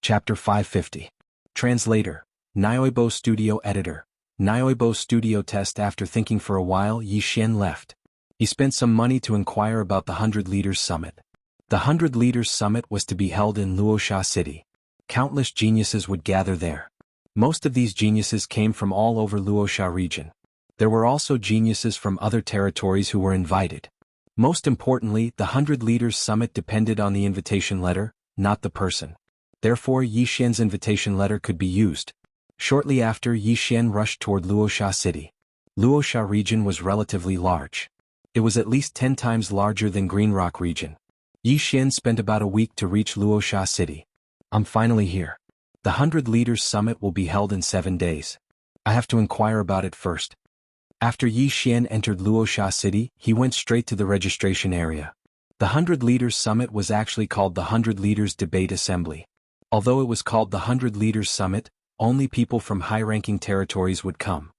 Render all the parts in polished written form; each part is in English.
Chapter 550. Translator, Nioibo Studio Editor. Nioibo Studio Test. After thinking for a while, Yixian left. He spent some money to inquire about the 100 Leaders Summit. The 100 Leaders Summit was to be held in Luoxia City. Countless geniuses would gather there. Most of these geniuses came from all over Luoxia region. There were also geniuses from other territories who were invited. Most importantly, the 100 Leaders Summit depended on the invitation letter, not the person. Therefore, Yixian's invitation letter could be used. Shortly after, Yixian rushed toward Luoxia City. Luoxia region was relatively large. It was at least 10 times larger than Green Rock region. Yixian spent about a week to reach Luoxia City. I'm finally here. The 100 Leaders Summit will be held in 7 days. I have to inquire about it first. After Yixian entered Luoxia City, he went straight to the registration area. The 100 Leaders Summit was actually called the 100 Leaders Debate Assembly. Although it was called the 100 Leaders Summit, only people from high-ranking territories would come.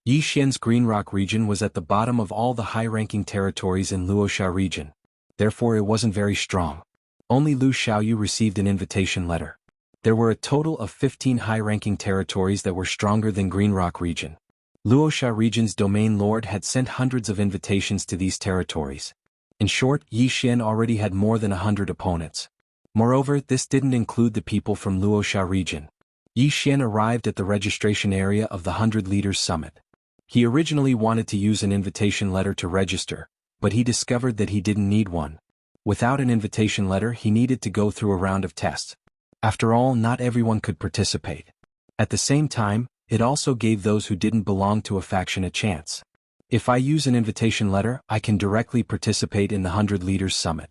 Yixian's Green Rock region was at the bottom of all the high-ranking territories in Luoxia region. Therefore it wasn't very strong. Only Lu Xiaoyu received an invitation letter. There were a total of 15 high-ranking territories that were stronger than Green Rock region. Luoxia region's domain lord had sent hundreds of invitations to these territories. In short, Yixian already had more than 100 opponents. Moreover, this didn't include the people from Luoxia region. Yixian arrived at the registration area of the 100 Leaders Summit. He originally wanted to use an invitation letter to register, but he discovered that he didn't need one. Without an invitation letter, he needed to go through a round of tests. After all, not everyone could participate. At the same time, it also gave those who didn't belong to a faction a chance. If I use an invitation letter, I can directly participate in the 100 Leaders Summit.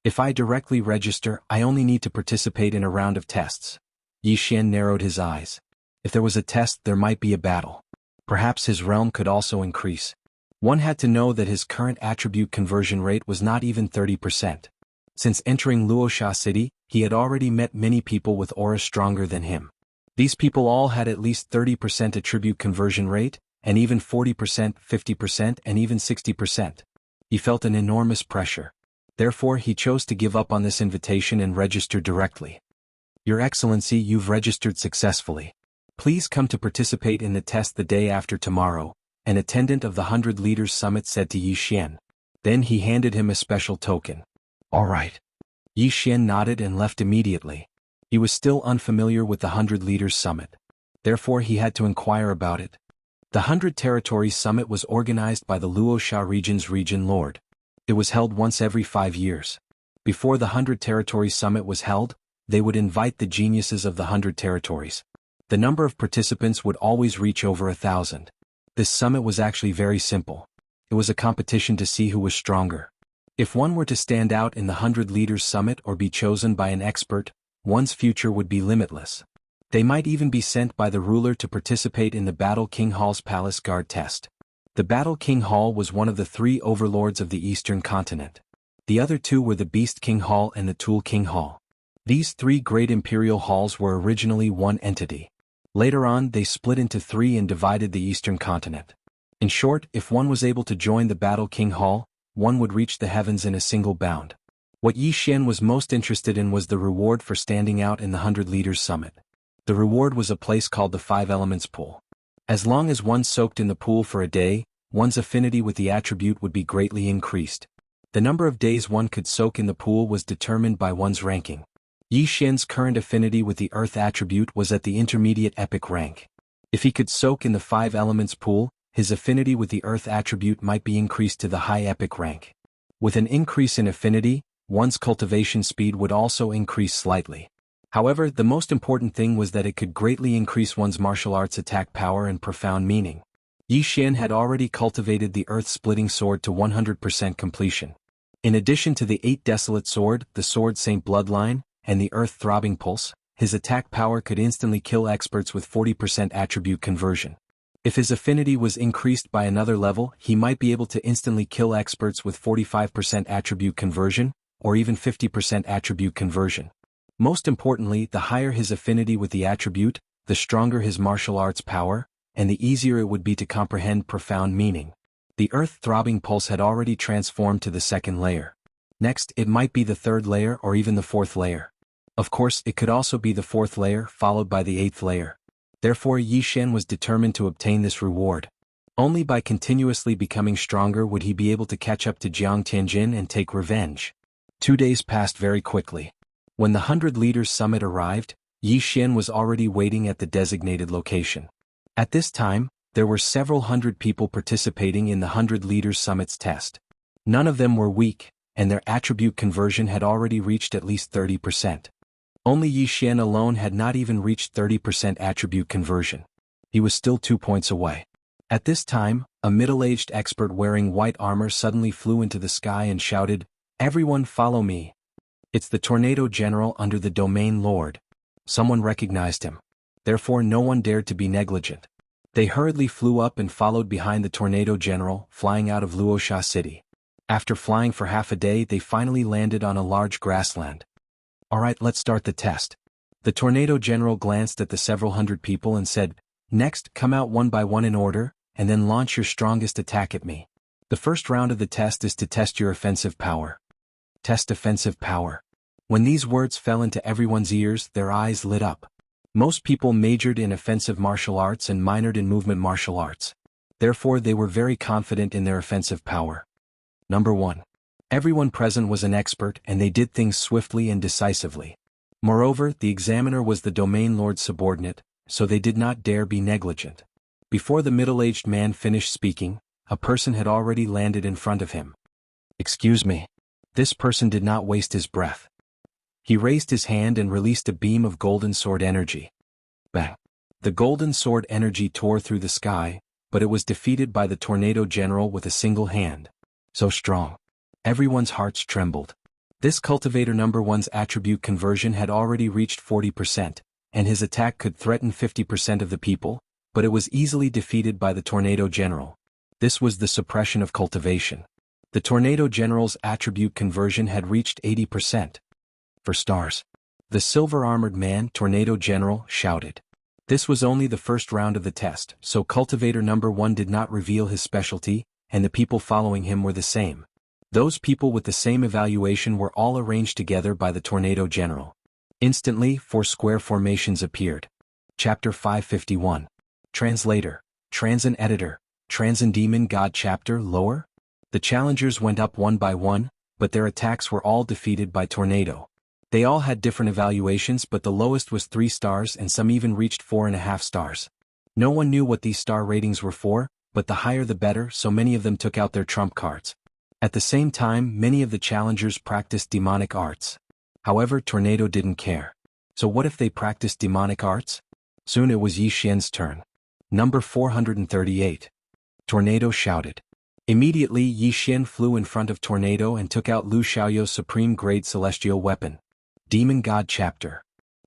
If I directly register, I only need to participate in a round of tests. Yixian narrowed his eyes. If there was a test, there might be a battle. Perhaps his realm could also increase. One had to know that his current attribute conversion rate was not even 30%. Since entering Luoxia City, he had already met many people with aura stronger than him. These people all had at least 30% attribute conversion rate, and even 40%, 50%, and even 60%. He felt an enormous pressure. Therefore, he chose to give up on this invitation and register directly. Your Excellency, you've registered successfully. Please come to participate in the test the day after tomorrow, an attendant of the 100 Leaders Summit said to Yixian. Then he handed him a special token. All right. Yixian nodded and left immediately. He was still unfamiliar with the 100 Leaders Summit. Therefore, he had to inquire about it. The 100 Territories Summit was organized by the Luoxia region's region lord. It was held once every 5 years. Before the 100 Territories Summit was held, they would invite the geniuses of the 100 territories. The number of participants would always reach over 1,000. This summit was actually very simple. It was a competition to see who was stronger. If one were to stand out in the 100 Leaders Summit or be chosen by an expert, one's future would be limitless. They might even be sent by the ruler to participate in the Battle King Hall's Palace Guard test. The Battle King Hall was one of the 3 overlords of the Eastern continent. The other 2 were the Beast King Hall and the Tool King Hall. These 3 great imperial halls were originally one entity. Later on, they split into 3 and divided the Eastern continent. In short, if one was able to join the Battle King Hall, one would reach the heavens in a single bound. What Yixian was most interested in was the reward for standing out in the 100 Leaders Summit. The reward was a place called the 5 Elements Pool. As long as one soaked in the pool for a day, one's affinity with the attribute would be greatly increased. The number of days one could soak in the pool was determined by one's ranking. Yixian's current affinity with the earth attribute was at the intermediate epic rank. If he could soak in the 5 Elements Pool, his affinity with the earth attribute might be increased to the high epic rank. With an increase in affinity, one's cultivation speed would also increase slightly. However, the most important thing was that it could greatly increase one's martial arts attack power and profound meaning. Yixian had already cultivated the earth-splitting sword to 100% completion. In addition to the 8 Desolate Sword, the Sword Saint Bloodline, and the Earth-Throbbing Pulse, his attack power could instantly kill experts with 40% attribute conversion. If his affinity was increased by another level, he might be able to instantly kill experts with 45% attribute conversion, or even 50% attribute conversion. Most importantly, the higher his affinity with the attribute, the stronger his martial arts power, and the easier it would be to comprehend profound meaning. The earth-throbbing pulse had already transformed to the 2nd layer. Next, it might be the 3rd layer or even the 4th layer. Of course, it could also be the 4th layer followed by the 8th layer. Therefore Yixian was determined to obtain this reward. Only by continuously becoming stronger would he be able to catch up to Jiang Tianjin and take revenge. 2 days passed very quickly. When the 100 Leaders Summit arrived, Yixian was already waiting at the designated location. At this time, there were several hundred people participating in the 100 Leaders Summit's test. None of them were weak, and their attribute conversion had already reached at least 30%. Only Yixian alone had not even reached 30% attribute conversion. He was still 2 points away. At this time, a middle-aged expert wearing white armor suddenly flew into the sky and shouted, "Everyone follow me. It's the Tornado General under the Domain Lord." Someone recognized him. Therefore no one dared to be negligent. They hurriedly flew up and followed behind the Tornado General, flying out of Luoxia City. After flying for half a day, they finally landed on a large grassland. "Alright, let's start the test." The Tornado General glanced at the several hundred people and said, "Next, come out one by one in order, and then launch your strongest attack at me. The first round of the test is to test your offensive power." Test offensive power. When these words fell into everyone's ears, their eyes lit up. Most people majored in offensive martial arts and minored in movement martial arts. Therefore they were very confident in their offensive power. Number 1. Everyone present was an expert and they did things swiftly and decisively. Moreover, the examiner was the Domain Lord's subordinate, so they did not dare be negligent. Before the middle-aged man finished speaking, a person had already landed in front of him. "Excuse me." This person did not waste his breath. He raised his hand and released a beam of golden sword energy. Bang! The golden sword energy tore through the sky, but it was defeated by the Tornado General with a single hand. So strong. Everyone's hearts trembled. This cultivator number 1's attribute conversion had already reached 40%, and his attack could threaten 50% of the people, but it was easily defeated by the Tornado General. This was the suppression of cultivation. The Tornado General's attribute conversion had reached 80%. For stars. The silver-armored man, Tornado General, shouted. This was only the first round of the test, so cultivator number 1 did not reveal his specialty, and the people following him were the same. Those people with the same evaluation were all arranged together by the Tornado General. Instantly, 4 square formations appeared. Chapter 551. Translator, Transin Editor, Transin Demon God Chapter Lower? The challengers went up one by one, but their attacks were all defeated by Tornado. They all had different evaluations, but the lowest was 3 stars and some even reached 4.5 stars. No one knew what these star ratings were for, but the higher the better, so many of them took out their trump cards. At the same time, many of the challengers practiced demonic arts. However, Tornado didn't care. So what if they practiced demonic arts? Soon it was Yixian's turn. Number 438. Tornado shouted. Immediately Yixian flew in front of Tornado and took out Lu Xiaoyou's supreme-grade celestial weapon. Demon God Chapter.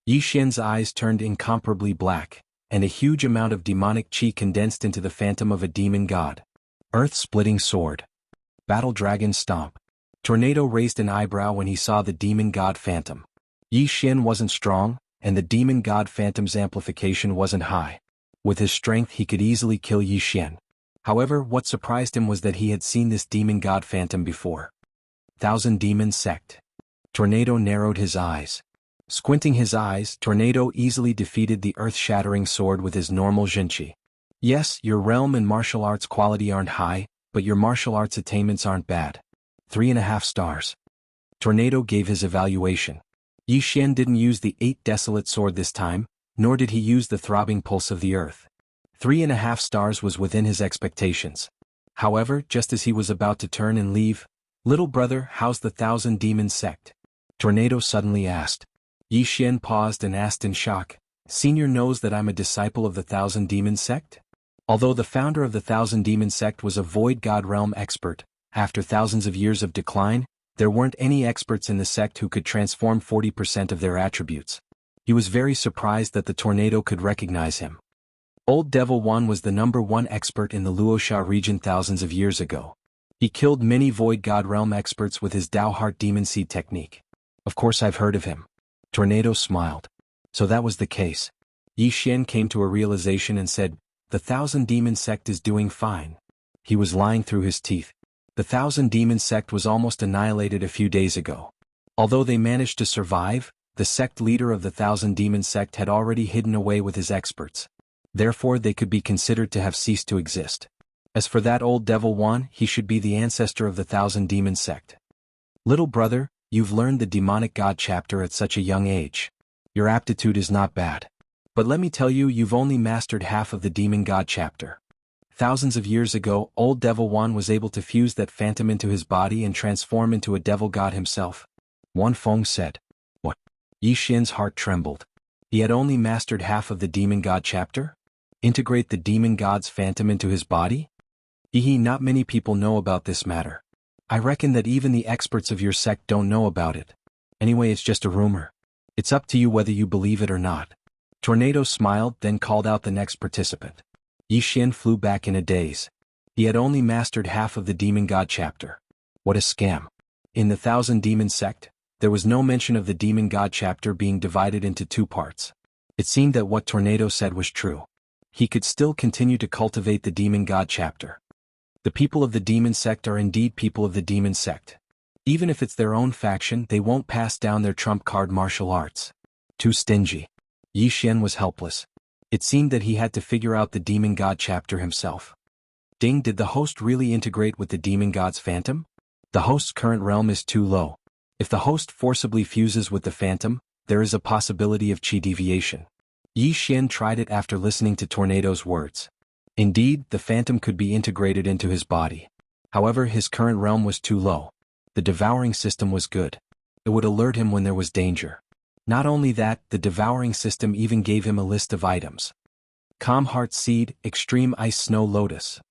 Yixian's eyes turned incomparably black, and a huge amount of demonic chi condensed into the phantom of a demon god. Earth-splitting sword. Battle Dragon Stomp. Tornado raised an eyebrow when he saw the demon god phantom. Yixian wasn't strong, and the demon god phantom's amplification wasn't high. With his strength he could easily kill Yixian. However, what surprised him was that he had seen this demon god phantom before. Thousand Demon Sect. Tornado narrowed his eyes. Squinting his eyes, Tornado easily defeated the earth-shattering sword with his normal Jinchi. Yes, your realm and martial arts quality aren't high, but your martial arts attainments aren't bad. 3.5 stars. Tornado gave his evaluation. Yixian didn't use the 8 desolate sword this time, nor did he use the throbbing pulse of the earth. 3.5 stars was within his expectations. However, just as he was about to turn and leave, "Little brother, how's the Thousand Demon Sect?" Tornado suddenly asked. Yixian paused and asked in shock, "Senior knows that I'm a disciple of the Thousand Demon Sect?" Although the founder of the Thousand Demon Sect was a Void God Realm expert, after thousands of years of decline, there weren't any experts in the sect who could transform 40% of their attributes. He was very surprised that the Tornado could recognize him. Old Devil One was the number 1 expert in the Luoxia region thousands of years ago. He killed many Void God Realm experts with his Dao Heart Demon Seed technique. Of course I've heard of him. Tornado smiled. So that was the case. Yixian came to a realization and said, "The Thousand Demon Sect is doing fine." He was lying through his teeth. The Thousand Demon Sect was almost annihilated a few days ago. Although they managed to survive, the sect leader of the Thousand Demon sect had already hidden away with his experts. Therefore they could be considered to have ceased to exist. As for that old devil one, he should be the ancestor of the Thousand Demon sect. Little brother, you've learned the demonic god chapter at such a young age. Your aptitude is not bad. But let me tell you, you've only mastered half of the demon god chapter. Thousands of years ago, old Devil Wan was able to fuse that phantom into his body and transform into a devil god himself. Wan Feng said. What? Yi Xian's heart trembled. He had only mastered half of the demon god chapter? Integrate the demon god's phantom into his body? Not many people know about this matter. I reckon that even the experts of your sect don't know about it. Anyway, it's just a rumor. It's up to you whether you believe it or not. Tornado smiled, then called out the next participant. Yi Xian flew back in a daze. He had only mastered half of the demon god chapter. What a scam. In the Thousand Demon sect, there was no mention of the demon god chapter being divided into two parts. It seemed that what Tornado said was true. He could still continue to cultivate the demon god chapter. The people of the demon sect are indeed people of the demon sect. Even if it's their own faction, they won't pass down their trump card martial arts. Too stingy. Yi Xian was helpless. It seemed that he had to figure out the demon god chapter himself. Ding, did the host really integrate with the demon god's phantom? The host's current realm is too low. If the host forcibly fuses with the phantom, there is a possibility of chi deviation. Yi Xian tried it after listening to Tornado's words. Indeed, the phantom could be integrated into his body. However, his current realm was too low. The devouring system was good. It would alert him when there was danger. Not only that, the devouring system even gave him a list of items. Calm Heart Seed, Extreme Ice Snow Lotus.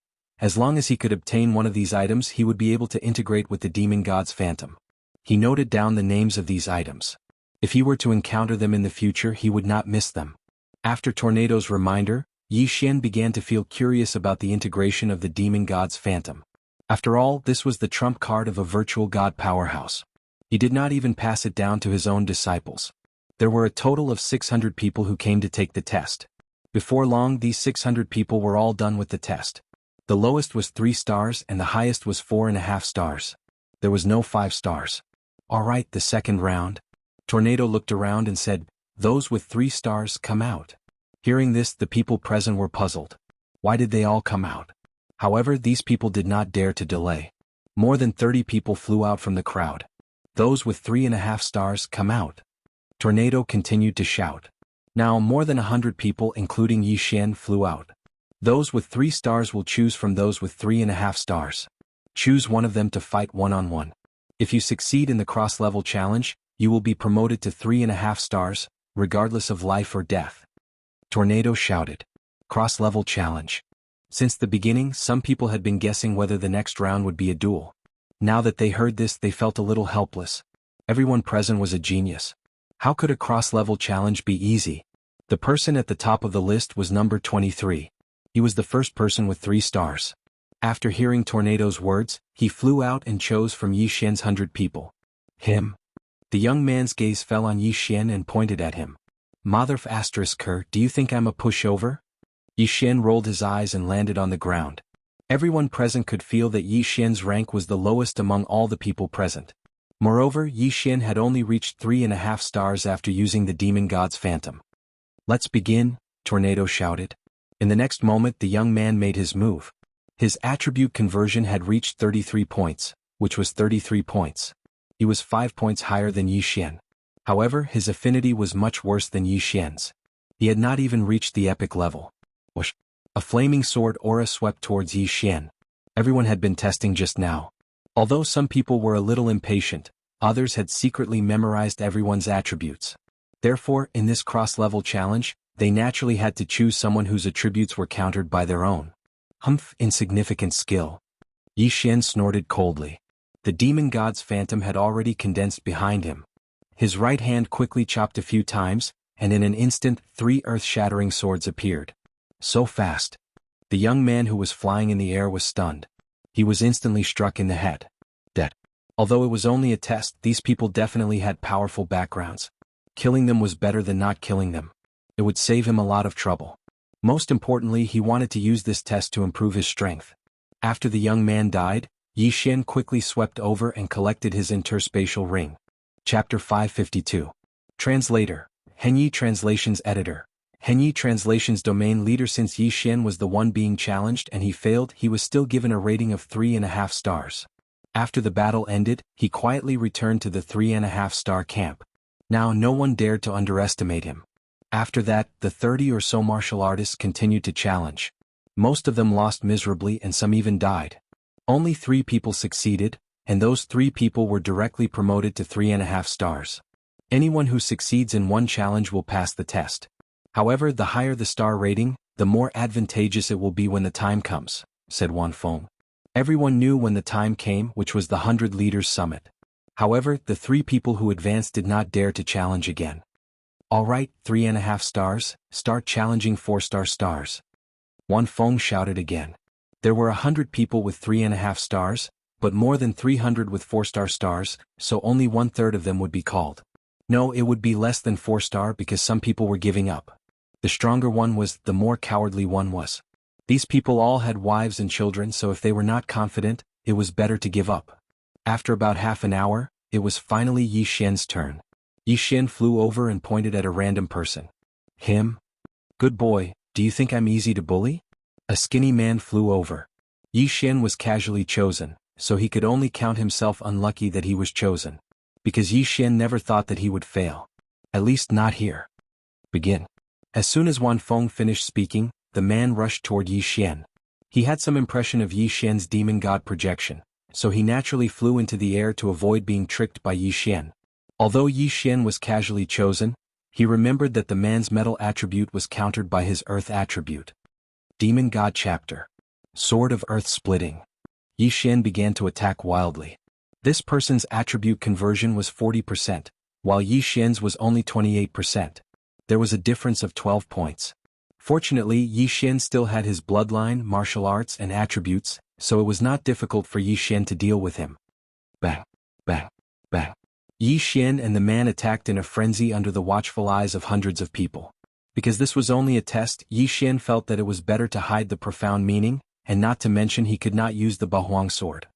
As long as he could obtain one of these items, he would be able to integrate with the demon god's phantom. He noted down the names of these items. If he were to encounter them in the future, he would not miss them. After Tornado's reminder, Yi Xian began to feel curious about the integration of the demon god's phantom. After all, this was the trump card of a virtual god powerhouse. He did not even pass it down to his own disciples. There were a total of 600 people who came to take the test. Before long, these 600 people were all done with the test. The lowest was 3 stars and the highest was 4.5 stars. There was no 5 stars. All right, the second round. Tornado looked around and said, "Those with 3 stars come out." Hearing this, the people present were puzzled. Why did they all come out? However, these people did not dare to delay. More than 30 people flew out from the crowd. "Those with 3.5 stars come out." Tornado continued to shout. Now more than 100 people, including Yi Xian, flew out. "Those with 3 stars will choose from those with 3.5 stars. Choose one of them to fight one-on-one. If you succeed in the cross-level challenge, you will be promoted to 3.5 stars, regardless of life or death." Tornado shouted. Cross-level challenge. Since the beginning, some people had been guessing whether the next round would be a duel. Now that they heard this, they felt a little helpless. Everyone present was a genius. How could a cross-level challenge be easy? The person at the top of the list was number 23. He was the first person with 3 stars. After hearing Tornado's words, he flew out and chose from Yi Xian's 100 people. Him. The young man's gaze fell on Yi Xian and pointed at him. "Motherf ***, do you think I'm a pushover?" Yi Xian rolled his eyes and landed on the ground. Everyone present could feel that Yi Xian's rank was the lowest among all the people present. Moreover, Yi Xian had only reached 3.5 stars after using the demon god's phantom. "Let's begin," Tornado shouted. In the next moment, the young man made his move. His attribute conversion had reached 33 points, which was 33 points. He was 5 points higher than Yi Xian. However, his affinity was much worse than Yi Xian's. He had not even reached the epic level. Whoosh! A flaming sword aura swept towards Yi Xian. Everyone had been testing just now. Although some people were a little impatient, others had secretly memorized everyone's attributes. Therefore, in this cross-level challenge, they naturally had to choose someone whose attributes were countered by their own. Humph, insignificant skill. Yi Xian snorted coldly. The demon god's phantom had already condensed behind him. His right hand quickly chopped a few times, and in an instant, 3 earth-shattering swords appeared. So fast. The young man who was flying in the air was stunned. He was instantly struck in the head. Dead. Although it was only a test, these people definitely had powerful backgrounds. Killing them was better than not killing them. It would save him a lot of trouble. Most importantly, he wanted to use this test to improve his strength. After the young man died, Yi Xian quickly swept over and collected his interspatial ring. Chapter 552. Translator, Henyi Translations Editor. Henyi Translations Domain Leader. Since Yi Xian was the one being challenged and he failed, he was still given a rating of 3.5 stars. After the battle ended, he quietly returned to the 3.5 star camp. Now no one dared to underestimate him. After that, the 30 or so martial artists continued to challenge. Most of them lost miserably and some even died. Only 3 people succeeded, and those 3 people were directly promoted to 3.5 stars. Anyone who succeeds in one challenge will pass the test. However, the higher the star rating, the more advantageous it will be when the time comes, said Wanfeng. Everyone knew when the time came, which was the 100 Leaders Summit. However, the 3 people who advanced did not dare to challenge again. All right, 3.5 stars, start challenging 4-star stars. Wanfeng shouted again. There were 100 people with 3.5 stars, but more than 300 with 4-star stars, so only 1/3 of them would be called. No, it would be less than 4-star because some people were giving up. The stronger one was, the more cowardly one was. These people all had wives and children, so if they were not confident, it was better to give up. After about half an hour, it was finally Yi Xian's turn. Yi Xian flew over and pointed at a random person. Him? Good boy, do you think I'm easy to bully? A skinny man flew over. Yi Xian was casually chosen, so he could only count himself unlucky that he was chosen. Because Yi Xian never thought that he would fail. At least not here. Begin. As soon as Wanfeng finished speaking, the man rushed toward Yi Xian. He had some impression of Yi Xian's demon god projection, so he naturally flew into the air to avoid being tricked by Yi Xian. Although Yi Xian was casually chosen, he remembered that the man's metal attribute was countered by his earth attribute. Demon God Chapter. Sword of Earth Splitting. Yi Xian began to attack wildly. This person's attribute conversion was 40%, while Yi Xian's was only 28%. There was a difference of 12 points. Fortunately, Yi Xian still had his bloodline, martial arts, and attributes, so it was not difficult for Yi Xian to deal with him. Bang, bang, bang. Yi Xian and the man attacked in a frenzy under the watchful eyes of hundreds of people. Because this was only a test, Yi Xian felt that it was better to hide the profound meaning, and not to mention he could not use the Bahuang sword.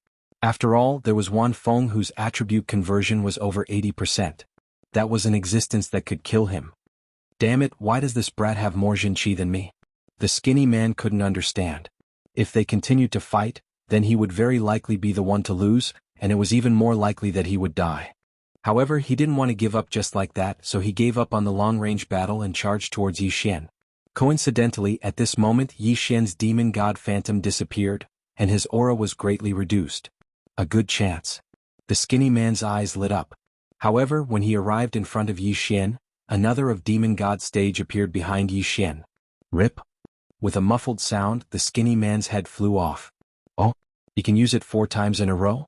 After all, there was Wanfeng whose attribute conversion was over 80%. That was an existence that could kill him. Damn it, why does this brat have more Xianqi than me? The skinny man couldn't understand. If they continued to fight, then he would very likely be the one to lose, and it was even more likely that he would die. However, he didn't want to give up just like that, so he gave up on the long-range battle and charged towards Yi Xian. Coincidentally, at this moment Yi Xian's demon god Phantom disappeared, and his aura was greatly reduced. A good chance. The skinny man's eyes lit up. However, when he arrived in front of Yi Xian, another of Demon God's stage appeared behind Yi Xian. Rip. With a muffled sound, the skinny man's head flew off. Oh, you can use it 4 times in a row?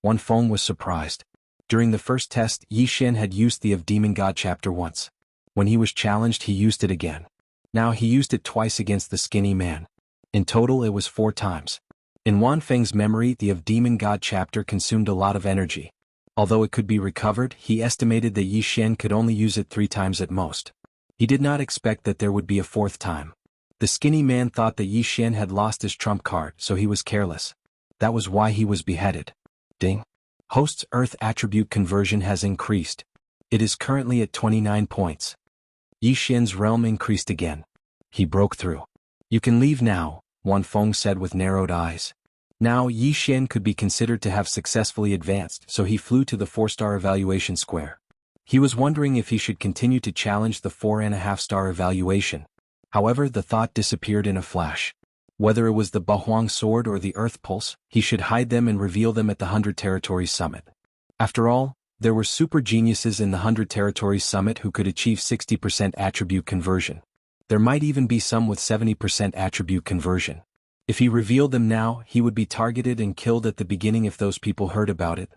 Wanfeng was surprised. During the first test, Yi Xian had used the of Demon God chapter once. When he was challenged, he used it again. Now he used it twice against the skinny man. In total, it was 4 times. In Wanfeng's memory, the of Demon God chapter consumed a lot of energy. Although it could be recovered, he estimated that Yi Xian could only use it 3 times at most. He did not expect that there would be a 4th time. The skinny man thought that Yi Xian had lost his trump card, so he was careless. That was why he was beheaded. Ding. Host's Earth attribute conversion has increased. It is currently at 29 points. Yi Xian's realm increased again. He broke through. You can leave now, Wanfeng said with narrowed eyes. Now Yi Xian could be considered to have successfully advanced, so he flew to the 4-star evaluation square. He was wondering if he should continue to challenge the 4.5-star evaluation. However, the thought disappeared in a flash. Whether it was the Bahuang sword or the Earth Pulse, he should hide them and reveal them at the 100 Territories Summit. After all, there were super geniuses in the 100 Territories Summit who could achieve 60% attribute conversion. There might even be some with 70% attribute conversion. If he revealed them now, he would be targeted and killed at the beginning if those people heard about it.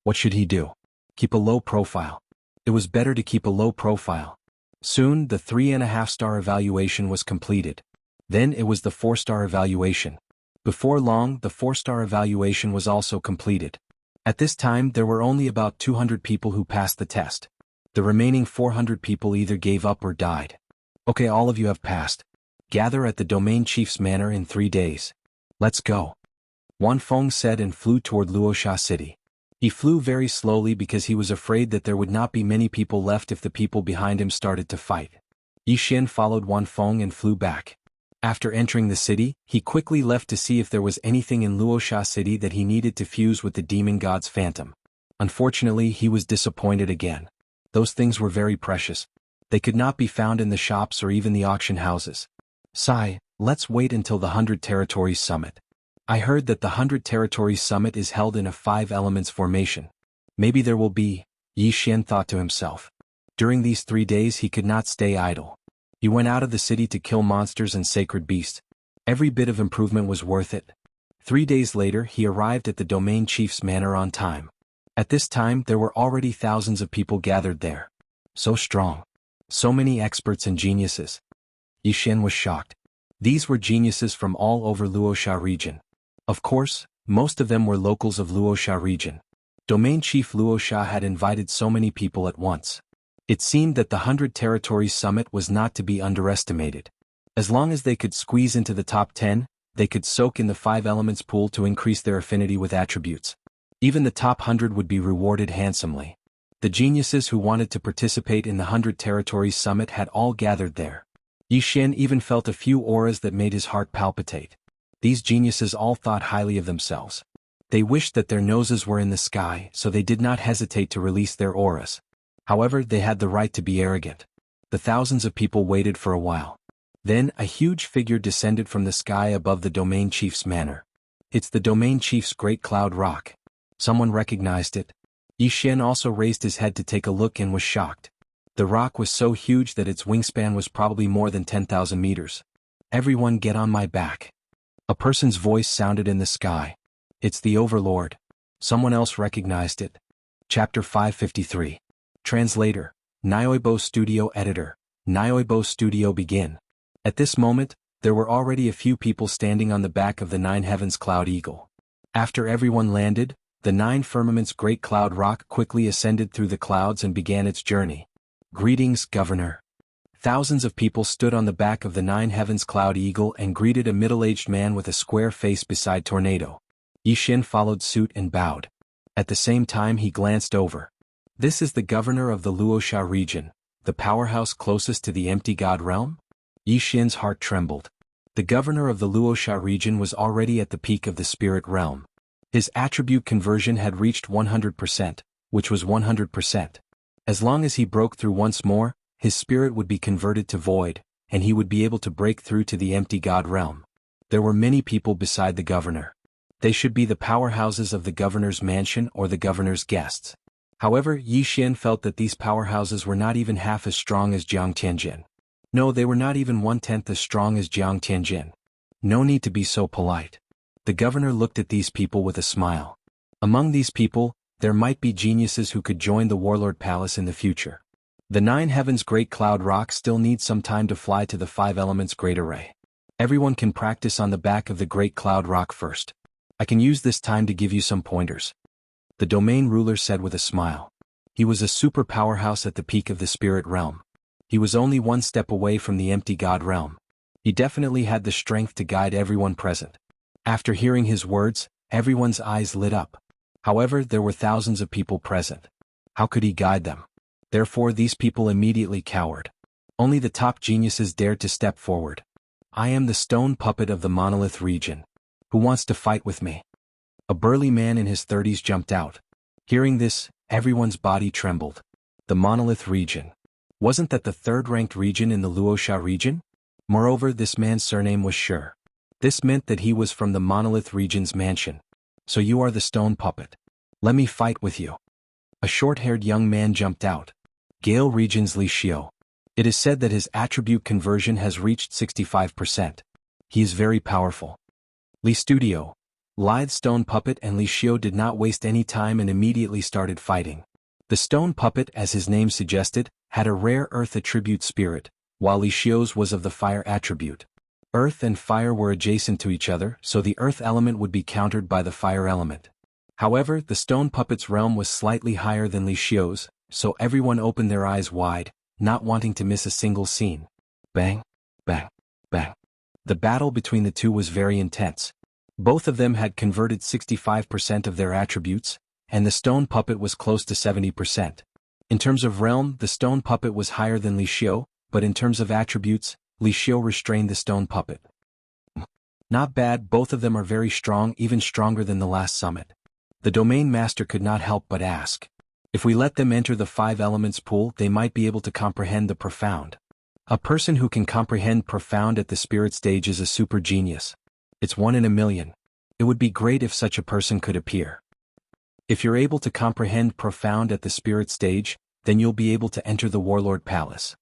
What should he do? Keep a low profile. It was better to keep a low profile. Soon, the 3.5-star evaluation was completed. Then it was the 4-star evaluation. Before long, the 4-star evaluation was also completed. At this time, there were only about 200 people who passed the test. The remaining 400 people either gave up or died. Okay, all of you have passed. Gather at the domain chief's manor in 3 days. Let's go. Wanfeng said and flew toward Luosha City. He flew very slowly because he was afraid that there would not be many people left if the people behind him started to fight. Yixian followed Wanfeng and flew back. After entering the city, he quickly left to see if there was anything in Luoxia city that he needed to fuse with the demon god's phantom. Unfortunately, he was disappointed again. Those things were very precious. They could not be found in the shops or even the auction houses. Sigh, let's wait until the 100 Territories Summit. I heard that the 100 Territories Summit is held in a 5 elements formation. Maybe there will be, Yixian thought to himself. During these 3 days he could not stay idle. He went out of the city to kill monsters and sacred beasts. Every bit of improvement was worth it. 3 days later he arrived at the domain chief's manor on time. At this time there were already thousands of people gathered there. So strong. So many experts and geniuses. Yixian was shocked. These were geniuses from all over Luoxia region. Of course, most of them were locals of Luoxia region. Domain Chief Luoxia had invited so many people at once. It seemed that the 100 Territories Summit was not to be underestimated. As long as they could squeeze into the top 10, they could soak in the 5 elements pool to increase their affinity with attributes. Even the top 100 would be rewarded handsomely. The geniuses who wanted to participate in the 100 Territories Summit had all gathered there. Yixian even felt a few auras that made his heart palpitate. These geniuses all thought highly of themselves. They wished that their noses were in the sky, so they did not hesitate to release their auras. However, they had the right to be arrogant. The thousands of people waited for a while. Then, a huge figure descended from the sky above the domain chief's manor. It's the domain chief's great cloud rock. Someone recognized it. Yixian also raised his head to take a look and was shocked. The rock was so huge that its wingspan was probably more than 10,000 meters. Everyone get on my back. A person's voice sounded in the sky. It's the Overlord. Someone else recognized it. Chapter 553. Translator, Nyoibo Studio Editor, Nyoibo Studio Begin. At this moment, there were already a few people standing on the back of the 9 Heavens Cloud Eagle. After everyone landed, the 9 Firmaments Great Cloud Rock quickly ascended through the clouds and began its journey. Greetings, Governor. Thousands of people stood on the back of the 9 Heavens Cloud Eagle and greeted a middle-aged man with a square face beside Tornado. Yixian followed suit and bowed. At the same time he glanced over. This is the governor of the Luoxia region, the powerhouse closest to the empty god realm? Yixian's heart trembled. The governor of the Luoxia region was already at the peak of the spirit realm. His attribute conversion had reached 100%, which was 100%. As long as he broke through once more, his spirit would be converted to void, and he would be able to break through to the empty god realm. There were many people beside the governor. They should be the powerhouses of the governor's mansion or the governor's guests. However, Yixian felt that these powerhouses were not even half as strong as Jiangtianjin. No, they were not even 1/10 as strong as Jiangtianjin. No need to be so polite. The governor looked at these people with a smile. Among these people, there might be geniuses who could join the Warlord Palace in the future. The 9 Heavens Great Cloud Rock still needs some time to fly to the 5 Elements Great Array. Everyone can practice on the back of the Great Cloud Rock first. I can use this time to give you some pointers. The domain ruler said with a smile. He was a super powerhouse at the peak of the spirit realm. He was only one step away from the empty god realm. He definitely had the strength to guide everyone present. After hearing his words, everyone's eyes lit up. However, there were thousands of people present. How could he guide them? Therefore these people immediately cowered. Only the top geniuses dared to step forward. I am the stone puppet of the monolith region. Who wants to fight with me? A burly man in his 30s jumped out. Hearing this, everyone's body trembled. The monolith region. Wasn't that the 3rd-ranked region in the Luoxia region? Moreover, this man's surname was Sure. This meant that he was from the monolith region's mansion. So you are the stone puppet. Let me fight with you. A short-haired young man jumped out. Gale region's Li Xiao. It is said that his attribute conversion has reached 65%. He is very powerful. Li Studio, Lithe Stone Puppet and Li Xiao did not waste any time and immediately started fighting. The stone puppet, as his name suggested, had a rare earth attribute spirit, while Li Xiao's was of the fire attribute. Earth and fire were adjacent to each other, so the earth element would be countered by the fire element. However, the stone puppet's realm was slightly higher than Li Xiao's, so everyone opened their eyes wide, not wanting to miss a single scene. Bang, bang, bang. The battle between the two was very intense. Both of them had converted 65% of their attributes, and the stone puppet was close to 70%. In terms of realm, the stone puppet was higher than Li Xiu, but in terms of attributes, Li Xiu restrained the stone puppet. Not bad, both of them are very strong, even stronger than the last summit. The domain master could not help but ask. If we let them enter the 5 elements pool, they might be able to comprehend the profound. A person who can comprehend profound at the spirit stage is a super genius. It's 1 in a million. It would be great if such a person could appear. If you're able to comprehend profound at the spirit stage, then you'll be able to enter the Warlord Palace.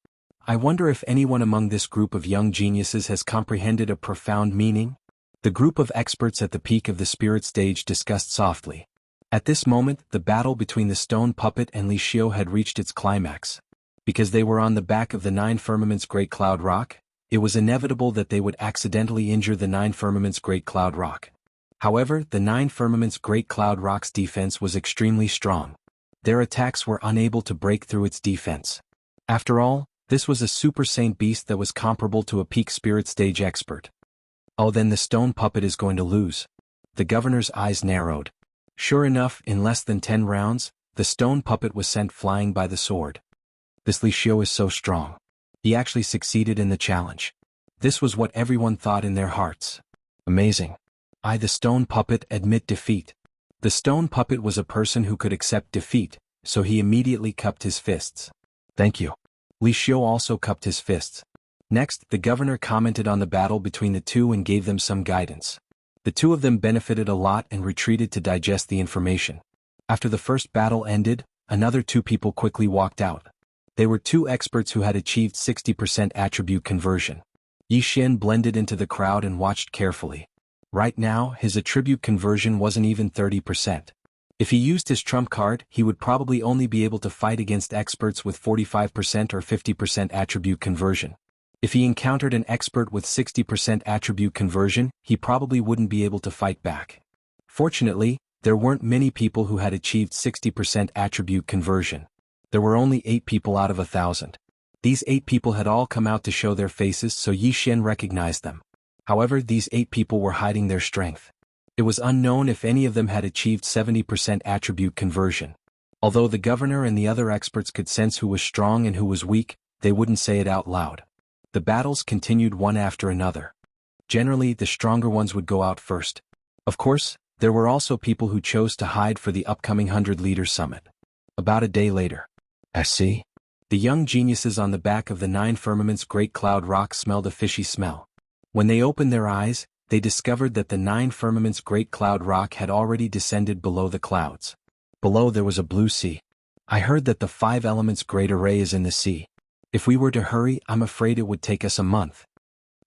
I wonder if anyone among this group of young geniuses has comprehended a profound meaning? The group of experts at the peak of the spirit stage discussed softly. At this moment, the battle between the stone puppet and Li Xiu had reached its climax. Because they were on the back of the 9 Firmaments Great Cloud Rock, it was inevitable that they would accidentally injure the 9 Firmaments Great Cloud Rock. However, the 9 Firmaments Great Cloud Rock's defense was extremely strong. Their attacks were unable to break through its defense. After all, this was a super saint beast that was comparable to a peak spirit stage expert. Oh, then the stone puppet is going to lose. The governor's eyes narrowed. Sure enough, in less than 10 rounds, the stone puppet was sent flying by the sword. This Li Xiu is so strong. He actually succeeded in the challenge. This was what everyone thought in their hearts. Amazing. The stone puppet, admit defeat. The stone puppet was a person who could accept defeat, so he immediately cupped his fists. Thank you. Li Xiu also cupped his fists. Next, the governor commented on the battle between the two and gave them some guidance. The two of them benefited a lot and retreated to digest the information. After the first battle ended, another 2 people quickly walked out. They were 2 experts who had achieved 60% attribute conversion. Yi Xian blended into the crowd and watched carefully. Right now, his attribute conversion wasn't even 30%. If he used his trump card, he would probably only be able to fight against experts with 45% or 50% attribute conversion. If he encountered an expert with 60% attribute conversion, he probably wouldn't be able to fight back. Fortunately, there weren't many people who had achieved 60% attribute conversion. There were only 8 people out of 1,000. These 8 people had all come out to show their faces, so Yi Xian recognized them. However, these 8 people were hiding their strength. It was unknown if any of them had achieved 70% attribute conversion. Although the governor and the other experts could sense who was strong and who was weak, they wouldn't say it out loud. The battles continued one after another. Generally, the stronger ones would go out first. Of course, there were also people who chose to hide for the upcoming 100 Leaders Summit. About a day later. I see. The young geniuses on the back of the 9 Firmaments Great Cloud Rock smelled a fishy smell. When they opened their eyes, they discovered that the 9 Firmaments Great Cloud Rock had already descended below the clouds. Below there was a blue sea. I heard that the 5 Elements Great Array is in the sea. If we were to hurry, I'm afraid it would take us a month.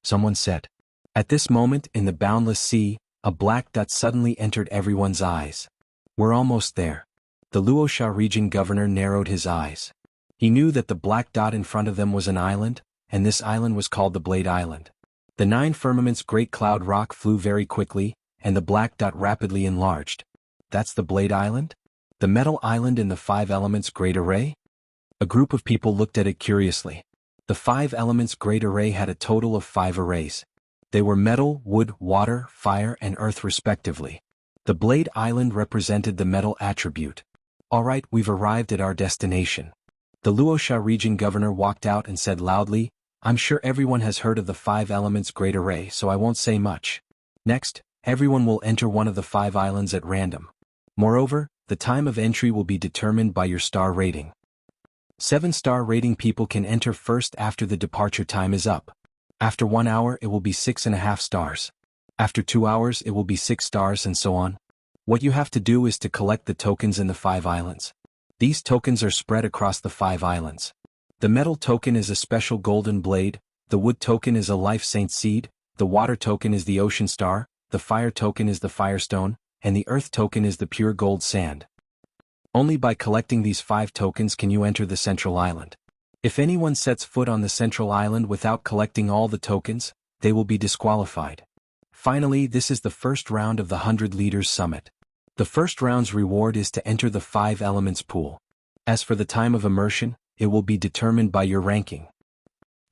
Someone said. At this moment, in the boundless sea, a black dot suddenly entered everyone's eyes. We're almost there. The Luoxia region governor narrowed his eyes. He knew that the black dot in front of them was an island, and this island was called the Blade Island. The 9 Firmaments Great Cloud Rock flew very quickly, and the black dot rapidly enlarged. That's the Blade Island? The metal island in the 5 Elements Great Array? A group of people looked at it curiously. The 5 Elements Great Array had a total of 5 arrays. They were metal, wood, water, fire, and earth respectively. The Blade Island represented the metal attribute. Alright, we've arrived at our destination. The Luoxia region governor walked out and said loudly, I'm sure everyone has heard of the 5 Elements Great Array, so I won't say much. Next, everyone will enter one of the 5 islands at random. Moreover, the time of entry will be determined by your star rating. 7-star rating people can enter first after the departure time is up. After 1 hour it will be 6.5 stars. After 2 hours it will be 6 stars and so on. What you have to do is to collect the tokens in the 5 islands. These tokens are spread across the 5 islands. The metal token is a special golden blade, the wood token is a life saint seed, the water token is the ocean star, the fire token is the firestone, and the earth token is the pure gold sand. Only by collecting these 5 tokens can you enter the central island. If anyone sets foot on the central island without collecting all the tokens, they will be disqualified. Finally, this is the first round of the 100 Leaders Summit. The first round's reward is to enter the 5 Elements pool. As for the time of immersion, it will be determined by your ranking.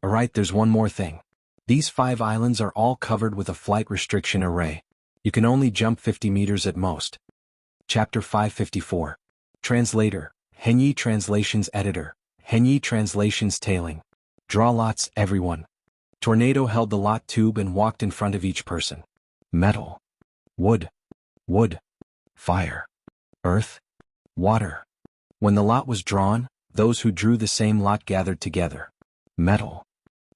Alright, there's one more thing. These 5 islands are all covered with a flight restriction array. You can only jump 50 meters at most. Chapter 554. Translator, Henyi Translations Editor, Henyi Translations Tailing. Draw lots, everyone. Tornado held the lot tube and walked in front of each person. Metal. Wood. Wood. Fire. Earth. Water. When the lot was drawn, those who drew the same lot gathered together. Metal.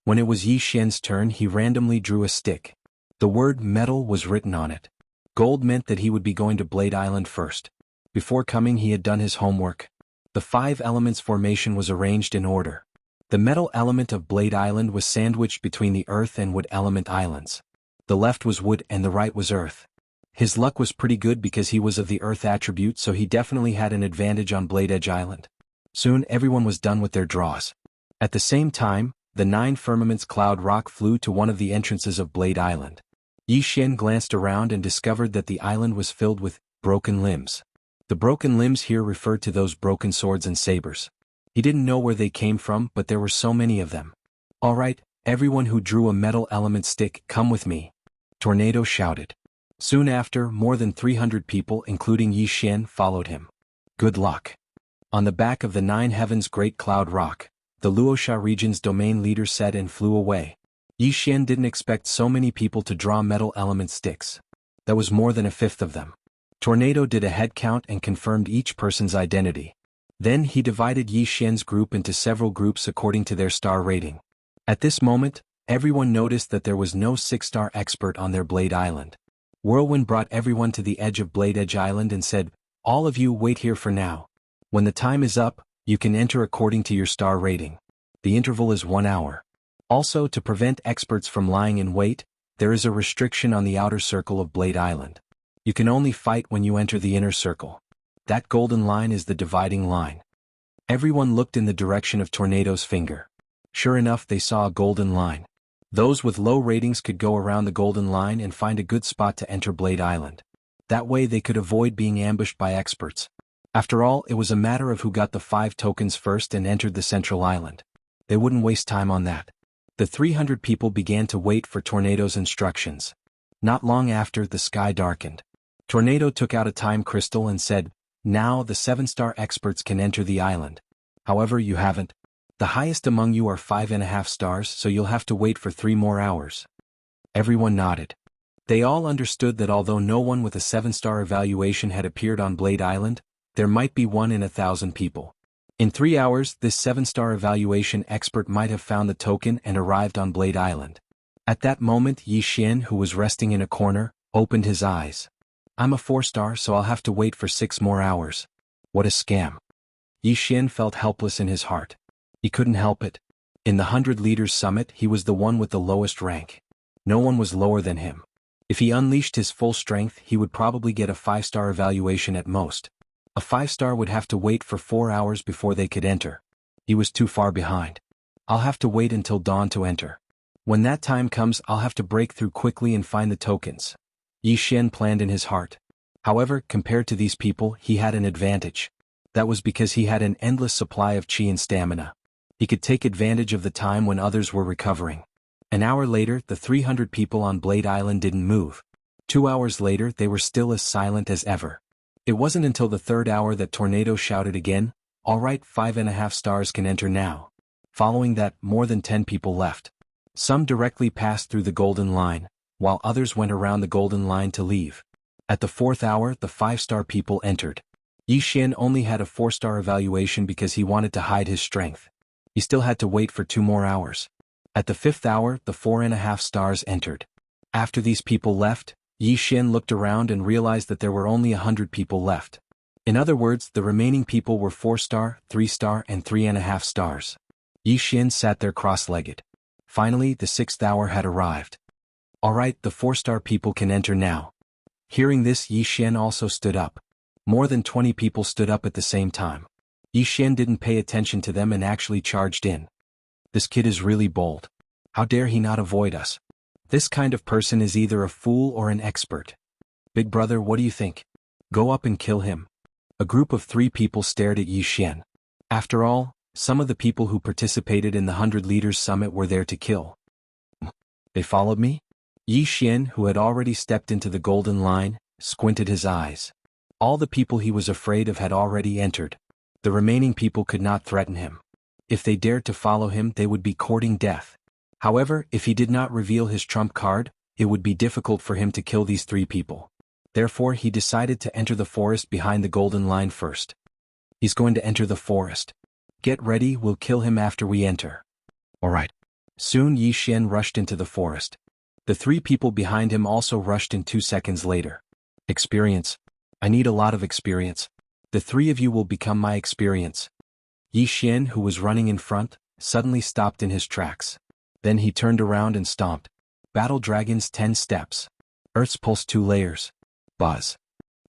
When it was Yi Xian's turn, he randomly drew a stick. The word metal was written on it. Gold meant that he would be going to Blade Island first. Before coming, he had done his homework. The 5 elements formation was arranged in order. The metal element of Blade Island was sandwiched between the earth and wood element islands. The left was wood and the right was earth. His luck was pretty good because he was of the earth attribute, so he definitely had an advantage on Blade Edge Island. Soon everyone was done with their draws. At the same time, the 9 firmaments cloud rock flew to one of the entrances of Blade Island. Yi Xian glanced around and discovered that the island was filled with broken limbs. The broken limbs here referred to those broken swords and sabers. He didn't know where they came from, but there were so many of them. "All right, everyone who drew a metal element stick, come with me," Tornado shouted. Soon after, more than 300 people, including Yi Xian, followed him. Good luck. On the back of the 9 heavens Great Cloud Rock, the Luosha region's domain leader said and flew away. Yi Xian didn't expect so many people to draw metal element sticks. That was more than a fifth of them. Tornado did a head count and confirmed each person's identity. Then he divided Yi Xian's group into several groups according to their star rating. At this moment, everyone noticed that there was no 6-star expert on their Blade Island. Whirlwind brought everyone to the edge of Blade Edge Island and said, "All of you wait here for now. When the time is up, you can enter according to your star rating. The interval is 1 hour. Also, to prevent experts from lying in wait, there is a restriction on the outer circle of Blade Island. You can only fight when you enter the inner circle. That golden line is the dividing line." Everyone looked in the direction of Tornado's finger. Sure enough, they saw a golden line. Those with low ratings could go around the golden line and find a good spot to enter Blade Island. That way they could avoid being ambushed by experts. After all, it was a matter of who got the 5 tokens first and entered the central island. They wouldn't waste time on that. The 300 people began to wait for Tornado's instructions. Not long after, the sky darkened. Tornado took out a time crystal and said, "Now the 7-star experts can enter the island. However, you haven't. The highest among you are 5.5 stars, so you'll have to wait for 3 more hours." Everyone nodded. They all understood that although no one with a 7-star evaluation had appeared on Blade Island, there might be 1 in 1,000 people. In 3 hours, this 7-star evaluation expert might have found the token and arrived on Blade Island. At that moment, Yi Xian, who was resting in a corner, opened his eyes. "I'm a 4-star, so I'll have to wait for 6 more hours. What a scam." Yi Xian felt helpless in his heart. He couldn't help it. In the 100 Leaders Summit, he was the one with the lowest rank. No one was lower than him. If he unleashed his full strength, he would probably get a 5-star evaluation at most. A 5-star would have to wait for 4 hours before they could enter. He was too far behind. "I'll have to wait until dawn to enter. When that time comes, I'll have to break through quickly and find the tokens," Yi Xian planned in his heart. However, compared to these people, he had an advantage. That was because he had an endless supply of chi and stamina. He could take advantage of the time when others were recovering. An hour later, the 300 people on Blade Island didn't move. 2 hours later, they were still as silent as ever. It wasn't until the 3rd hour that Tornado shouted again, "All right, 5.5 stars can enter now." Following that, more than 10 people left. Some directly passed through the golden line, while others went around the golden line to leave. At the 4th hour, the 5-star people entered. Yi Xian only had a 4-star evaluation because he wanted to hide his strength. He still had to wait for 2 more hours. At the 5th hour, the 4.5 stars entered. After these people left, Yi Xian looked around and realized that there were only 100 people left. In other words, the remaining people were 4-star, 3-star, and 3.5 stars. Yi Xian sat there cross-legged. Finally, the 6th hour had arrived. "All right, the 4-star people can enter now." Hearing this, Yi Xian also stood up. More than 20 people stood up at the same time. Yi Xian didn't pay attention to them and actually charged in. "This kid is really bold. How dare he not avoid us? This kind of person is either a fool or an expert. Big brother, what do you think? Go up and kill him." A group of 3 people stared at Yi Xian. After all, some of the people who participated in the 100 Leaders Summit were there to kill. "They followed me?" Yi Xian, who had already stepped into the golden line, squinted his eyes. All the people he was afraid of had already entered. The remaining people could not threaten him. If they dared to follow him, they would be courting death. However, if he did not reveal his trump card, it would be difficult for him to kill these 3 people. Therefore, he decided to enter the forest behind the golden line first. He's going to enter the forest. Get ready, we'll kill him after we enter. Alright. Soon Xian rushed into the forest. The 3 people behind him also rushed in 2 seconds later. Experience. I need a lot of experience. The 3 of you will become my experience. Xian, who was running in front, suddenly stopped in his tracks. Then he turned around and stomped. Battle Dragon's 10 steps. Earth's Pulse 2 layers. Buzz.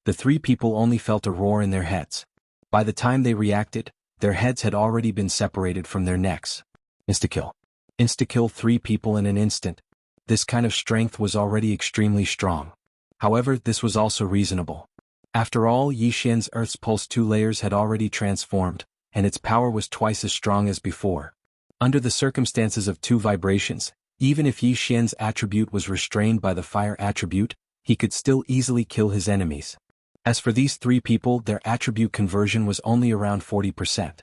The 3 people only felt a roar in their heads. By the time they reacted, their heads had already been separated from their necks. Insta-kill. Insta-kill 3 people in an instant. This kind of strength was already extremely strong. However, this was also reasonable. After all, Xian's Earth's Pulse 2 layers had already transformed, and its power was twice as strong as before. Under the circumstances of 2 vibrations, even if Xian's attribute was restrained by the fire attribute, he could still easily kill his enemies. As for these 3 people, their attribute conversion was only around 40%.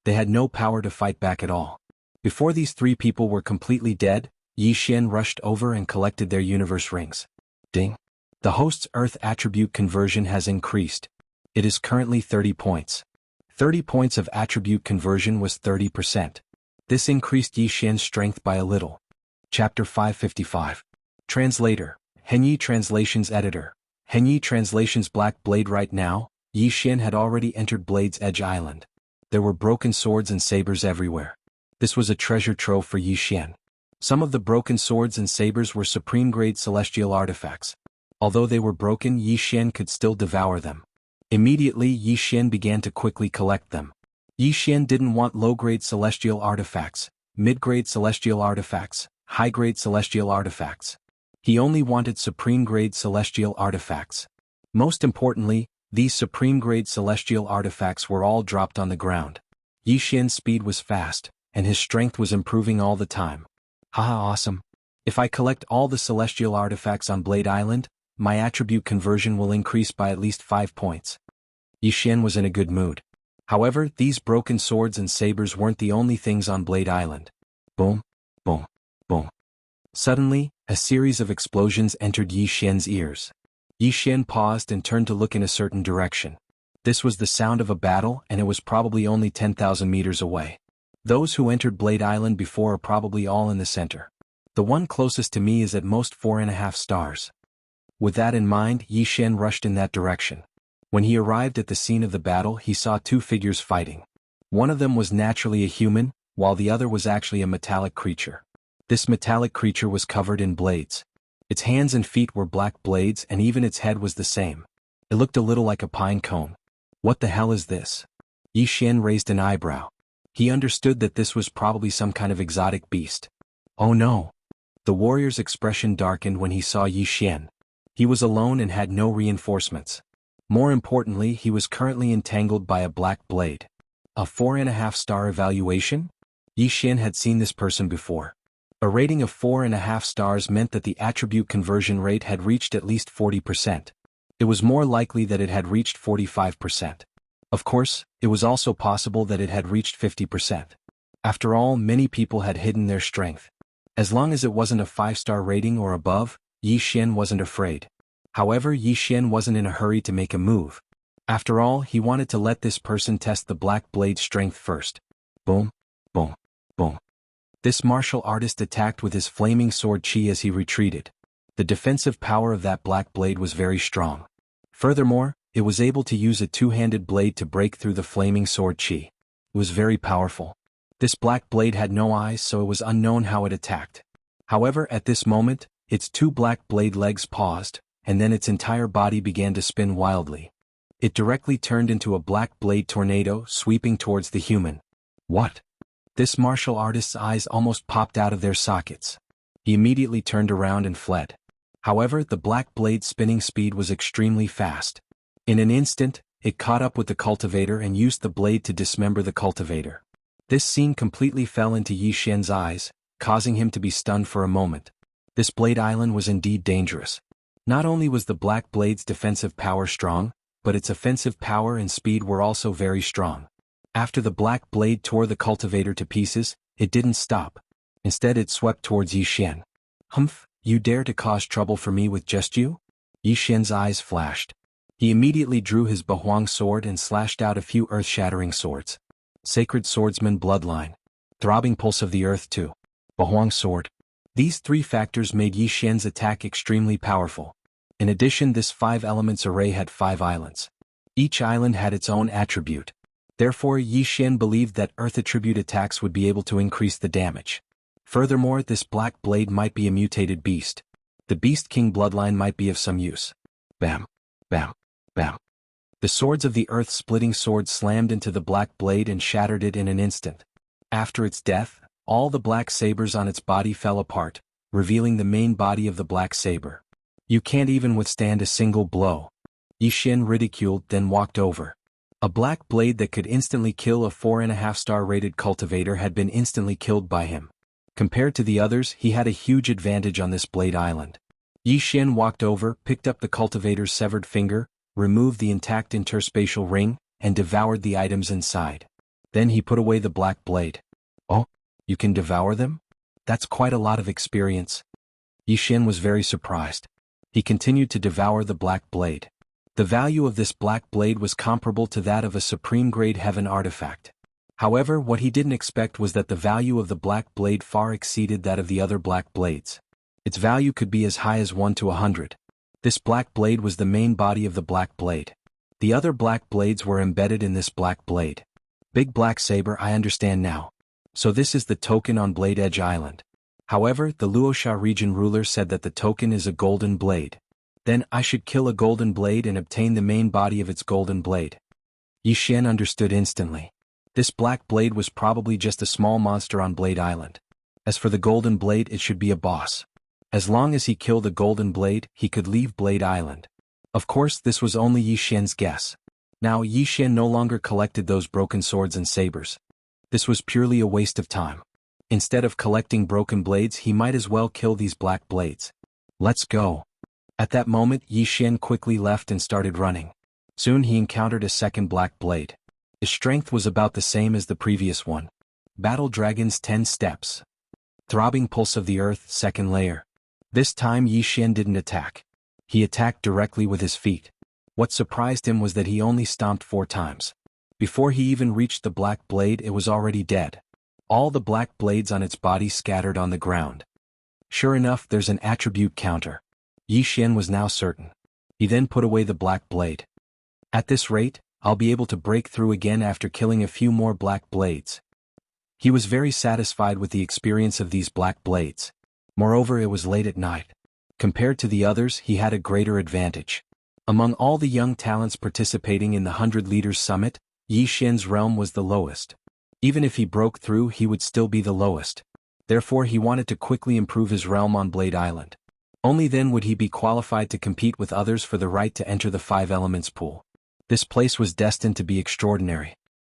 They had no power to fight back at all. Before these 3 people were completely dead, Xian rushed over and collected their universe rings. Ding. The host's Earth attribute conversion has increased. It is currently 30 points. 30 points of attribute conversion was 30%. This increased Xian's strength by a little. Chapter 555. Translator. Henyi Translations Editor. Henyi Translations Black Blade. Right now, Xian had already entered Blade's Edge Island. There were broken swords and sabers everywhere. This was a treasure trove for Xian. Some of the broken swords and sabers were supreme-grade celestial artifacts. Although they were broken, Xian could still devour them. Immediately, Xian began to quickly collect them. Xian didn't want low-grade celestial artifacts, mid-grade celestial artifacts, high-grade celestial artifacts. He only wanted supreme-grade celestial artifacts. Most importantly, these supreme-grade celestial artifacts were all dropped on the ground. Xian's speed was fast, and his strength was improving all the time. Haha, awesome. If I collect all the celestial artifacts on Blade Island, my attribute conversion will increase by at least 5 points. Xian was in a good mood. However, these broken swords and sabers weren't the only things on Blade Island. Boom, boom, boom. Suddenly, a series of explosions entered Xian's ears. Xian paused and turned to look in a certain direction. This was the sound of a battle, and it was probably only 10,000 meters away. Those who entered Blade Island before are probably all in the center. The one closest to me is at most 4.5 stars. With that in mind, Xian rushed in that direction. When he arrived at the scene of the battle, he saw 2 figures fighting. One of them was naturally a human, while the other was actually a metallic creature. This metallic creature was covered in blades. Its hands and feet were black blades, and even its head was the same. It looked a little like a pine cone. What the hell is this? Xian raised an eyebrow. He understood that this was probably some kind of exotic beast. Oh no! The warrior's expression darkened when he saw Xian. He was alone and had no reinforcements. More importantly, he was currently entangled by a black blade. A 4.5-star evaluation? Xian had seen this person before. A rating of 4.5 stars meant that the attribute conversion rate had reached at least 40%. It was more likely that it had reached 45%. Of course, it was also possible that it had reached 50%. After all, many people had hidden their strength. As long as it wasn't a 5-star rating or above, Xian wasn't afraid. However, Xian wasn't in a hurry to make a move. After all, he wanted to let this person test the black blade's strength first. Boom, boom, boom. This martial artist attacked with his flaming sword qi as he retreated. The defensive power of that black blade was very strong. Furthermore, it was able to use a 2-handed blade to break through the flaming sword qi. It was very powerful. This black blade had no eyes, so it was unknown how it attacked. However, at this moment, its 2 black blade legs paused, and then its entire body began to spin wildly. It directly turned into a black blade tornado sweeping towards the human. What? This martial artist's eyes almost popped out of their sockets. He immediately turned around and fled. However, the black blade's spinning speed was extremely fast. In an instant, it caught up with the cultivator and used the blade to dismember the cultivator. This scene completely fell into Xian's eyes, causing him to be stunned for a moment. This Blade Island was indeed dangerous. Not only was the black blade's defensive power strong, but its offensive power and speed were also very strong. After the black blade tore the cultivator to pieces, it didn't stop. Instead it swept towards Yi Xian. "Humph, you dare to cause trouble for me with just you?" Yi Xian's eyes flashed. He immediately drew his Bahuang sword and slashed out a few earth-shattering swords. Sacred Swordsman Bloodline. Throbbing Pulse of the Earth 2. Bahuang Sword. These three factors made Yi Xian's attack extremely powerful. In addition, this 5 elements array had 5 islands. Each island had its own attribute. Therefore, Yi Xian believed that earth attribute attacks would be able to increase the damage. Furthermore, this black blade might be a mutated beast. The Beast King bloodline might be of some use. Bam. Bam. Bam. The swords of the earth-splitting sword slammed into the black blade and shattered it in an instant. After its death, all the black sabers on its body fell apart, revealing the main body of the black saber. "You can't even withstand a single blow," Yi Xian ridiculed, then walked over. A black blade that could instantly kill a 4.5-star rated cultivator had been instantly killed by him. Compared to the others, he had a huge advantage on this blade island. Yi Xian walked over, picked up the cultivator's severed finger, removed the intact interspatial ring, and devoured the items inside. Then he put away the black blade. "Oh, you can devour them? That's quite a lot of experience." Yi Xian was very surprised. He continued to devour the black blade. The value of this black blade was comparable to that of a supreme-grade heaven artifact. However, what he didn't expect was that the value of the black blade far exceeded that of the other black blades. Its value could be as high as 1 to 100. This black blade was the main body of the black blade. The other black blades were embedded in this black blade. Big Black Saber, I understand now. So this is the token on Blade Edge Island. However, the Luosha region ruler said that the token is a golden blade. Then I should kill a golden blade and obtain the main body of its golden blade. Yi Xian understood instantly. This black blade was probably just a small monster on Blade Island. As for the golden blade, it should be a boss. As long as he killed the golden blade, he could leave Blade Island. Of course, this was only Yi Xian's guess. Now Yi Xian no longer collected those broken swords and sabers. This was purely a waste of time. Instead of collecting broken blades, he might as well kill these black blades. "Let's go." At that moment, Yi Xian quickly left and started running. Soon he encountered a second black blade. His strength was about the same as the previous one. Battle Dragon's 10 Steps. Throbbing Pulse of the Earth, second layer. This time Yi Xian didn't attack. He attacked directly with his feet. What surprised him was that he only stomped 4 times. Before he even reached the black blade, it was already dead. All the black blades on its body scattered on the ground. Sure enough, there's an attribute counter. Yi Xian was now certain. He then put away the black blade. At this rate, I'll be able to break through again after killing a few more black blades. He was very satisfied with the experience of these black blades. Moreover, it was late at night. Compared to the others, he had a greater advantage. Among all the young talents participating in the 100 Leaders Summit, Yi Xian's realm was the lowest. Even if he broke through, he would still be the lowest. Therefore, he wanted to quickly improve his realm on Blade Island. Only then would he be qualified to compete with others for the right to enter the 5 Elements pool. This place was destined to be extraordinary.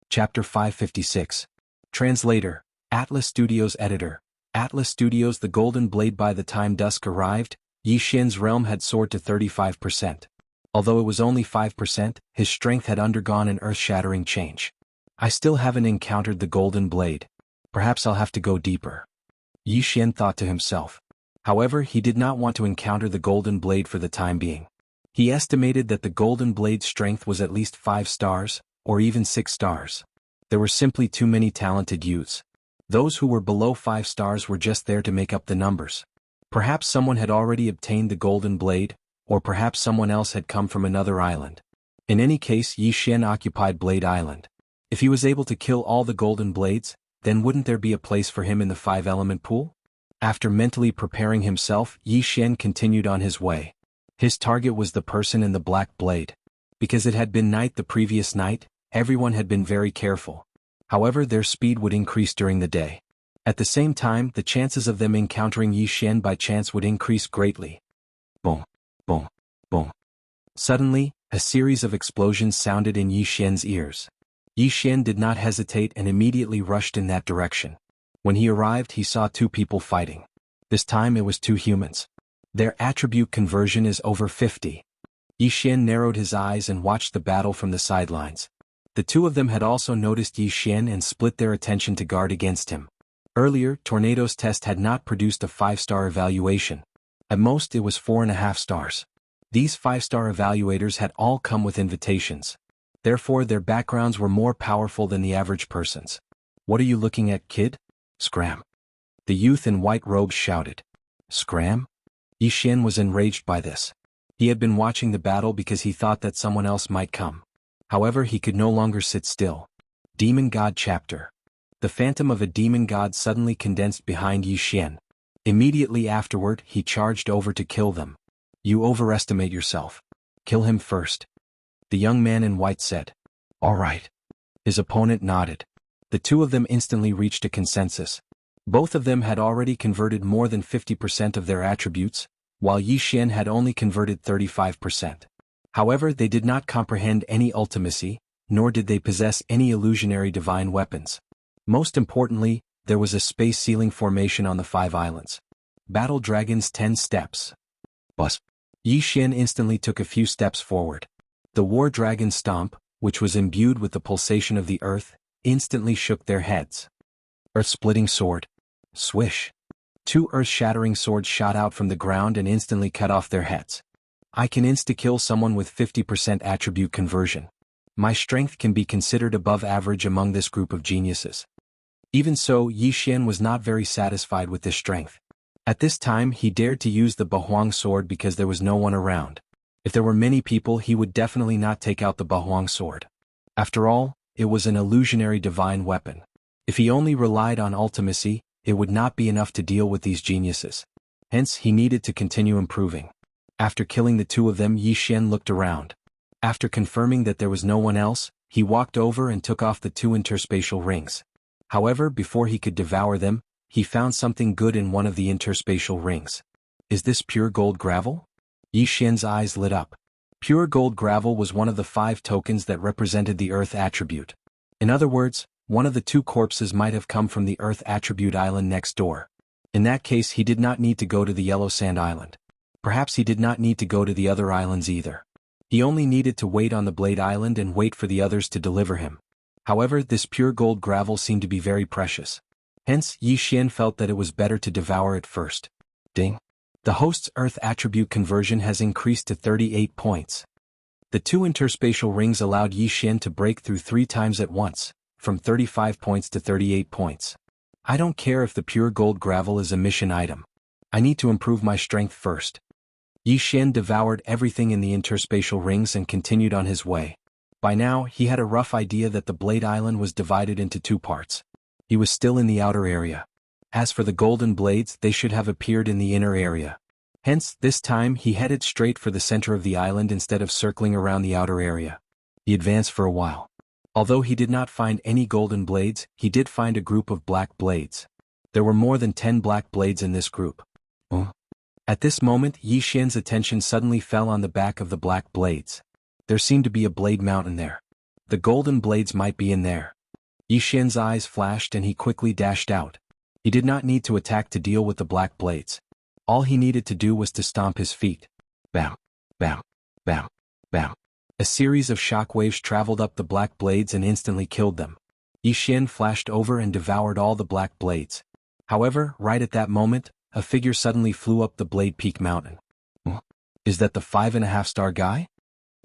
Chapter 556. Translator, Atlas Studios Editor. Atlas Studios. The Golden Blade. By the time dusk arrived, Yi Xian's realm had soared to 35%. Although it was only 5%, his strength had undergone an earth-shattering change. I still haven't encountered the Golden Blade. Perhaps I'll have to go deeper. Yi Xian thought to himself. However, he did not want to encounter the Golden Blade for the time being. He estimated that the Golden Blade's strength was at least 5 stars, or even 6 stars. There were simply too many talented youths. Those who were below 5 stars were just there to make up the numbers. Perhaps someone had already obtained the Golden Blade, or perhaps someone else had come from another island. In any case, Yi Xian occupied Blade Island. If he was able to kill all the Golden Blades, then wouldn't there be a place for him in the 5-element pool? After mentally preparing himself, Yi Xian continued on his way. His target was the person in the black blade. Because it had been night the previous night, everyone had been very careful. However, their speed would increase during the day. At the same time, the chances of them encountering Yi Xian by chance would increase greatly. Boom, boom, boom. Suddenly, a series of explosions sounded in Yi Xian's ears. Yi Xian did not hesitate and immediately rushed in that direction. When he arrived, he saw 2 people fighting. This time it was 2 humans. Their attribute conversion is over 50. Yi Xian narrowed his eyes and watched the battle from the sidelines. The two of them had also noticed Yi Xian and split their attention to guard against him. Earlier, Tornado's test had not produced a 5-star evaluation. At most it was 4.5 stars. These 5-star evaluators had all come with invitations. Therefore their backgrounds were more powerful than the average person's. "What are you looking at, kid?" "Scram." The youth in white robes shouted. "Scram?" Yi Xian was enraged by this. He had been watching the battle because he thought that someone else might come. However, he could no longer sit still. Demon God Chapter. The phantom of a demon god suddenly condensed behind Yi Xian. Immediately afterward, he charged over to kill them. "You overestimate yourself. Kill him first." The young man in white said. "All right." His opponent nodded. The two of them instantly reached a consensus. Both of them had already converted more than 50% of their attributes, while Yi Xian had only converted 35%. However, they did not comprehend any ultimacy, nor did they possess any illusionary divine weapons. Most importantly, there was a space ceiling formation on the 5 islands. Battle Dragon's 10 steps. Bus. Yi Xian instantly took a few steps forward. The War Dragon Stomp, which was imbued with the pulsation of the earth, instantly shook their heads. Earth-splitting sword. Swish. 2 earth-shattering swords shot out from the ground and instantly cut off their heads. I can insta-kill someone with 50% attribute conversion. My strength can be considered above average among this group of geniuses. Even so, Yi Xian was not very satisfied with this strength. At this time he dared to use the Bahuang sword because there was no one around. If there were many people he would definitely not take out the Bahuang sword. After all, it was an illusionary divine weapon. If he only relied on ultimacy, it would not be enough to deal with these geniuses. Hence he needed to continue improving. After killing the two of them, Yi Xian looked around. After confirming that there was no one else, he walked over and took off the 2 interspatial rings. However, before he could devour them, he found something good in one of the interspatial rings. "Is this pure gold gravel?" Yi Xian's eyes lit up. Pure gold gravel was one of the 5 tokens that represented the earth attribute. In other words, one of the 2 corpses might have come from the earth attribute island next door. In that case he did not need to go to the yellow sand island. Perhaps he did not need to go to the other islands either. He only needed to wait on the Blade Island and wait for the others to deliver him. However, this pure gold gravel seemed to be very precious. Hence, Yi Xian felt that it was better to devour it first. Ding. The host's earth attribute conversion has increased to 38 points. The 2 interspatial rings allowed Yi Xian to break through 3 times at once, from 35 points to 38 points. I don't care if the pure gold gravel is a mission item. I need to improve my strength first. Yi Xian devoured everything in the interspatial rings and continued on his way. By now, he had a rough idea that the Blade Island was divided into 2 parts. He was still in the outer area. As for the golden blades, they should have appeared in the inner area. Hence, this time he headed straight for the center of the island instead of circling around the outer area. He advanced for a while. Although he did not find any golden blades, he did find a group of black blades. There were more than 10 black blades in this group. At this moment, Yi Xian's attention suddenly fell on the back of the black blades. There seemed to be a blade mountain there. The golden blades might be in there. Yi Xian's eyes flashed and he quickly dashed out. He did not need to attack to deal with the black blades. All he needed to do was to stomp his feet. Bam, bam, bam, bam. A series of shockwaves traveled up the black blades and instantly killed them. Yi Xian flashed over and devoured all the black blades. However, right at that moment, a figure suddenly flew up the Blade Peak mountain. Is that the 5.5-star guy?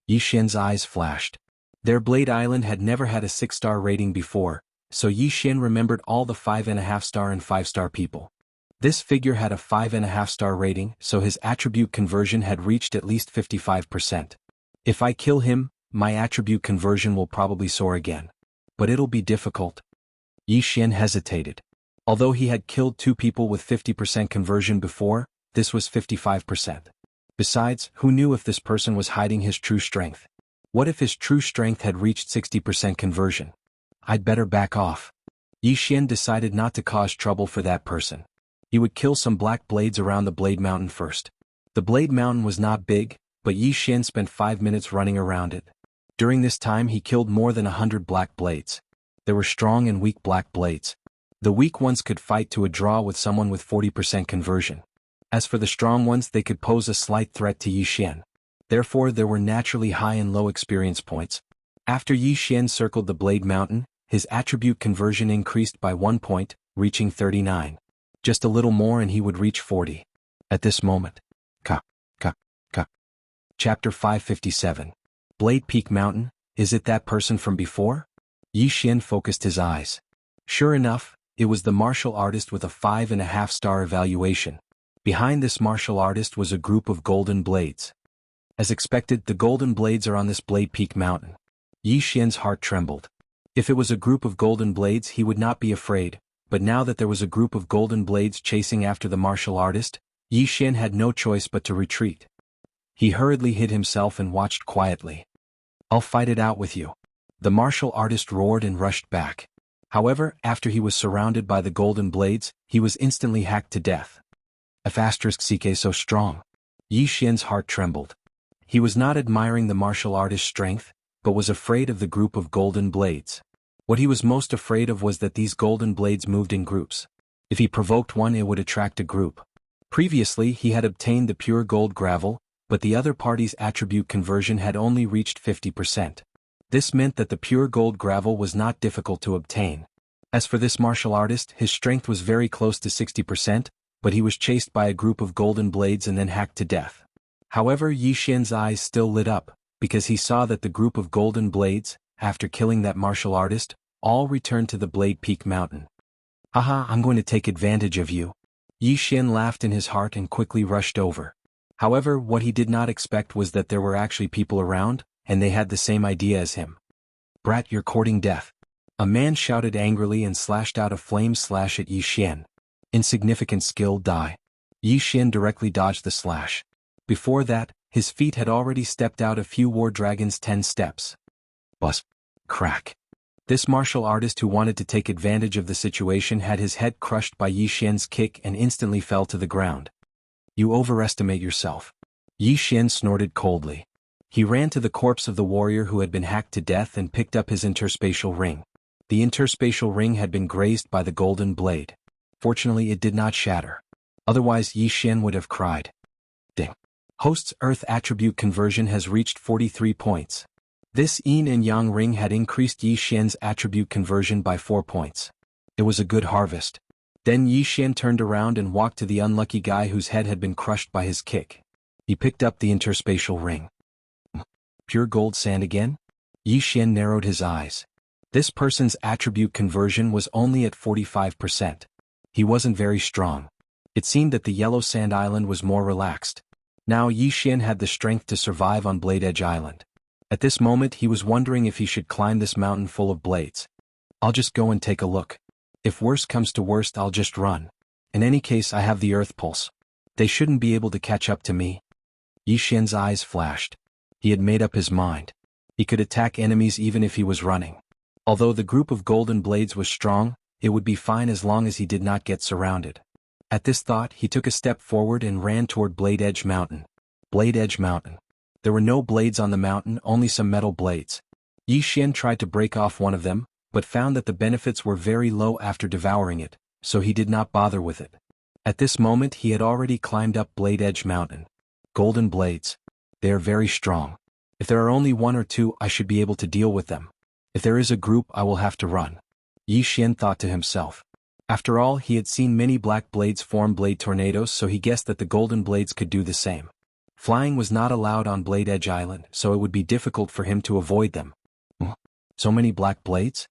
Yi Xian's eyes flashed. Their Blade Island had never had a 6-star rating before, so Yi Xian remembered all the 5.5-star and 5-star people. This figure had a 5.5-star rating, so his attribute conversion had reached at least 55%. If I kill him, my attribute conversion will probably soar again. But it'll be difficult. Yi Xian hesitated. Although he had killed 2 people with 50% conversion before, this was 55%. Besides, who knew if this person was hiding his true strength? What if his true strength had reached 60% conversion? I'd better back off. Yi Xian decided not to cause trouble for that person. He would kill some black blades around the Blade Mountain first. The Blade Mountain was not big, but Yi Xian spent 5 minutes running around it. During this time he killed more than 100 black blades. There were strong and weak black blades. The weak ones could fight to a draw with someone with 40% conversion. As for the strong ones, they could pose a slight threat to Yi Xian. Therefore there were naturally high and low experience points. After Yi Xian circled the Blade Mountain, his attribute conversion increased by 1 point, reaching 39. Just a little more and he would reach 40. At this moment. Ka. Chapter 557. Blade Peak Mountain, is it that person from before? Yi Xian focused his eyes. Sure enough, it was the martial artist with a 5.5-star evaluation. Behind this martial artist was a group of golden blades. As expected, the golden blades are on this Blade Peak Mountain. Yi Xian's heart trembled. If it was a group of golden blades he would not be afraid, but now that there was a group of golden blades chasing after the martial artist, Yi Xian had no choice but to retreat. He hurriedly hid himself and watched quietly. I'll fight it out with you. The martial artist roared and rushed back. However, after he was surrounded by the golden blades, he was instantly hacked to death. F***ck so strong. Yi Xian's heart trembled. He was not admiring the martial artist's strength, but was afraid of the group of golden blades. What he was most afraid of was that these golden blades moved in groups. If he provoked one it would attract a group. Previously he had obtained the pure gold gravel, but the other party's attribute conversion had only reached 50%. This meant that the pure gold gravel was not difficult to obtain. As for this martial artist, his strength was very close to 60%, but he was chased by a group of golden blades and then hacked to death. However, Yi Xian's eyes still lit up, because he saw that the group of golden blades, after killing that martial artist, all returned to the Blade Peak Mountain. Haha, I'm going to take advantage of you. Yi Xian laughed in his heart and quickly rushed over. However, what he did not expect was that there were actually people around, and they had the same idea as him. Brat, you're courting death. A man shouted angrily and slashed out a flame slash at Yi Xian. Insignificant skill die. Yi Xian directly dodged the slash. Before that, his feet had already stepped out a few war dragons 10 steps. Buzz. Crack. This martial artist who wanted to take advantage of the situation had his head crushed by Yi Xian's kick and instantly fell to the ground. You overestimate yourself. Yi Xian snorted coldly. He ran to the corpse of the warrior who had been hacked to death and picked up his interspatial ring. The interspatial ring had been grazed by the golden blade. Fortunately it did not shatter. Otherwise Yi Xian would have cried. Ding. Host's Earth attribute conversion has reached 43 points. This yin and yang ring had increased Yi Xian's attribute conversion by 4 points. It was a good harvest. Then Yi Xian turned around and walked to the unlucky guy whose head had been crushed by his kick. He picked up the interspatial ring. Pure gold sand again? Yi Xian narrowed his eyes. This person's attribute conversion was only at 45%. He wasn't very strong. It seemed that the Yellow Sand Island was more relaxed. Now Yi Xian had the strength to survive on Blade Edge Island. At this moment he was wondering if he should climb this mountain full of blades. I'll just go and take a look. If worst comes to worst I'll just run. In any case I have the Earth Pulse. They shouldn't be able to catch up to me. Yi Xian's eyes flashed. He had made up his mind. He could attack enemies even if he was running. Although the group of golden blades was strong, it would be fine as long as he did not get surrounded. At this thought he took a step forward and ran toward Blade Edge Mountain. Blade Edge Mountain. There were no blades on the mountain, only some metal blades. Yi Xian tried to break off one of them, but found that the benefits were very low after devouring it, so he did not bother with it. At this moment he had already climbed up Blade Edge Mountain. Golden blades. They are very strong. If there are only 1 or 2 I should be able to deal with them. If there is a group I will have to run. Yi Xian thought to himself. After all, he had seen many black blades form blade tornadoes, so he guessed that the golden blades could do the same. Flying was not allowed on Blade Edge Island, so it would be difficult for him to avoid them. So many black blades?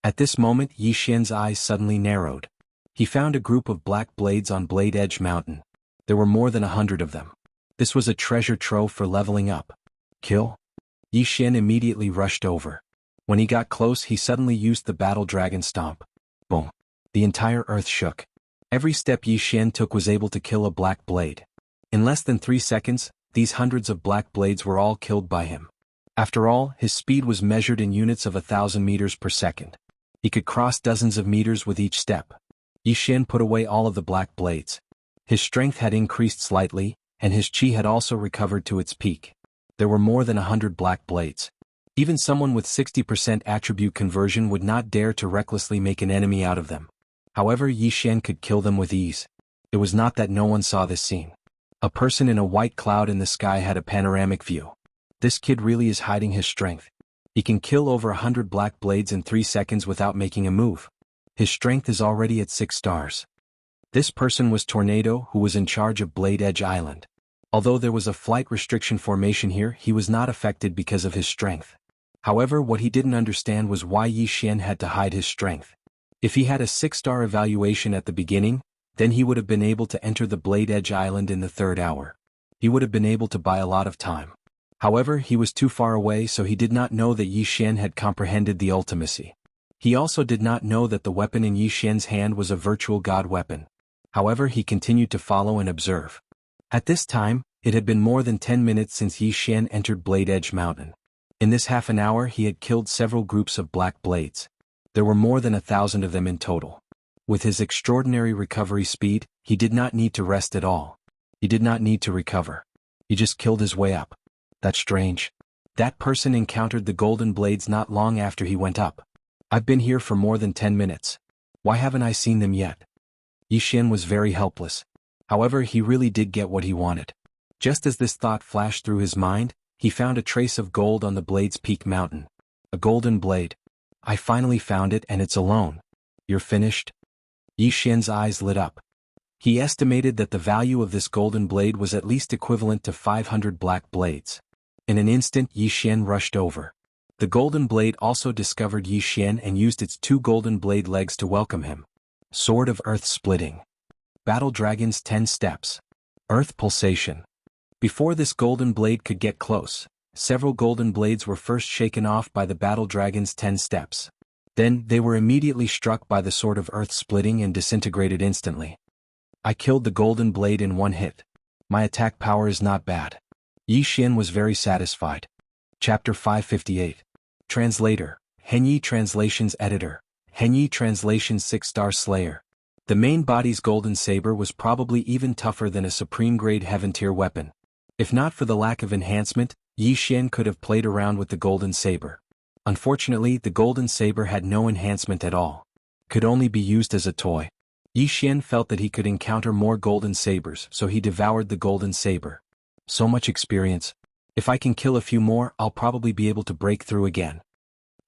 At this moment Yi Xian's eyes suddenly narrowed. He found a group of black blades on Blade Edge Mountain. There were more than 100 of them. This was a treasure trove for leveling up. Kill? Yi Xian immediately rushed over. When he got close he suddenly used the Battle Dragon Stomp. Boom. The entire earth shook. Every step Yi Xian took was able to kill a black blade. In less than 3 seconds, these hundreds of black blades were all killed by him. After all, his speed was measured in units of 1,000 meters per second. He could cross dozens of meters with each step. Yi Xian put away all of the black blades. His strength had increased slightly, and his chi had also recovered to its peak. There were more than 100 black blades. Even someone with 60% attribute conversion would not dare to recklessly make an enemy out of them. However, Yi Xian could kill them with ease. It was not that no one saw this scene. A person in a white cloud in the sky had a panoramic view. This kid really is hiding his strength. He can kill over 100 black blades in 3 seconds without making a move. His strength is already at 6 stars. This person was Tornado, who was in charge of Blade Edge Island. Although there was a flight restriction formation here, he was not affected because of his strength. However, what he didn't understand was why Yi Xian had to hide his strength. If he had a 6-star evaluation at the beginning, then he would have been able to enter the Blade Edge Island in the 3rd hour. He would have been able to buy a lot of time. However, he was too far away, so he did not know that Yi Xian had comprehended the ultimacy. He also did not know that the weapon in Yi Xian's hand was a virtual god weapon. However, he continued to follow and observe. At this time, it had been more than 10 minutes since Yi Xian entered Blade Edge Mountain. In this half an hour he had killed several groups of black blades. There were more than 1,000 of them in total. With his extraordinary recovery speed, he did not need to rest at all. He did not need to recover. He just killed his way up. That's strange. That person encountered the golden blades not long after he went up. I've been here for more than 10 minutes. Why haven't I seen them yet? Yi Xian was very helpless. However, he really did get what he wanted. Just as this thought flashed through his mind, he found a trace of gold on the Blade's Peak Mountain. A golden blade. I finally found it, and it's alone. You're finished? Yi Xian's eyes lit up. He estimated that the value of this golden blade was at least equivalent to 500 black blades. In an instant, Yi Xian rushed over. The golden blade also discovered Yi Xian and used its 2 golden blade legs to welcome him. Sword of Earth Splitting. Battle Dragon's 10 Steps. Earth Pulsation. Before this golden blade could get close, several golden blades were first shaken off by the Battle Dragon's 10 steps. Then, they were immediately struck by the Sword of Earth Splitting and disintegrated instantly. I killed the golden blade in 1 hit. My attack power is not bad. Yi Xian was very satisfied. Chapter 558. Translator, Henyi Translations Editor, Henyi Translations 6-star Slayer. The main body's golden saber was probably even tougher than a supreme-grade heaven-tier weapon. If not for the lack of enhancement, Yi Xian could have played around with the golden saber. Unfortunately, the golden saber had no enhancement at all. Could only be used as a toy. Yi Xian felt that he could encounter more golden sabers, so he devoured the golden saber. So much experience. If I can kill a few more, I'll probably be able to break through again.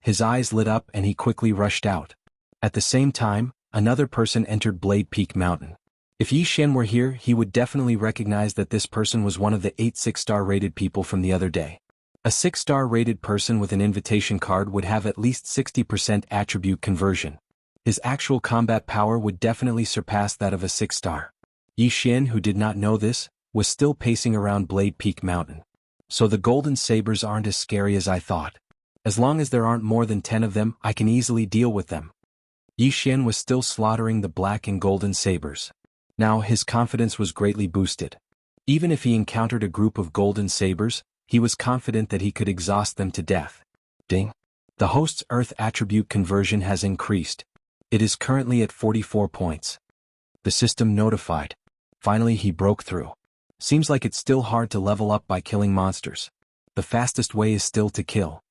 His eyes lit up and he quickly rushed out. At the same time, another person entered Blade Peak Mountain. If Yi Xian were here, he would definitely recognize that this person was one of the 8 6-star rated people from the other day. A 6-star rated person with an invitation card would have at least 60% attribute conversion. His actual combat power would definitely surpass that of a 6-star. Yi Xian, who did not know this, was still pacing around Blade Peak Mountain. So the golden sabers aren't as scary as I thought. As long as there aren't more than 10 of them, I can easily deal with them. Yi Xian was still slaughtering the black and golden sabers. Now his confidence was greatly boosted. Even if he encountered a group of golden sabers, he was confident that he could exhaust them to death. Ding. The host's Earth attribute conversion has increased. It is currently at 44 points. The system notified. Finally he broke through. Seems like it's still hard to level up by killing monsters. The fastest way is still to kill.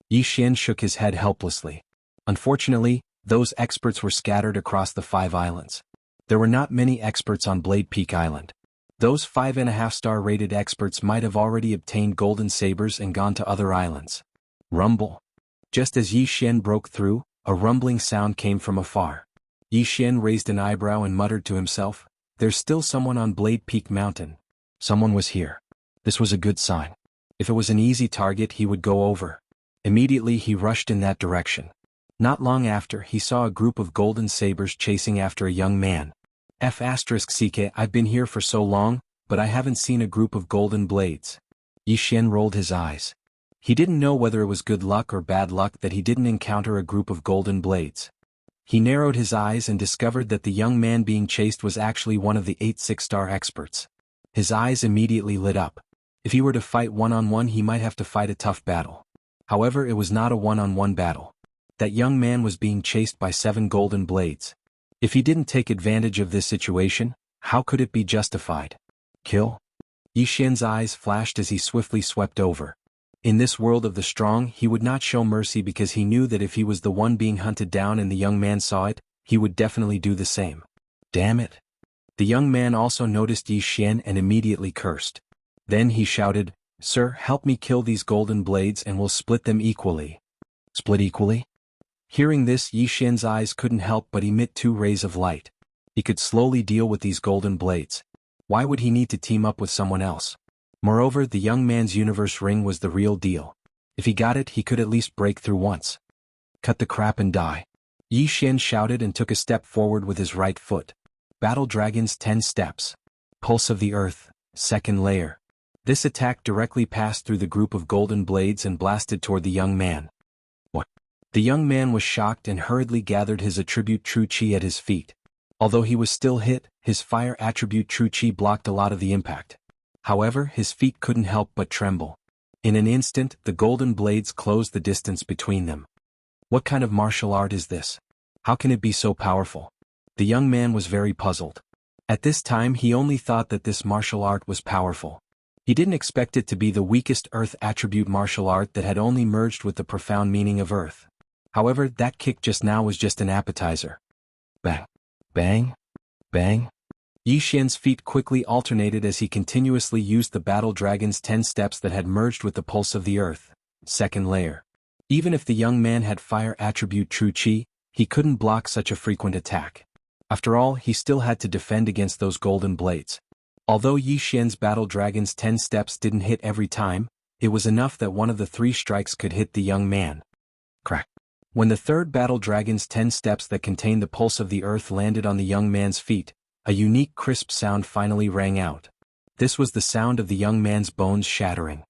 Yi Xian shook his head helplessly. Unfortunately, those experts were scattered across the 5 islands. There were not many experts on Blade Peak Island. Those 5.5-star rated experts might have already obtained golden sabers and gone to other islands. Rumble. Just as Yi Xian broke through, a rumbling sound came from afar. Yi Xian raised an eyebrow and muttered to himself, "There's still someone on Blade Peak Mountain." Someone was here. This was a good sign. If it was an easy target, he would go over. Immediately he rushed in that direction. Not long after, he saw a group of golden sabers chasing after a young man. F***ck, I've been here for so long, but I haven't seen a group of golden blades. Yi Xian rolled his eyes. He didn't know whether it was good luck or bad luck that he didn't encounter a group of golden blades. He narrowed his eyes and discovered that the young man being chased was actually one of the 8 6-star experts. His eyes immediately lit up. If he were to fight one-on-one, he might have to fight a tough battle. However, it was not a one-on-one battle. That young man was being chased by 7 golden blades. If he didn't take advantage of this situation, how could it be justified? Kill? Yi Xian's eyes flashed as he swiftly swept over. In this world of the strong, he would not show mercy because he knew that if he was the one being hunted down and the young man saw it, he would definitely do the same. Damn it. The young man also noticed Yi Xian and immediately cursed. Then he shouted, "Sir, help me kill these golden blades and we'll split them equally." Split equally? Hearing this, Yi Xian's eyes couldn't help but emit 2 rays of light. He could slowly deal with these golden blades. Why would he need to team up with someone else? Moreover, the young man's universe ring was the real deal. If he got it, he could at least break through once. Cut the crap and die. Yi Xian shouted and took a step forward with his right foot. Battle Dragon's 10 steps. Pulse of the Earth, second layer. This attack directly passed through the group of golden blades and blasted toward the young man. What? The young man was shocked and hurriedly gathered his attribute True Qi at his feet. Although he was still hit, his fire attribute True Qi blocked a lot of the impact. However, his feet couldn't help but tremble. In an instant, the golden blades closed the distance between them. What kind of martial art is this? How can it be so powerful? The young man was very puzzled. At this time he only thought that this martial art was powerful. He didn't expect it to be the weakest earth attribute martial art that had only merged with the profound meaning of earth. However, that kick just now was just an appetizer. Bang. Bang. Bang. Yi Xian's feet quickly alternated as he continuously used the Battle Dragon's 10 steps that had merged with the Pulse of the Earth, second layer. Even if the young man had fire attribute True Qi, he couldn't block such a frequent attack. After all, he still had to defend against those golden blades. Although Yi Xian's Battle Dragon's 10 steps didn't hit every time, it was enough that one of the 3 strikes could hit the young man. Crack. When the third Battle Dragon's 10 steps that contained the Pulse of the Earth landed on the young man's feet, a unique crisp sound finally rang out. This was the sound of the young man's bones shattering.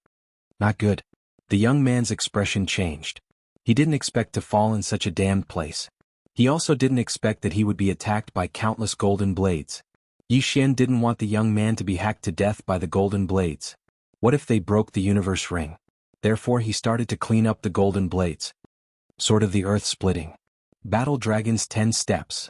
Not good. The young man's expression changed. He didn't expect to fall in such a damned place. He also didn't expect that he would be attacked by countless golden blades. Yi Xian didn't want the young man to be hacked to death by the golden blades. What if they broke the universe ring? Therefore he started to clean up the golden blades. Sword of the Earth splitting. Battle Dragon's 10 steps.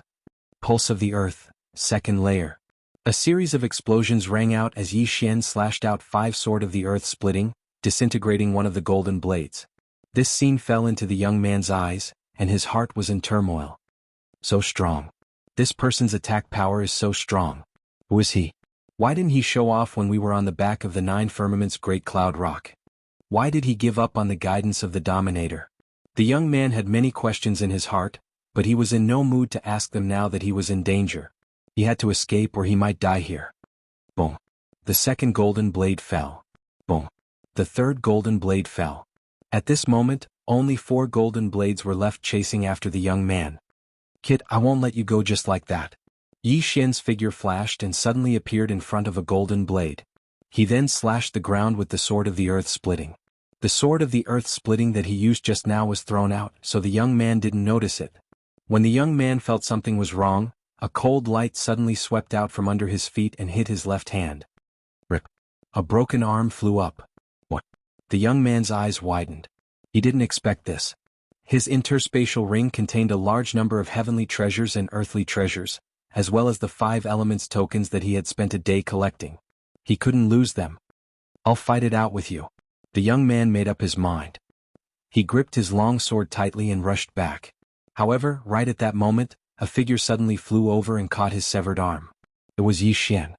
Pulse of the Earth, second layer. A series of explosions rang out as Yi Xian slashed out 5 Sword of the Earth splitting, disintegrating one of the golden blades. This scene fell into the young man's eyes, and his heart was in turmoil. So strong. This person's attack power is so strong. Who is he? Why didn't he show off when we were on the back of the 9 firmaments Great Cloud Rock? Why did he give up on the guidance of the Dominator? The young man had many questions in his heart, but he was in no mood to ask them now that he was in danger. He had to escape or he might die here. Boom. The second golden blade fell. Boom. The third golden blade fell. At this moment, only 4 golden blades were left chasing after the young man. Kid, I won't let you go just like that. Yi Xian's figure flashed and suddenly appeared in front of a golden blade. He then slashed the ground with the Sword of the Earth splitting. The Sword of the Earth splitting that he used just now was thrown out, so the young man didn't notice it. When the young man felt something was wrong, a cold light suddenly swept out from under his feet and hit his left hand. Rip. A broken arm flew up. What? The young man's eyes widened. He didn't expect this. His interspatial ring contained a large number of heavenly treasures and earthly treasures, as well as the 5 elements tokens that he had spent a day collecting. He couldn't lose them. I'll fight it out with you. The young man made up his mind. He gripped his long sword tightly and rushed back. However, right at that moment, a figure suddenly flew over and caught his severed arm. It was Yi Xian.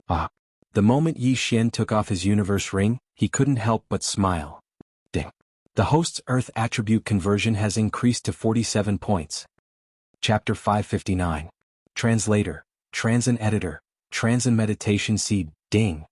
Ah. The moment Yi Xian took off his universe ring, he couldn't help but smile. Ding. The host's Earth attribute conversion has increased to 47 points. Chapter 559. Translator, Transin Editor, Transin Meditation Seed, Ding.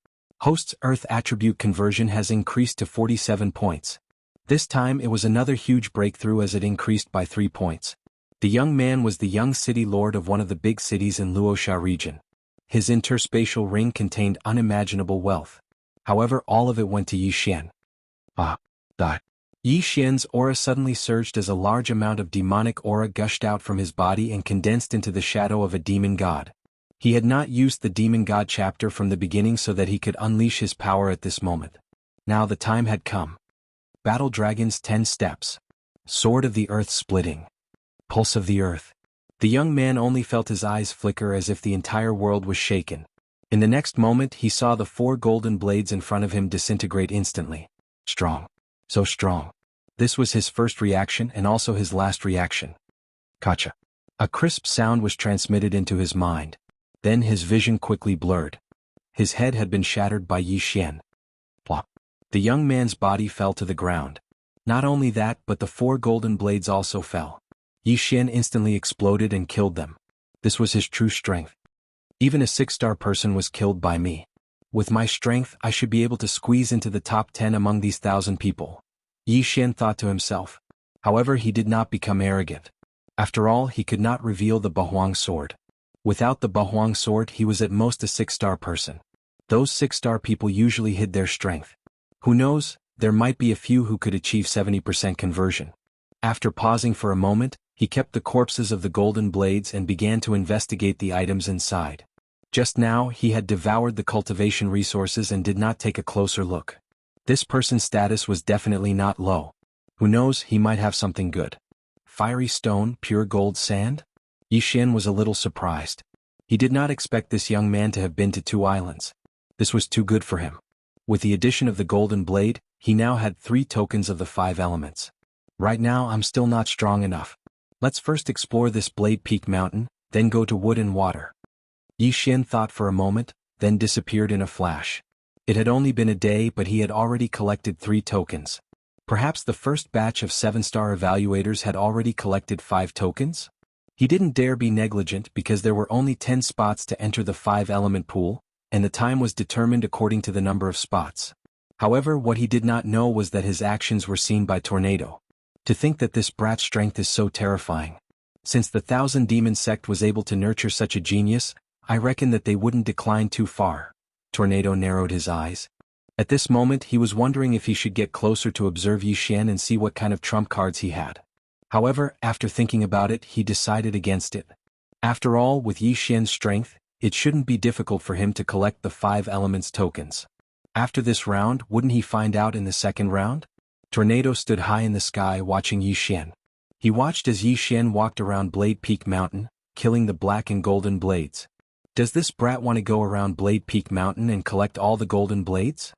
Host's Earth attribute conversion has increased to 47 points. This time it was another huge breakthrough as it increased by 3 points. The young man was the young city lord of one of the big cities in Luoxia region. His interspatial ring contained unimaginable wealth. However, all of it went to Yi Xian. Ah. That. Yi Xian's aura suddenly surged as a large amount of demonic aura gushed out from his body and condensed into the shadow of a demon god. He had not used the demon god chapter from the beginning so that he could unleash his power at this moment. Now the time had come. Battle Dragon's 10 steps. Sword of the Earth splitting. Pulse of the Earth. The young man only felt his eyes flicker as if the entire world was shaken. In the next moment he saw the 4 golden blades in front of him disintegrate instantly. Strong. So strong. This was his first reaction and also his last reaction. Gotcha. A crisp sound was transmitted into his mind. Then his vision quickly blurred. His head had been shattered by Xian. Plop. The young man's body fell to the ground. Not only that, but the 4 golden blades also fell. Xian instantly exploded and killed them. This was his true strength. Even a 6-star person was killed by me. With my strength, I should be able to squeeze into the top 10 among these 1,000 people. Xian thought to himself. However, he did not become arrogant. After all, he could not reveal the Bahuang sword. Without the Bahuang sword, he was at most a 6-star person. Those 6-star people usually hid their strength. Who knows, there might be a few who could achieve 70% conversion. After pausing for a moment, he kept the corpses of the golden blades and began to investigate the items inside. Just now, he had devoured the cultivation resources and did not take a closer look. This person's status was definitely not low. Who knows, he might have something good. Fiery stone, pure gold sand? Xian was a little surprised. He did not expect this young man to have been to 2 islands. This was too good for him. With the addition of the golden blade, he now had 3 tokens of the 5 elements. Right now I'm still not strong enough. Let's first explore this Blade Peak mountain, then go to wood and water. Xian thought for a moment, then disappeared in a flash. It had only been a day, but he had already collected 3 tokens. Perhaps the first batch of 7-star evaluators had already collected 5 tokens? He didn't dare be negligent because there were only 10 spots to enter the 5-element pool, and the time was determined according to the number of spots. However, what he did not know was that his actions were seen by Tornado. To think that this brat's strength is so terrifying. Since the 1,000 Demon sect was able to nurture such a genius, I reckon that they wouldn't decline too far. Tornado narrowed his eyes. At this moment he was wondering if he should get closer to observe Xian and see what kind of trump cards he had. However, after thinking about it, he decided against it. After all, with Xian's strength, it shouldn't be difficult for him to collect the 5 elements tokens. After this round, wouldn't he find out in the second round? Tornado stood high in the sky watching Xian. He watched as Xian walked around Blade Peak Mountain, killing the black and golden blades. Does this brat want to go around Blade Peak Mountain and collect all the golden blades?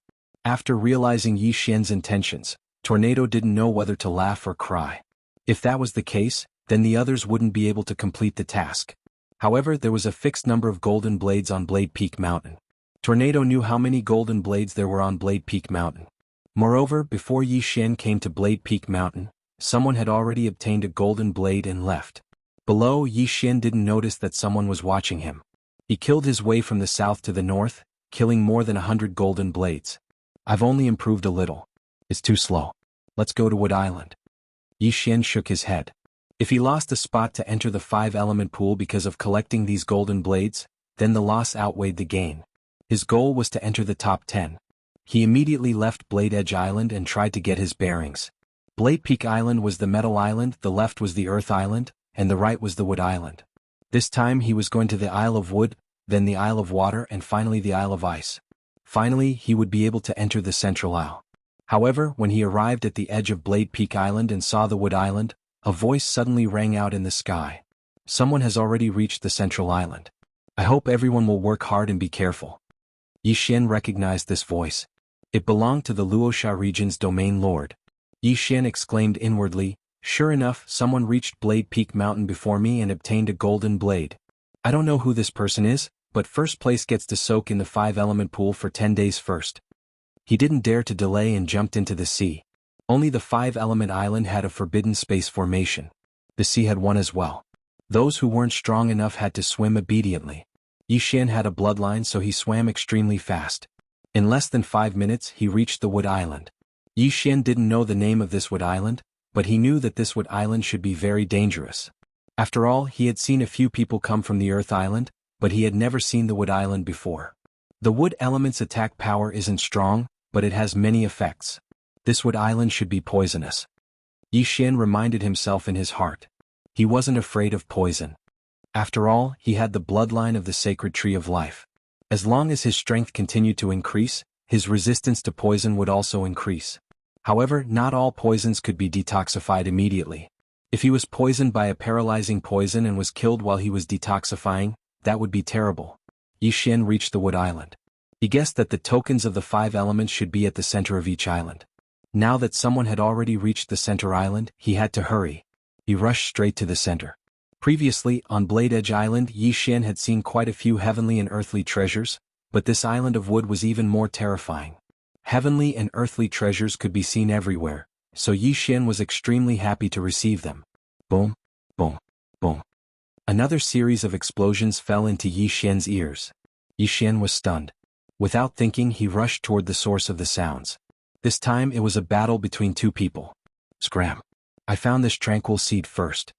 After realizing Xian's intentions, Tornado didn't know whether to laugh or cry. If that was the case, then the others wouldn't be able to complete the task. However, there was a fixed number of golden blades on Blade Peak Mountain. Tornado knew how many golden blades there were on Blade Peak Mountain. Moreover, before Xian came to Blade Peak Mountain, someone had already obtained a golden blade and left. Below, Xian didn't notice that someone was watching him. He killed his way from the south to the north, killing more than 100 golden blades. I've only improved a little. It's too slow. Let's go to Wood Island. Xian shook his head. If he lost a spot to enter the 5-element pool because of collecting these golden blades, then the loss outweighed the gain. His goal was to enter the top 10. He immediately left Blade Edge Island and tried to get his bearings. Blade Peak Island was the Metal Island, the left was the Earth Island, and the right was the Wood Island. This time he was going to the Isle of Wood, then the Isle of Water, and finally the Isle of Ice. Finally, he would be able to enter the Central Isle. However, when he arrived at the edge of Blade Peak Island and saw the Wood Island, a voice suddenly rang out in the sky. Someone has already reached the Central Island. I hope everyone will work hard and be careful. Xian recognized this voice. It belonged to the Luosha region's domain lord. Xian exclaimed inwardly, sure enough, someone reached Blade Peak Mountain before me and obtained a golden blade. I don't know who this person is, but first place gets to soak in the 5-element pool for 10 days first. He didn't dare to delay and jumped into the sea. Only the 5-element island had a forbidden space formation. The sea had one as well. Those who weren't strong enough had to swim obediently. Xian had a bloodline, so he swam extremely fast. In less than 5 minutes he reached the Wood Island. Xian didn't know the name of this Wood Island, but he knew that this Wood Island should be very dangerous. After all, he had seen a few people come from the Earth Island, but he had never seen the Wood Island before. The Wood element's attack power isn't strong, but it has many effects. This Wood Island should be poisonous. Xian reminded himself in his heart. He wasn't afraid of poison. After all, he had the bloodline of the sacred tree of life. As long as his strength continued to increase, his resistance to poison would also increase. However, not all poisons could be detoxified immediately. If he was poisoned by a paralyzing poison and was killed while he was detoxifying, that would be terrible. Xian reached the Wood Island. He guessed that the tokens of the 5 elements should be at the center of each island. Now that someone had already reached the center island, he had to hurry. He rushed straight to the center. Previously, on Blade Edge Island, Yi Xian had seen quite a few heavenly and earthly treasures, but this island of wood was even more terrifying. Heavenly and earthly treasures could be seen everywhere, so Yi Xian was extremely happy to receive them. Boom, boom, boom. Another series of explosions fell into Yi Xian's ears. Yi Xian was stunned. Without thinking, he rushed toward the source of the sounds. This time it was a battle between two people. Scram. I found this tranquil seed first.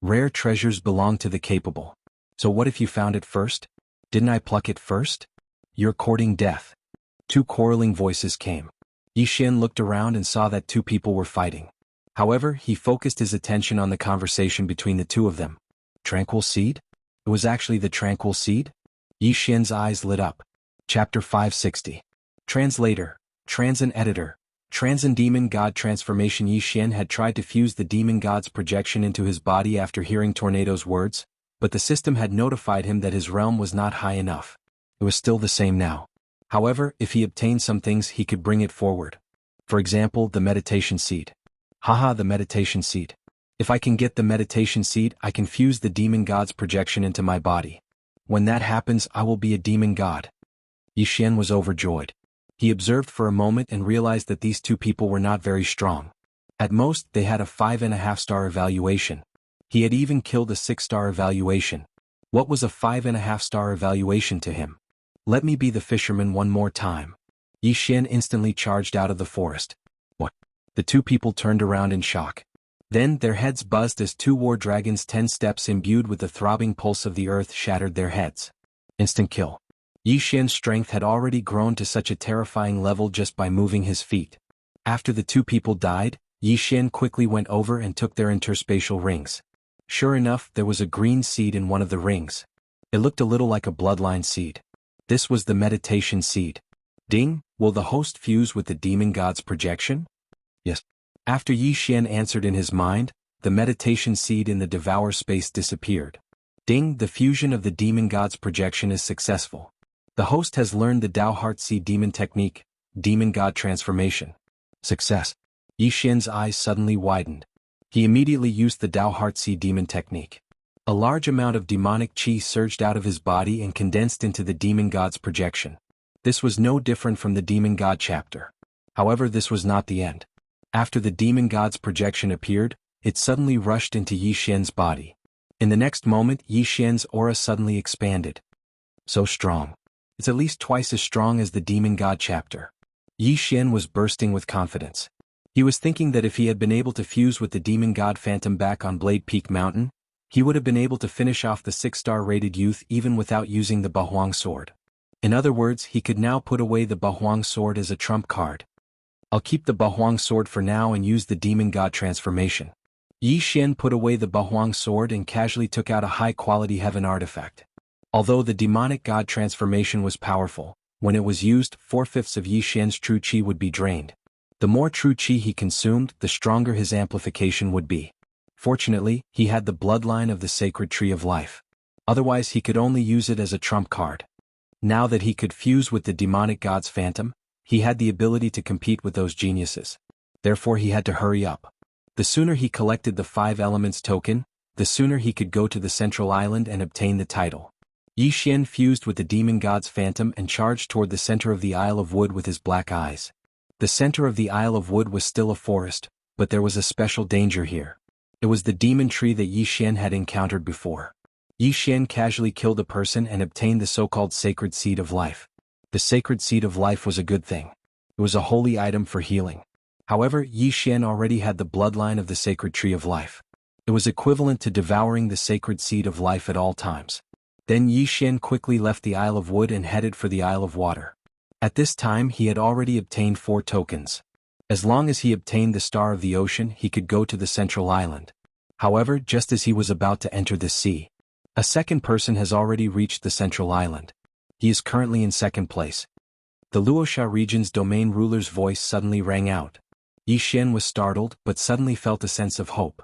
Rare treasures belong to the capable. So what if you found it first? Didn't I pluck it first? You're courting death. Two quarreling voices came. Yi Xian looked around and saw that two people were fighting. However, he focused his attention on the conversation between the two of them. Tranquil seed? It was actually the tranquil seed? Yi Xian's eyes lit up. Chapter 560. Translator, Transin Editor, Transin Demon God Transformation. Yi Xian had tried to fuse the demon god's projection into his body after hearing Tornado's words, but the system had notified him that his realm was not high enough. It was still the same now. However, if he obtained some things, he could bring it forward. For example, the meditation seed. Haha, the meditation seed. If I can get the meditation seed, I can fuse the demon god's projection into my body. When that happens, I will be a demon god. Yi Xian was overjoyed. He observed for a moment and realized that these two people were not very strong. At most, they had a 5.5-star evaluation. He had even killed a 6-star evaluation. What was a 5.5-star evaluation to him? Let me be the fisherman one more time. Yi Xian instantly charged out of the forest. What? The two people turned around in shock. Then their heads buzzed as two war dragons 10 steps imbued with the throbbing pulse of the earth shattered their heads. Instant kill. Yi Xian's strength had already grown to such a terrifying level just by moving his feet. After the two people died, Yi Xian quickly went over and took their interspatial rings. Sure enough, there was a green seed in one of the rings. It looked a little like a bloodline seed. This was the meditation seed. Ding, will the host fuse with the demon god's projection? Yes. After Yi Xian answered in his mind, the meditation seed in the devour space disappeared. Ding, the fusion of the demon god's projection is successful. The host has learned the Dao Heart Seed Demon Technique, Demon God Transformation. Success. Yi Xian's eyes suddenly widened. He immediately used the Dao Heart Seed Demon Technique. A large amount of demonic qi surged out of his body and condensed into the demon god's projection. This was no different from the demon god chapter. However, this was not the end. After the demon god's projection appeared, it suddenly rushed into Yi Xian's body. In the next moment, Yi Xian's aura suddenly expanded. So strong. It's at least twice as strong as the demon god chapter. Yi Xian was bursting with confidence. He was thinking that if he had been able to fuse with the demon god Phantom back on Blade Peak Mountain, he would have been able to finish off the 6-star rated youth even without using the Bahuang sword. In other words, he could now put away the Bahuang sword as a trump card. I'll keep the Bahuang sword for now and use the demon god transformation. Yi Xian put away the Bahuang sword and casually took out a high-quality heaven artifact. Although the demonic god transformation was powerful, when it was used, 4/5 of Yi Xian's true qi would be drained. The more true qi he consumed, the stronger his amplification would be. Fortunately, he had the bloodline of the sacred tree of life. Otherwise he could only use it as a trump card. Now that he could fuse with the demonic god's phantom, he had the ability to compete with those geniuses. Therefore he had to hurry up. The sooner he collected the 5 elements token, the sooner he could go to the central island and obtain the title. Yi Xian fused with the demon god's phantom and charged toward the center of the Isle of Wood with his black eyes. The center of the Isle of Wood was still a forest, but there was a special danger here. It was the demon tree that Yi Xian had encountered before. Yi Xian casually killed a person and obtained the so-called sacred seed of life. The sacred seed of life was a good thing. It was a holy item for healing. However, Yi Xian already had the bloodline of the sacred tree of life. It was equivalent to devouring the sacred seed of life at all times. Then Yi Xian quickly left the Isle of Wood and headed for the Isle of Water. At this time he had already obtained 4 tokens. As long as he obtained the Star of the Ocean, he could go to the central island. However, just as he was about to enter the sea, a second person has already reached the central island. He is currently in second place. The Luosha region's domain ruler's voice suddenly rang out. Yi Xian was startled but suddenly felt a sense of hope.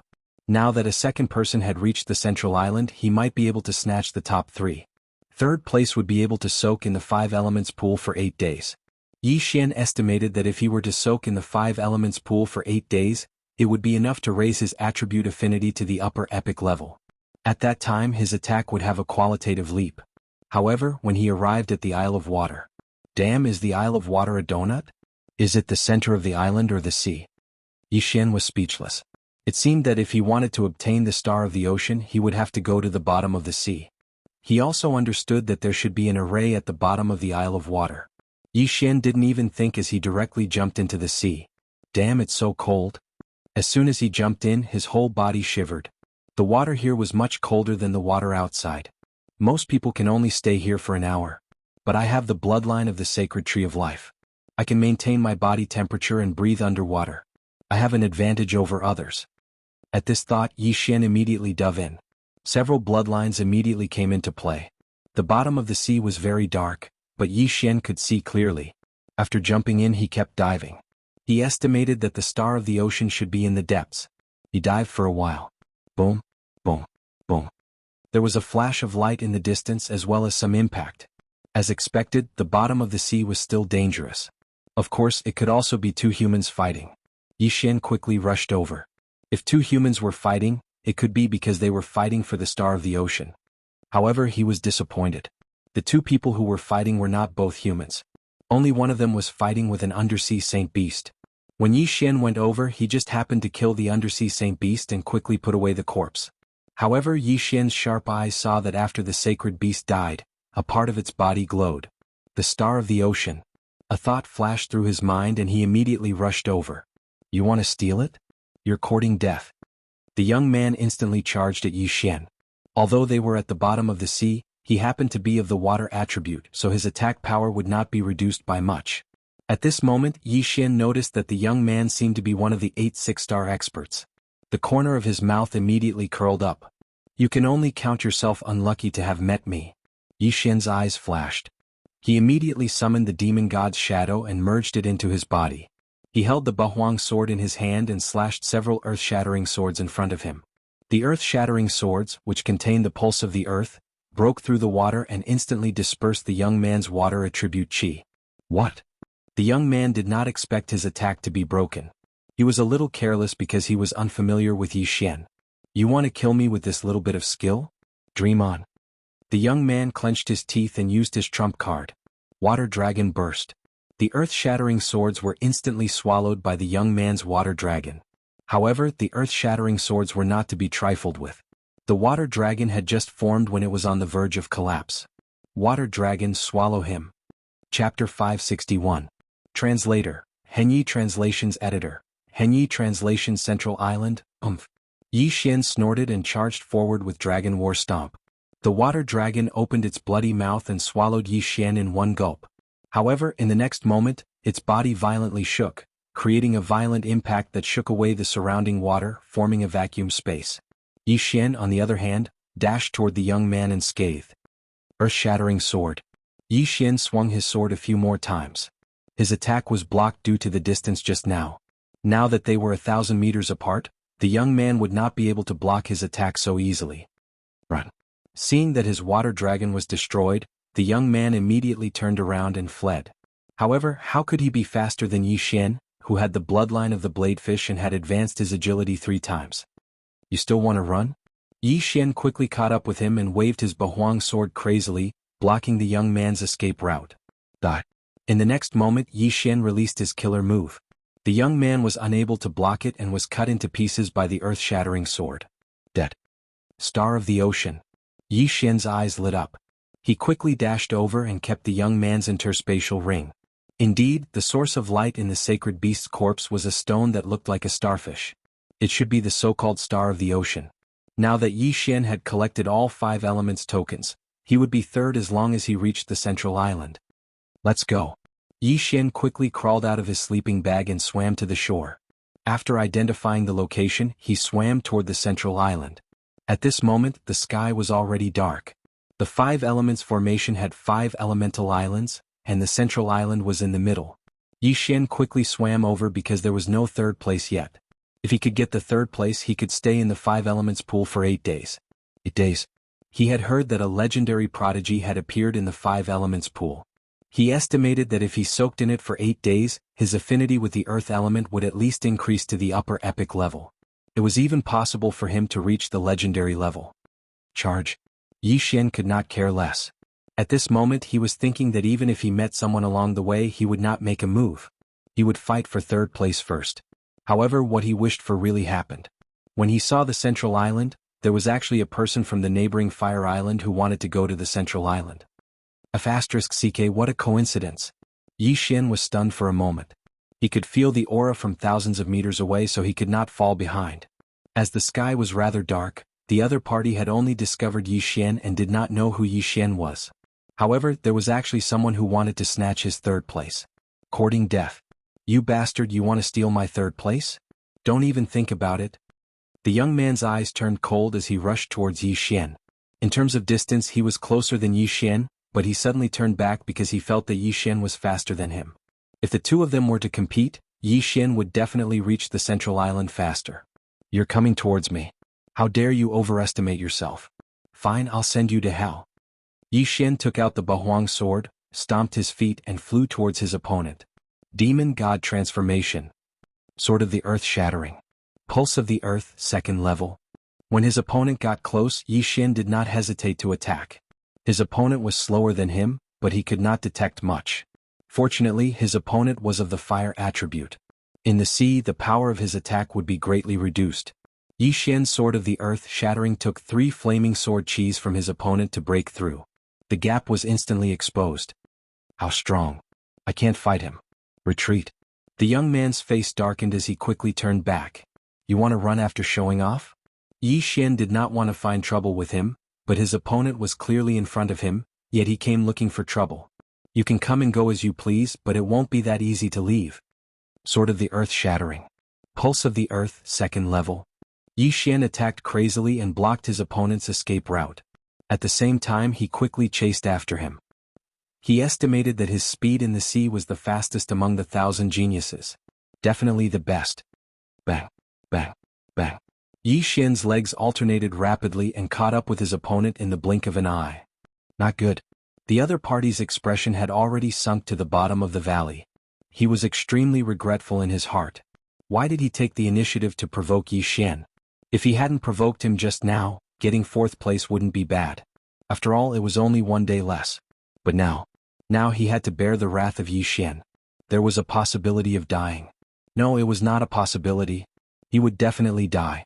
Now that a second person had reached the central island, he might be able to snatch the top 3. Third place would be able to soak in the 5 elements pool for 8 days. Yi Xian estimated that if he were to soak in the 5 elements pool for 8 days, it would be enough to raise his attribute affinity to the upper epic level. At that time his attack would have a qualitative leap. However, when he arrived at the Isle of Water. Damn, is the Isle of Water a donut? Is it the center of the island or the sea? Yixian was speechless. It seemed that if he wanted to obtain the Star of the Ocean he would have to go to the bottom of the sea. He also understood that there should be an array at the bottom of the Isle of Water. Yixian didn't even think as he directly jumped into the sea. Damn, it's so cold. As soon as he jumped in, his whole body shivered. The water here was much colder than the water outside. Most people can only stay here for an hour. But I have the bloodline of the sacred tree of life. I can maintain my body temperature and breathe underwater. I have an advantage over others. At this thought, Yixian immediately dove in. Several bloodlines immediately came into play. The bottom of the sea was very dark, but Yixian could see clearly. After jumping in he kept diving. He estimated that the Star of the Ocean should be in the depths. He dived for a while. Boom, boom, boom. There was a flash of light in the distance as well as some impact. As expected, the bottom of the sea was still dangerous. Of course, it could also be two humans fighting. Yixian quickly rushed over. If two humans were fighting, it could be because they were fighting for the Star of the Ocean. However, he was disappointed. The two people who were fighting were not both humans. Only one of them was fighting with an undersea saint beast. When Yixian went over, he just happened to kill the undersea saint beast and quickly put away the corpse. However, Yixian's sharp eyes saw that after the sacred beast died, a part of its body glowed. The Star of the Ocean. A thought flashed through his mind and he immediately rushed over. You want to steal it? You're courting death. The young man instantly charged at Yixian. Although they were at the bottom of the sea, he happened to be of the water attribute, so his attack power would not be reduced by much. At this moment, Yixian noticed that the young man seemed to be one of the 8 6-star experts. The corner of his mouth immediately curled up. You can only count yourself unlucky to have met me. Yixian's eyes flashed. He immediately summoned the demon god's shadow and merged it into his body. He held the Bahuang sword in his hand and slashed several earth-shattering swords in front of him. The earth-shattering swords, which contained the pulse of the earth, broke through the water and instantly dispersed the young man's water attribute chi. What? The young man did not expect his attack to be broken. He was a little careless because he was unfamiliar with Yixian. You want to kill me with this little bit of skill? Dream on. The young man clenched his teeth and used his trump card. Water Dragon burst. The earth-shattering swords were instantly swallowed by the young man's water dragon. However, the earth-shattering swords were not to be trifled with. The water dragon had just formed when it was on the verge of collapse. Water Dragon, swallow him. Chapter 561. Translator, Henyi Translations Editor, Henyi Translation Central Island, Yixian snorted and charged forward with Dragon War Stomp. The water dragon opened its bloody mouth and swallowed Yixian in one gulp. However, in the next moment, its body violently shook, creating a violent impact that shook away the surrounding water, forming a vacuum space. Yixian, on the other hand, dashed toward the young man and scathed. Earth-shattering sword. Yixian swung his sword a few more times. His attack was blocked due to the distance just now. Now that they were 1,000 meters apart, the young man would not be able to block his attack so easily. Run. Seeing that his water dragon was destroyed, the young man immediately turned around and fled. However, how could he be faster than Yixian, who had the bloodline of the bladefish and had advanced his agility 3 times? You still want to run? Yixian quickly caught up with him and waved his Bahuang sword crazily, blocking the young man's escape route. In the next moment, Yixian released his killer move. The young man was unable to block it and was cut into pieces by the earth-shattering sword. Dead. Star of the Ocean. Yixian's eyes lit up. He quickly dashed over and kept the young man's interspatial ring. Indeed, the source of light in the sacred beast's corpse was a stone that looked like a starfish. It should be the so-called Star of the Ocean. Now that Yixian had collected all 5 elements tokens, he would be third as long as he reached the central island. Let's go. Yixian quickly crawled out of his sleeping bag and swam to the shore. After identifying the location, he swam toward the central island. At this moment, the sky was already dark. The 5 elements formation had 5 elemental islands, and the central island was in the middle. Yixian quickly swam over because there was no third place yet. If he could get the third place, he could stay in the 5 elements pool for 8 days. 8 days. He had heard that a legendary prodigy had appeared in the 5 elements pool. He estimated that if he soaked in it for 8 days, his affinity with the earth element would at least increase to the upper epic level. It was even possible for him to reach the legendary level. Charge. Yi Xian could not care less. At this moment he was thinking that even if he met someone along the way he would not make a move. He would fight for third place first. However, what he wished for really happened. When he saw the central island, there was actually a person from the neighboring Fire Island who wanted to go to the central island. *CK What a coincidence. Yi Xian was stunned for a moment. He could feel the aura from thousands of meters away so he could not fall behind. As the sky was rather dark, the other party had only discovered Yi Xian and did not know who Yi Xian was. However, there was actually someone who wanted to snatch his third place. Courting death. You bastard, you want to steal my third place? Don't even think about it. The young man's eyes turned cold as he rushed towards Yi Xian. In terms of distance he was closer than Yi Xian, but he suddenly turned back because he felt that Yi Xian was faster than him. If the two of them were to compete, Yi Xian would definitely reach the central island faster. You're coming towards me. How dare you overestimate yourself? Fine, I'll send you to hell. Yi Xian took out the Bahuang sword, stomped his feet and flew towards his opponent. Demon God Transformation. Sword of the Earth Shattering. Pulse of the Earth, 2nd level. When his opponent got close, Yi Xian did not hesitate to attack. His opponent was slower than him, but he could not detect much. Fortunately, his opponent was of the fire attribute. In the sea, the power of his attack would be greatly reduced. Yi Xian's Sword of the Earth Shattering took 3 flaming sword chis from his opponent to break through. The gap was instantly exposed. How strong. I can't fight him. Retreat. The young man's face darkened as he quickly turned back. You want to run after showing off? Yi Xian did not want to find trouble with him, but his opponent was clearly in front of him, yet he came looking for trouble. You can come and go as you please, but it won't be that easy to leave. Sword of the Earth Shattering. Pulse of the Earth, 2nd level. Yi Xian attacked crazily and blocked his opponent's escape route. At the same time he quickly chased after him. He estimated that his speed in the sea was the fastest among the 1,000 geniuses. Definitely the best. Bang, bang, bang. Yi Xian's legs alternated rapidly and caught up with his opponent in the blink of an eye. Not good. The other party's expression had already sunk to the bottom of the valley. He was extremely regretful in his heart. Why did he take the initiative to provoke Yi Xian? If he hadn't provoked him just now, getting 4th place wouldn't be bad. After all, it was only 1 day less. But now he had to bear the wrath of Yi Xian. There was a possibility of dying. No, it was not a possibility. He would definitely die.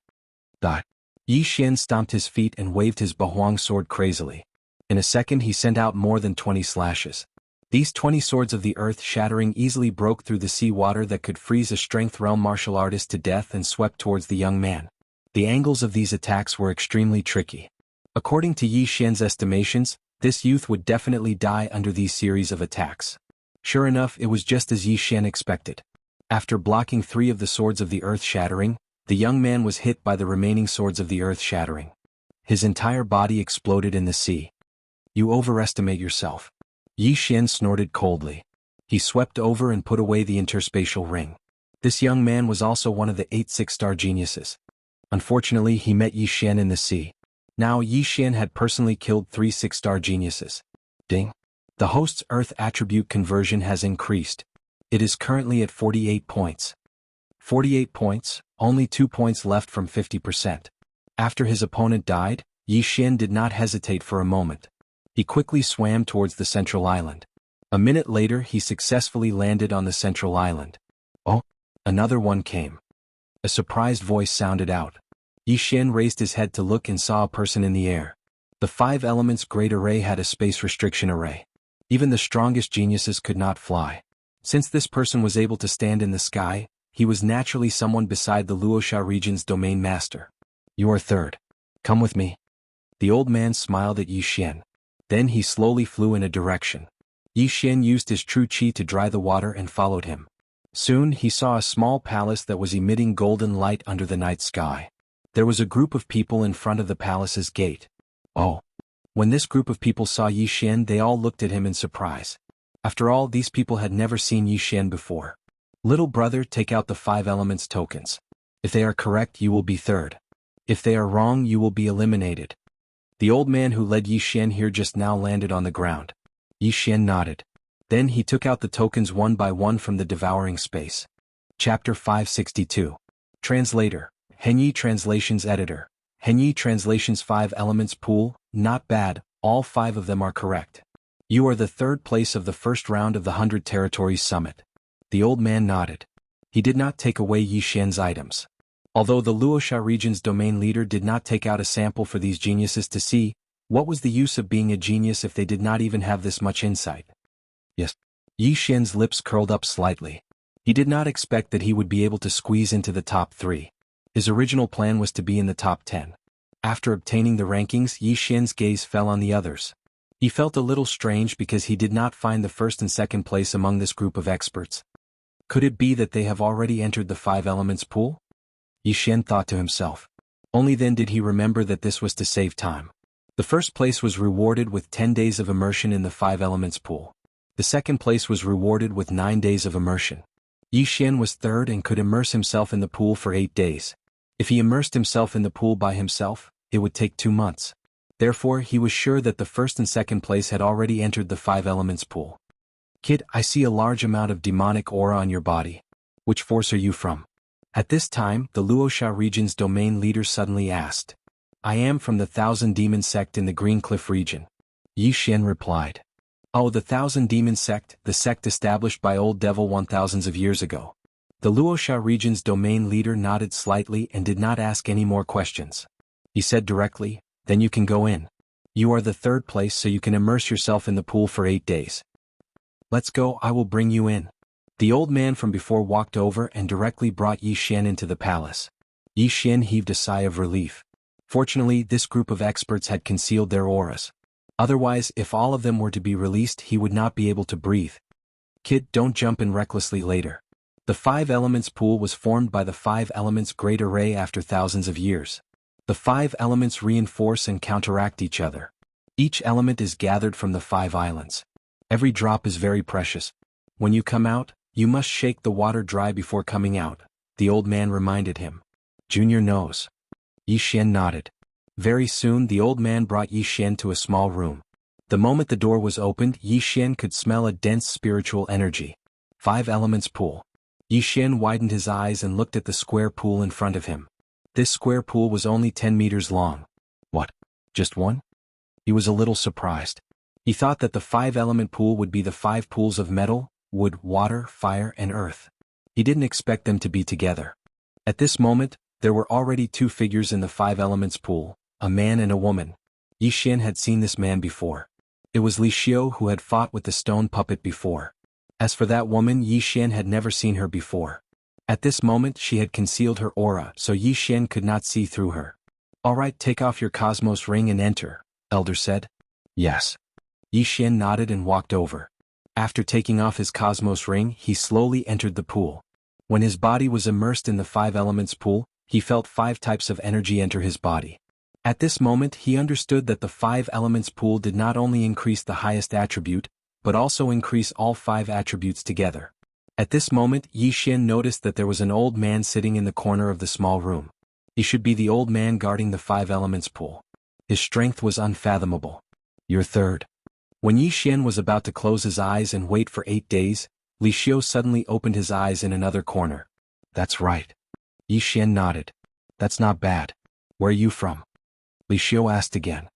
Yi Xian stomped his feet and waved his Bahuang sword crazily. In a second he sent out more than 20 slashes. These 20 swords of the earth shattering easily broke through the sea water that could freeze a strength realm martial artist to death and swept towards the young man. The angles of these attacks were extremely tricky. According to Yi Xian's estimations, this youth would definitely die under these series of attacks. Sure enough, it was just as Yi Xian expected. After blocking 3 of the swords of the earth shattering, the young man was hit by the remaining swords of the earth shattering. His entire body exploded in the sea. You overestimate yourself. Yi Xian snorted coldly. He swept over and put away the interspatial ring. This young man was also one of the 8 6-star geniuses. Unfortunately, he met Yi Xian in the sea. Now Yi Xian had personally killed 3 6-star geniuses. Ding. The host's earth attribute conversion has increased. It is currently at 48 points. 48 points, only 2 points left from 50%. After his opponent died, Yi Xian did not hesitate for a moment. He quickly swam towards the central island. A minute later he successfully landed on the central island. Oh, another one came. A surprised voice sounded out. Yi Xian raised his head to look and saw a person in the air. The 5 elements great array had a space restriction array. Even the strongest geniuses could not fly. Since this person was able to stand in the sky, he was naturally someone beside the Luosha region's domain master. You are third. Come with me. The old man smiled at Yi Xian. Then he slowly flew in a direction. Yi Xian used his true qi to dry the water and followed him. Soon he saw a small palace that was emitting golden light under the night sky. There was a group of people in front of the palace's gate. Oh. When this group of people saw Yi Xian, they all looked at him in surprise. After all, these people had never seen Yi Xian before. Little brother, take out the 5 elements tokens. If they are correct, you will be third. If they are wrong, you will be eliminated. The old man who led Yi Xian here just now landed on the ground. Yi Xian nodded. Then he took out the tokens one by one from the devouring space. Chapter 562. Translator, Henyi Translations Editor, Henyi Translation's 5 Elements Pool, not bad, all 5 of them are correct. You are the 3rd place of the first round of the 100 Territories Summit. The old man nodded. He did not take away Yi Xian's items. Although the Luoxia region's domain leader did not take out a sample for these geniuses to see, what was the use of being a genius if they did not even have this much insight? Yes. Yi Xian's lips curled up slightly. He did not expect that he would be able to squeeze into the top 3. His original plan was to be in the top 10. After obtaining the rankings, Yi Xian's gaze fell on the others. He felt a little strange because he did not find the 1st and 2nd place among this group of experts. Could it be that they have already entered the 5 Elements Pool? Yi Xian thought to himself. Only then did he remember that this was to save time. The 1st place was rewarded with 10 days of immersion in the 5 Elements Pool. The 2nd place was rewarded with 9 days of immersion. Yi Xian was 3rd and could immerse himself in the pool for 8 days. If he immersed himself in the pool by himself, it would take 2 months. Therefore, he was sure that the 1st and 2nd place had already entered the 5 Elements Pool. Kid, I see a large amount of demonic aura on your body. Which force are you from? At this time, the Luoxia region's domain leader suddenly asked. I am from the 1,000 Demon Sect in the Green Cliff region. Yi Xian replied. Oh, the 1,000 Demon Sect, the sect established by Old Devil 1,000s of years ago. The Luoxia region's domain leader nodded slightly and did not ask any more questions. He said directly, then you can go in. You are the 3rd place so you can immerse yourself in the pool for 8 days. Let's go, I will bring you in. The old man from before walked over and directly brought Yi Xian into the palace. Yi Xian heaved a sigh of relief. Fortunately, this group of experts had concealed their auras. Otherwise, if all of them were to be released, he would not be able to breathe. Kid, don't jump in recklessly later. The 5 Elements Pool was formed by the 5 Elements Great Array after thousands of years. The 5 elements reinforce and counteract each other. Each element is gathered from the 5 islands. Every drop is very precious. When you come out, you must shake the water dry before coming out, the old man reminded him. Junior knows. Yi Xian nodded. Very soon the old man brought Yi Xian to a small room. The moment the door was opened, Yi Xian could smell a dense spiritual energy. 5 Elements Pool. Yi Xian widened his eyes and looked at the square pool in front of him. This square pool was only 10 meters long. What? Just one? He was a little surprised. He thought that the 5-element pool would be the 5 pools of metal, wood, water, fire, and earth. He didn't expect them to be together. At this moment, there were already 2 figures in the 5 elements pool, a man and a woman. Yi Xian had seen this man before. It was Li Xiu who had fought with the stone puppet before. As for that woman, Yi Xian had never seen her before. At this moment she had concealed her aura so Yi Xian could not see through her. Alright, take off your cosmos ring and enter, Elder said. Yes. Yi Xian nodded and walked over. After taking off his cosmos ring, he slowly entered the pool. When his body was immersed in the 5 elements pool, he felt 5 types of energy enter his body. At this moment he understood that the 5 elements pool did not only increase the highest attribute, but also increase all 5 attributes together. At this moment Yi Xian noticed that there was an old man sitting in the corner of the small room. He should be the old man guarding the 5 elements pool. His strength was unfathomable. You're third. When Yi Xian was about to close his eyes and wait for 8 days, Li Xiu suddenly opened his eyes in another corner. That's right. Yi Xian nodded. That's not bad. Where are you from? Li Xiu asked again.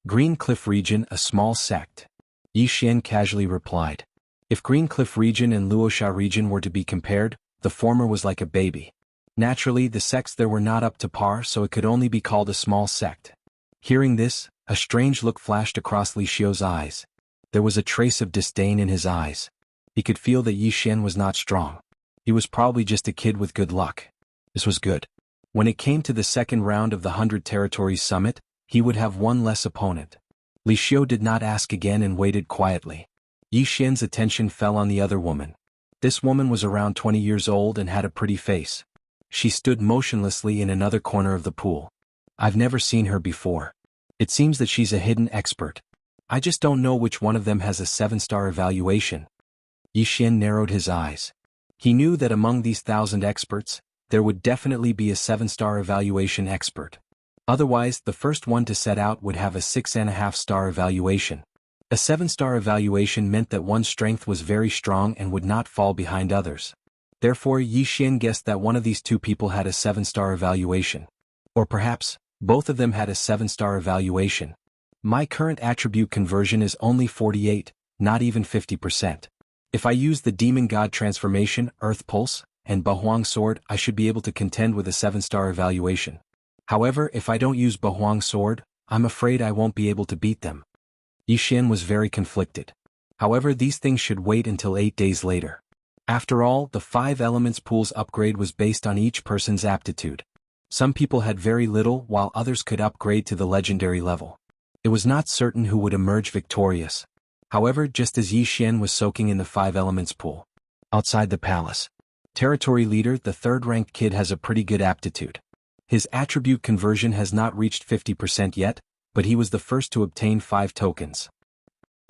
Green Cliff Region, a small sect. Yi Xian casually replied. If Green Cliff Region and Luoxia Region were to be compared, the former was like a baby. Naturally, the sects there were not up to par, so it could only be called a small sect. Hearing this, a strange look flashed across Li Xiu's eyes. There was a trace of disdain in his eyes. He could feel that Yi Xian was not strong. He was probably just a kid with good luck. This was good. When it came to the second round of the 100 Territories Summit, he would have one less opponent. Li Xiu did not ask again and waited quietly. Yi Xian's attention fell on the other woman. This woman was around 20 years old and had a pretty face. She stood motionlessly in another corner of the pool. I've never seen her before. It seems that she's a hidden expert. I just don't know which one of them has a 7-star evaluation. Yi Xian narrowed his eyes. He knew that among these 1,000 experts, there would definitely be a 7-star evaluation expert. Otherwise, the first one to set out would have a 6.5-star evaluation. A 7-star evaluation meant that one's strength was very strong and would not fall behind others. Therefore, Yi Xian guessed that one of these 2 people had a 7-star evaluation. Or perhaps, Both of them had a 7-star evaluation. My current attribute conversion is only 48, not even 50%. If I use the Demon God transformation, Earth Pulse, and Bahuang Sword, I should be able to contend with a 7-star evaluation. However, if I don't use Bahuang Sword, I'm afraid I won't be able to beat them. Yixian was very conflicted. However, these things should wait until 8 days later. After all, the 5 elements pool's upgrade was based on each person's aptitude. Some people had very little while others could upgrade to the legendary level. It was not certain who would emerge victorious. However, just as Yixian was soaking in the 5 elements pool. Outside the palace. Territory leader, the 3rd-ranked kid, has a pretty good aptitude. His attribute conversion has not reached 50% yet, but he was the first to obtain 5 tokens.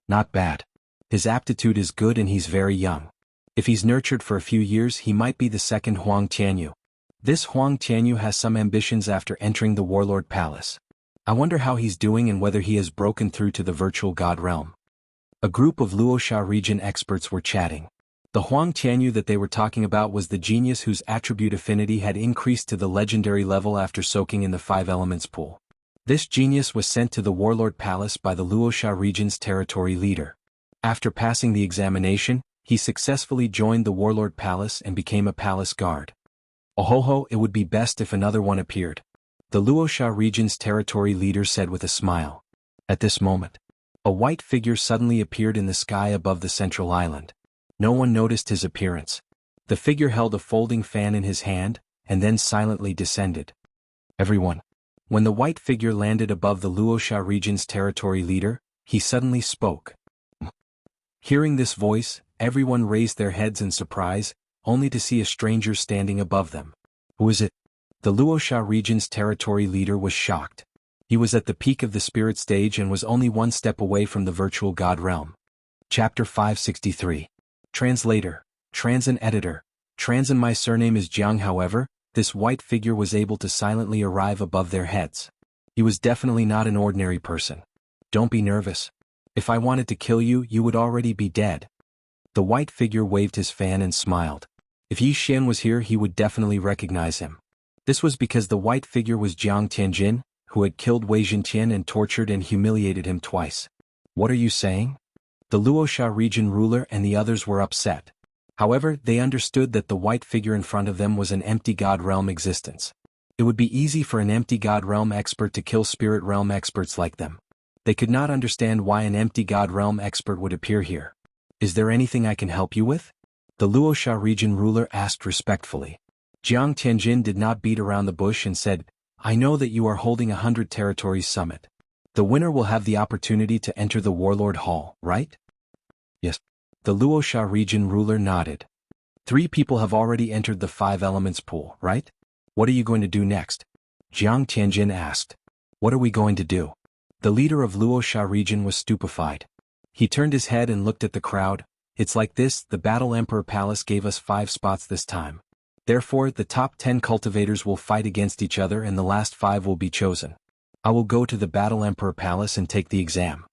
Not bad. His aptitude is good and he's very young. If he's nurtured for a few years, he might be the 2nd Huang Tianyu. This Huang Tianyu has some ambitions after entering the Warlord Palace. I wonder how he's doing and whether he has broken through to the virtual god realm. A group of Luoxia region experts were chatting. The Huang Tianyu that they were talking about was the genius whose attribute affinity had increased to the legendary level after soaking in the 5 elements pool. This genius was sent to the Warlord Palace by the Luoxia region's territory leader. After passing the examination, he successfully joined the Warlord Palace and became a palace guard. Ohoho, it would be best if another one appeared. The Luoxia region's territory leader said with a smile. At this moment, a white figure suddenly appeared in the sky above the central island. No one noticed his appearance. The figure held a folding fan in his hand, and then silently descended. Everyone. When the white figure landed above the Luoxia region's territory leader, he suddenly spoke. Hearing this voice, everyone raised their heads in surprise, only to see a stranger standing above them. Who is it? The Luoxia region's territory leader was shocked. He was at the peak of the spirit stage and was only 1 step away from the virtual god realm. Chapter 563. Translator, Trans and Editor. Trans and my surname is Jianghu. However, this white figure was able to silently arrive above their heads. He was definitely not an ordinary person. Don't be nervous. If I wanted to kill you, you would already be dead. The white figure waved his fan and smiled. If Yixian was here, he would definitely recognize him. This was because the white figure was Jiang Tianjin, who had killed Wei Zhenqian and tortured and humiliated him twice. What are you saying? The Luoxia region ruler and the others were upset. However, they understood that the white figure in front of them was an empty god realm existence. It would be easy for an empty god realm expert to kill spirit realm experts like them. They could not understand why an empty god realm expert would appear here. Is there anything I can help you with? The Luoxia region ruler asked respectfully. Jiang Tianjin did not beat around the bush and said, I know that you are holding 100 Territories Summit. The winner will have the opportunity to enter the Warlord Hall, right? Yes. The Luoxia region ruler nodded. 3 people have already entered the 5 elements pool, right? What are you going to do next? Jiang Tianjin asked. What are we going to do? The leader of Luoxia region was stupefied. He turned his head and looked at the crowd. It's like this, the Battle Emperor Palace gave us 5 spots this time. Therefore, the top 10 cultivators will fight against each other and the last 5 will be chosen. I will go to the Battle Emperor Palace and take the exam.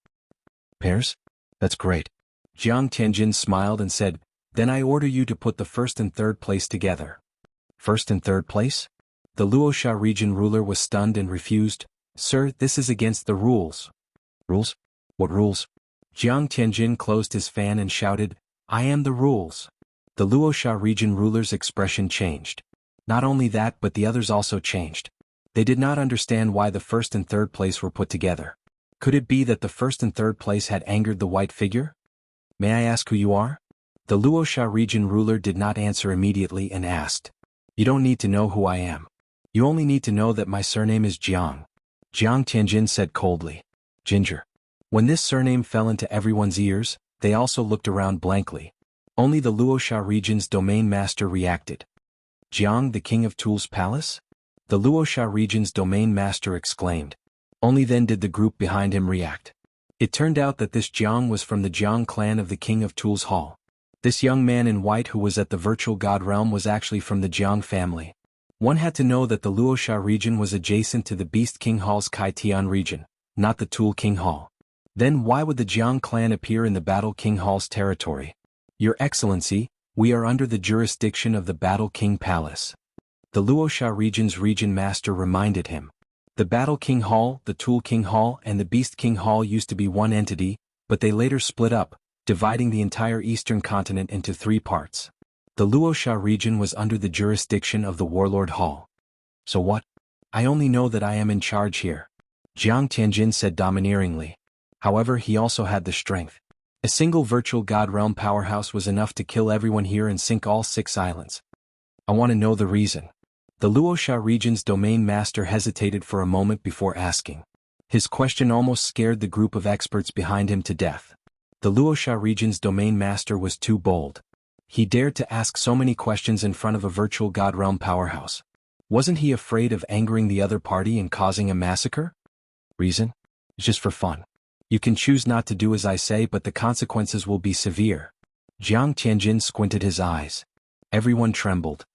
Pairs? That's great. Jiang Tianjin smiled and said, Then I order you to put the 1st and 3rd place together. 1st and 3rd place? The Luoxia region ruler was stunned and refused. Sir, this is against the rules. Rules? What rules? Jiang Tianjin closed his fan and shouted, I am the rules. The Luoxia region ruler's expression changed. Not only that, but the others also changed. They did not understand why the 1st and 3rd place were put together. Could it be that the 1st and 3rd place had angered the white figure? May I ask who you are? The Luoxia region ruler did not answer immediately and asked. You don't need to know who I am. You only need to know that my surname is Jiang. Jiang Tianjin said coldly. Ginger. When this surname fell into everyone's ears, they also looked around blankly. Only the Luoxia region's domain master reacted. Jiang, the king of Tul's palace? The Luoxia region's domain master exclaimed. Only then did the group behind him react. It turned out that this Jiang was from the Jiang clan of the king of Tul's hall. This young man in white who was at the virtual god realm was actually from the Jiang family. One had to know that the Luoxia region was adjacent to the Beast King Hall's Kai Tian region, not the Tul King Hall. Then why would the Jiang clan appear in the Battle King Hall's territory? Your Excellency, we are under the jurisdiction of the Battle King Palace. The Luoxia region's region master reminded him. The Battle King Hall, the Tool King Hall and the Beast King Hall used to be one entity, but they later split up, dividing the entire eastern continent into 3 parts. The Luoxia region was under the jurisdiction of the Warlord Hall. So what? I only know that I am in charge here, Jiang Tianjin said domineeringly. However, he also had the strength. A single virtual god realm powerhouse was enough to kill everyone here and sink all 6 islands. I want to know the reason. The Luoxia region's domain master hesitated for a moment before asking. His question almost scared the group of experts behind him to death. The Luoxia region's domain master was too bold. He dared to ask so many questions in front of a virtual god realm powerhouse. Wasn't he afraid of angering the other party and causing a massacre? Reason? It's just for fun. You can choose not to do as I say, but the consequences will be severe. Jiang Tianjin squinted his eyes. Everyone trembled.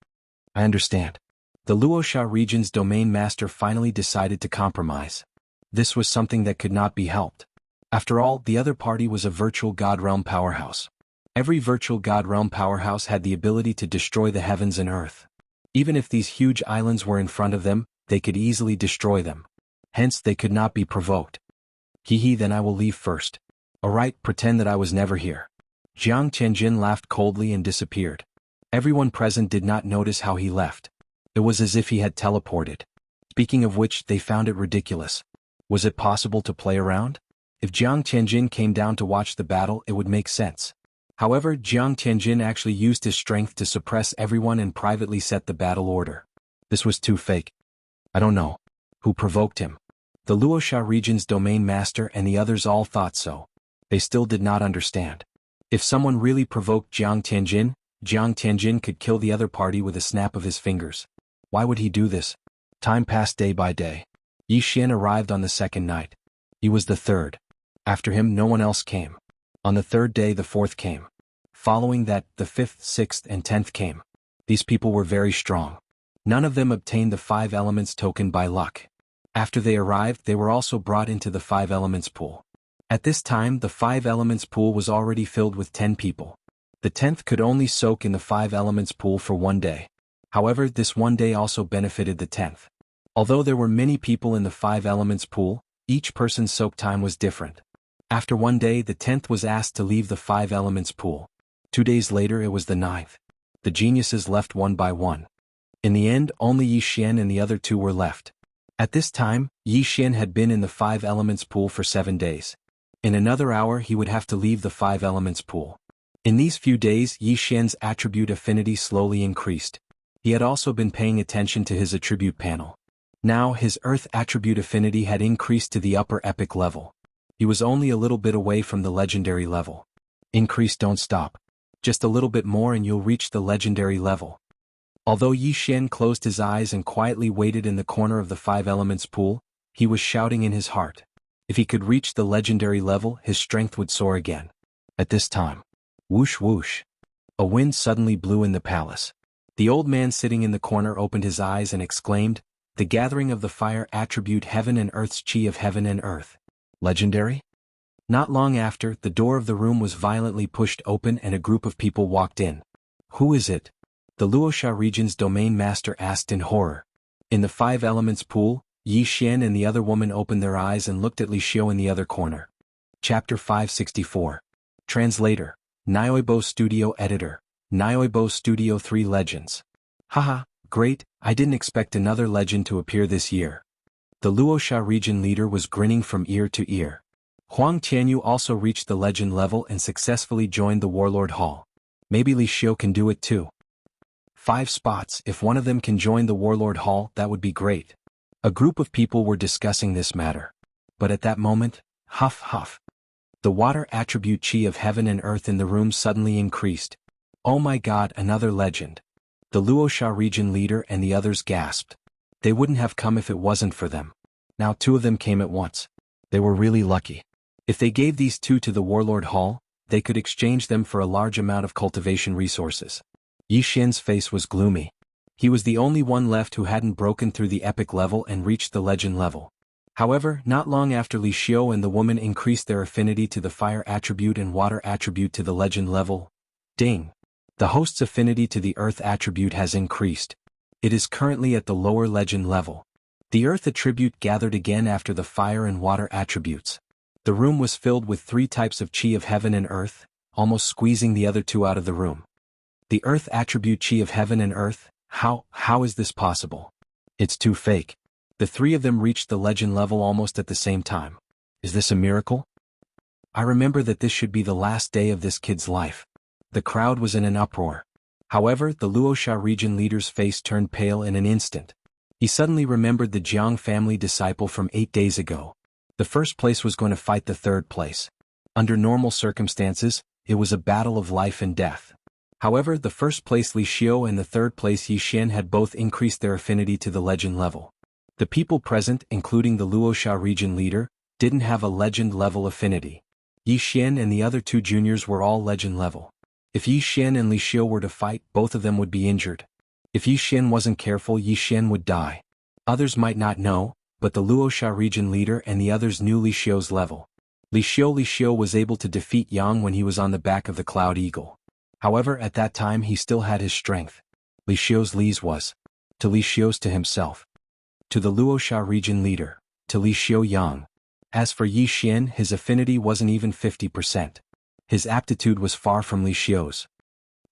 I understand. The Luoxia region's domain master finally decided to compromise. This was something that could not be helped. After all, the other party was a virtual god realm powerhouse. Every virtual god realm powerhouse had the ability to destroy the heavens and earth. Even if these huge islands were in front of them, they could easily destroy them. Hence, they could not be provoked. Then I will leave first. Alright, pretend that I was never here. Jiang Tianjin laughed coldly and disappeared. Everyone present did not notice how he left. It was as if he had teleported. Speaking of which, they found it ridiculous. Was it possible to play around? If Jiang Tianjin came down to watch the battle, it would make sense. However, Jiang Tianjin actually used his strength to suppress everyone and privately set the battle order. This was too fake. I don't know. Who provoked him? The Luoxia region's domain master and the others all thought so. They still did not understand. If someone really provoked Jiang Tianjin could kill the other party with a snap of his fingers. Why would he do this? Time passed day by day. Xianxia arrived on the 2nd night. He was the 3rd. After him, no one else came. On the 3rd day, the 4th came. Following that, the 5th, 6th, and 10th came. These people were very strong. None of them obtained the 5 elements token by luck. After they arrived, they were also brought into the 5 elements pool. At this time, the 5 elements pool was already filled with 10 people. The 10th could only soak in the 5 elements pool for 1 day. However, this 1 day also benefited the 10th. Although there were many people in the 5 elements pool, each person's soak time was different. After 1 day, the 10th was asked to leave the 5 elements pool. 2 days later, it was the 9th. The geniuses left one by one. In the end, only Xianxia and the other 2 were left. At this time, Xianxia had been in the 5 elements pool for 7 days. In another hour, he would have to leave the 5 elements pool. In these few days, Xianxia's attribute affinity slowly increased. He had also been paying attention to his attribute panel. Now, his earth attribute affinity had increased to the upper epic level. He was only a little bit away from the legendary level. Increase, don't stop. Just a little bit more and you'll reach the legendary level. Although Xianxia closed his eyes and quietly waited in the corner of the 5 elements pool, he was shouting in his heart. If he could reach the legendary level, his strength would soar again. At this time, whoosh whoosh. A wind suddenly blew in the palace. The old man sitting in the corner opened his eyes and exclaimed, "The gathering of the fire attribute heaven and earth's chi of heaven and earth. Legendary?" Not long after, the door of the room was violently pushed open and a group of people walked in. Who is it? The Luoxia region's domain master asked in horror. In the 5 elements pool, Xianxia and the other woman opened their eyes and looked at Li Xiu in the other corner. Chapter 564. Translator. Nioibo Studio Editor. Nioibo Studio 3 Legends. Haha, great, I didn't expect another legend to appear this year. The Luoxia region leader was grinning from ear to ear. Huang Tianyu also reached the legend level and successfully joined the Warlord Hall. Maybe Li Xiu can do it too. 5 spots, if one of them can join the Warlord Hall, that would be great. A group of people were discussing this matter. But at that moment, huff huff. The water attribute chi of heaven and earth in the room suddenly increased. Oh my god, another legend. The Luoxia region leader and the others gasped. They wouldn't have come if it wasn't for them. Now 2 of them came at once. They were really lucky. If they gave these 2 to the Warlord Hall, they could exchange them for a large amount of cultivation resources. Xianxia's face was gloomy. He was the only one left who hadn't broken through the epic level and reached the legend level. However, not long after Li Xiu and the woman increased their affinity to the fire attribute and water attribute to the legend level. Ding! The host's affinity to the earth attribute has increased. It is currently at the lower legend level. The earth attribute gathered again after the fire and water attributes. The room was filled with 3 types of chi of heaven and earth, almost squeezing the other 2 out of the room. The earth attribute chi of heaven and earth, how is this possible? It's too fake. The 3 of them reached the legend level almost at the same time. Is this a miracle? I remember that this should be the last day of this kid's life. The crowd was in an uproar. However, the Luoxia region leader's face turned pale in an instant. He suddenly remembered the Jiang family disciple from 8 days ago. The first place was going to fight the third place. Under normal circumstances, it was a battle of life and death. However, the first place Li Xiu and the third place Yi Xian had both increased their affinity to the legend level. The people present, including the Luoxia region leader, didn't have a legend level affinity. Yi Xian and the other 2 juniors were all legend level. If Yi Xian and Li Xiu were to fight, both of them would be injured. If Yi Xian wasn't careful, Yi Xian would die. Others might not know, but the Luoxia region leader and the others knew Li Xiu's level. Li Xiu was able to defeat Yang when he was on the back of the Cloud Eagle. However, at that time he still had his strength. Li Xiu's Li's was. To Li Xiu's to himself. To the Luoxia region leader. To Li Xiu Yang. As for Yi Xian, his affinity wasn't even 50%. His aptitude was far from Li Xiu's.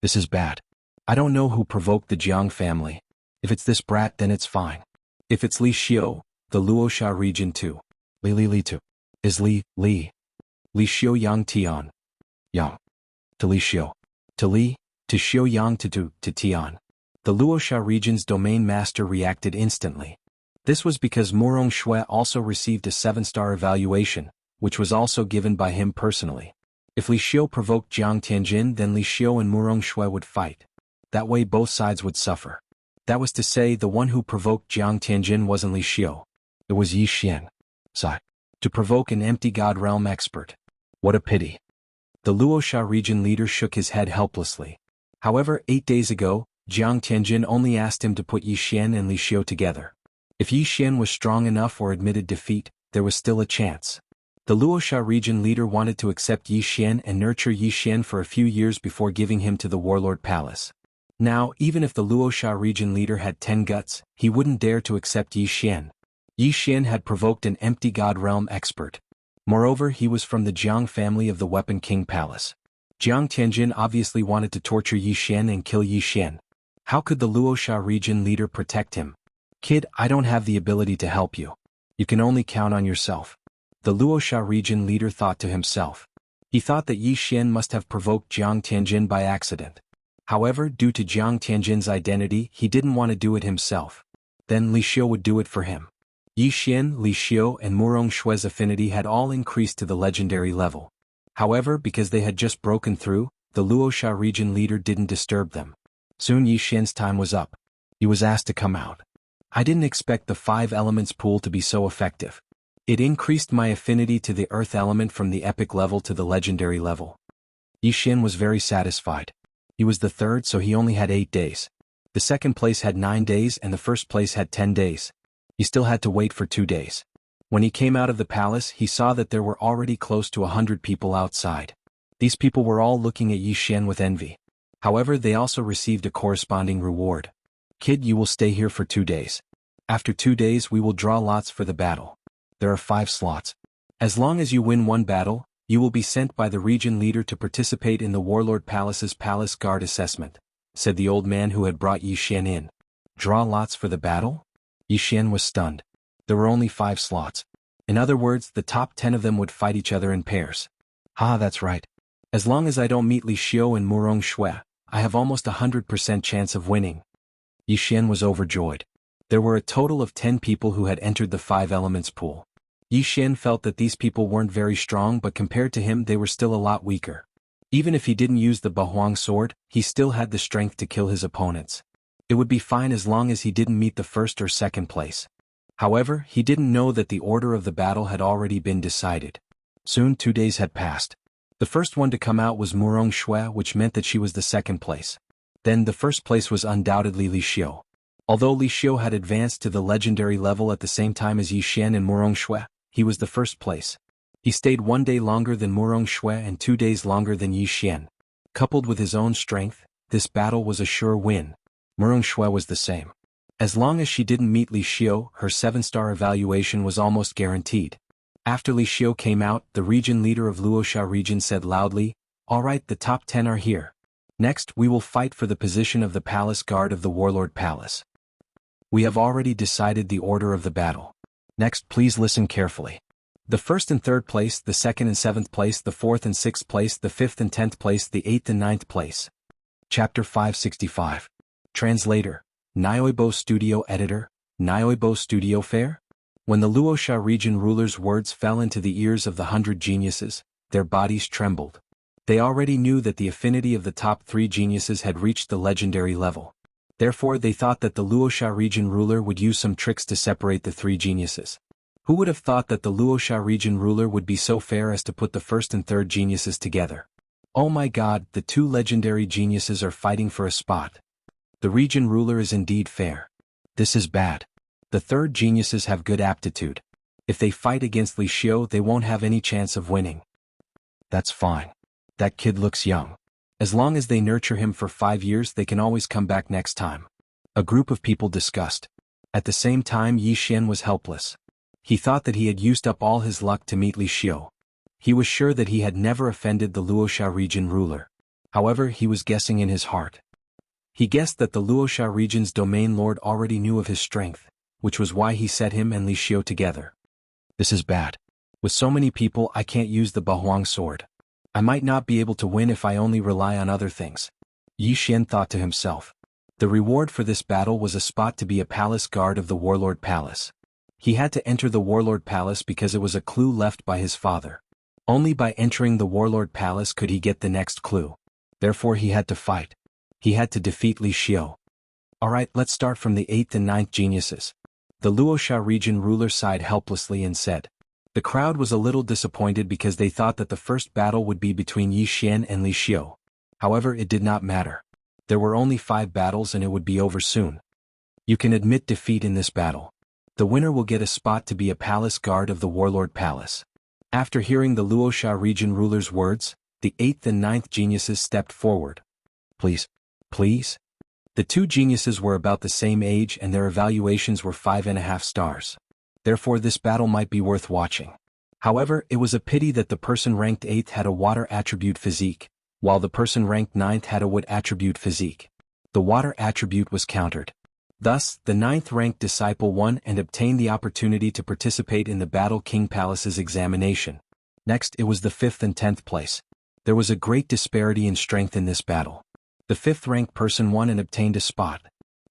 This is bad. I don't know who provoked the Jiang family. If it's this brat, then it's fine. If it's Li Xiu, the Luoxia region too. Li too. Is Li Xiu Yang Tian. Yang. To Li Xiu. To Li, to Xiu Yang to Tian. The Luoxia region's domain master reacted instantly. This was because Murong Shui also received a 7-star evaluation, which was also given by him personally. If Li Xiu provoked Jiang Tianjin, then Li Xiu and Murong Shui would fight. That way both sides would suffer. That was to say, the one who provoked Jiang Tianjin wasn't Li Xiu. It was Yi Xian. To provoke an empty God realm expert. What a pity. The Luoxia region leader shook his head helplessly. However, 8 days ago, Jiang Tianjin only asked him to put Yi Xian and Li Xiu together. If Yi Xian was strong enough or admitted defeat, there was still a chance. The Luoxia region leader wanted to accept Yi Xian and nurture Yi Xian for a few years before giving him to the Warlord Palace. Now, even if the Luoxia region leader had 10 guts, he wouldn't dare to accept Yi Xian. Yi Xian had provoked an empty God realm expert. Moreover, he was from the Jiang family of the Weapon King Palace. Jiang Tianjin obviously wanted to torture Yi Xian and kill Yi Xian. How could the Luoxia region leader protect him? Kid, I don't have the ability to help you. You can only count on yourself. The Luoxia region leader thought to himself. He thought that Yi Xian must have provoked Jiang Tianjin by accident. However, due to Jiang Tianjin's identity, he didn't want to do it himself. Then Li Xiu would do it for him. Yi Xian, Li Xiu and Murong Shui's affinity had all increased to the legendary level. However, because they had just broken through, the Luoxia region leader didn't disturb them. Soon Yi Xian's time was up. He was asked to come out. I didn't expect the 5 elements pool to be so effective. It increased my affinity to the earth element from the epic level to the legendary level. Yi Xian was very satisfied. He was the third, so he only had 8 days. The second place had 9 days and the first place had 10 days. He still had to wait for 2 days. When he came out of the palace, he saw that there were already close to 100 people outside. These people were all looking at Yi Xian with envy. However, they also received a corresponding reward. Kid, you will stay here for 2 days. After 2 days, we will draw lots for the battle. There are 5 slots. As long as you win 1 battle, you will be sent by the region leader to participate in the Warlord Palace's Palace Guard assessment, said the old man who had brought Yi Xian in. Draw lots for the battle? Yi Xian was stunned. There were only 5 slots. In other words, the top 10 of them would fight each other in pairs. That's right. As long as I don't meet Li Xiu and Murong Shui, I have almost 100% chance of winning. Yi Xian was overjoyed. There were a total of 10 people who had entered the 5 elements pool. Yi Xian felt that these people weren't very strong, but compared to him they were still a lot weaker. Even if he didn't use the Bahuang sword, he still had the strength to kill his opponents. It would be fine as long as he didn't meet the first or second place. However, he didn't know that the order of the battle had already been decided. Soon 2 days had passed. The first one to come out was Murong Shui, which meant that she was the second place. Then the first place was undoubtedly Li Xiu. Although Li Xiu had advanced to the legendary level at the same time as Yi Xian and Murong Shui, he was the first place. He stayed 1 day longer than Murong Shui and 2 days longer than Yi Xian. Coupled with his own strength, this battle was a sure win. Murong Shui was the same. As long as she didn't meet Li Xiu, her 7-star evaluation was almost guaranteed. After Li Xiu came out, the region leader of Luoxia region said loudly, "Alright, the top 10 are here. Next, we will fight for the position of the palace guard of the Warlord Palace. We have already decided the order of the battle. Next, please listen carefully. The 1st and 3rd place, the 2nd and 7th place, the 4th and 6th place, the 5th and 10th place, the 8th and 9th place." Chapter 565. Translator, Nioibo Studio Editor, Nioibo Studio Fair? When the Luoxia region ruler's words fell into the ears of the 100 geniuses, their bodies trembled. They already knew that the affinity of the top 3 geniuses had reached the legendary level. Therefore they thought that the Luoxia region ruler would use some tricks to separate the 3 geniuses. Who would have thought that the Luoxia region ruler would be so fair as to put the 1st and 3rd geniuses together? Oh my god, the 2 legendary geniuses are fighting for a spot. The region ruler is indeed fair. This is bad. The 3rd geniuses have good aptitude. If they fight against Li Xiu, they won't have any chance of winning. That's fine. That kid looks young. As long as they nurture him for 5 years, they can always come back next time. A group of people discussed. At the same time, Yi Xian was helpless. He thought that he had used up all his luck to meet Li Xiu. He was sure that he had never offended the Luoxia region ruler. However, he was guessing in his heart. He guessed that the Luoxia region's domain lord already knew of his strength, which was why he set him and Li Xiu together. This is bad. With so many people, I can't use the Bahuang sword. I might not be able to win if I only rely on other things. Yi Xian thought to himself. The reward for this battle was a spot to be a palace guard of the Warlord Palace. He had to enter the Warlord Palace because it was a clue left by his father. Only by entering the Warlord Palace could he get the next clue. Therefore he had to fight. He had to defeat Li Xiu. Alright, let's start from the 8th and 9th geniuses. The Luoxia region ruler sighed helplessly and said. The crowd was a little disappointed because they thought that the first battle would be between Yi Xian and Li Xiu. However, it did not matter. There were only 5 battles and it would be over soon. You can admit defeat in this battle. The winner will get a spot to be a palace guard of the Warlord Palace. After hearing the Luoxia region ruler's words, the 8th and 9th geniuses stepped forward. Please. Please? The 2 geniuses were about the same age and their evaluations were 5.5 stars. Therefore this battle might be worth watching. However, it was a pity that the person ranked 8th had a water attribute physique, while the person ranked 9th had a wood attribute physique. The water attribute was countered. Thus, the 9th ranked disciple won and obtained the opportunity to participate in the Battle King Palace's examination. Next, it was the 5th and 10th place. There was a great disparity in strength in this battle. The 5th ranked person won and obtained a spot.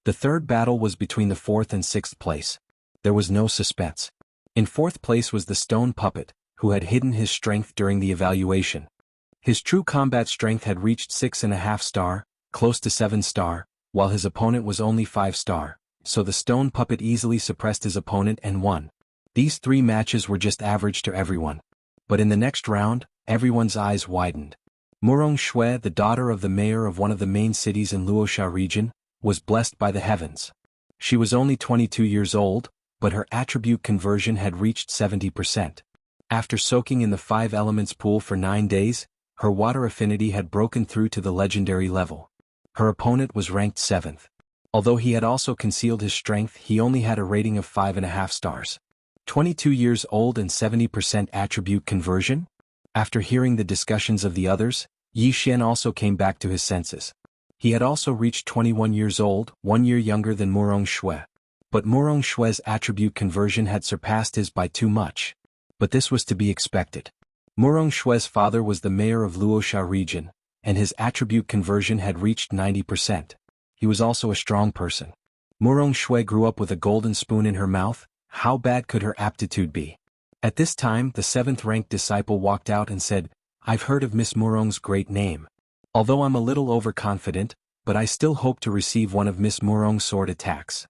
The 3rd battle was between the 4th and 6th place. There was no suspense. In 4th place was the stone puppet, who had hidden his strength during the evaluation. His true combat strength had reached 6.5 star, close to 7 star, while his opponent was only 5 star, so the stone puppet easily suppressed his opponent and won. These 3 matches were just average to everyone. But in the next round, everyone's eyes widened. Murong Shui, the daughter of the mayor of one of the main cities in Luoxia region, was blessed by the heavens. She was only 22 years old, but her attribute conversion had reached 70%. After soaking in the 5 elements pool for 9 days, her water affinity had broken through to the legendary level. Her opponent was ranked 7th. Although he had also concealed his strength, he only had a rating of 5.5 stars. 22 years old and 70% attribute conversion? After hearing the discussions of the others, Yi Xian also came back to his senses. He had also reached 21 years old, 1 year younger than Murong Shui. But Murong Shui's attribute conversion had surpassed his by too much. But this was to be expected. Murong Shui's father was the mayor of Luoxia region, and his attribute conversion had reached 90%. He was also a strong person. Murong Shui grew up with a golden spoon in her mouth. How bad could her aptitude be? At this time, the 7th ranked disciple walked out and said, I've heard of Miss Murong's great name. Although I'm a little overconfident, but I still hope to receive one of Miss Murong's sword attacks.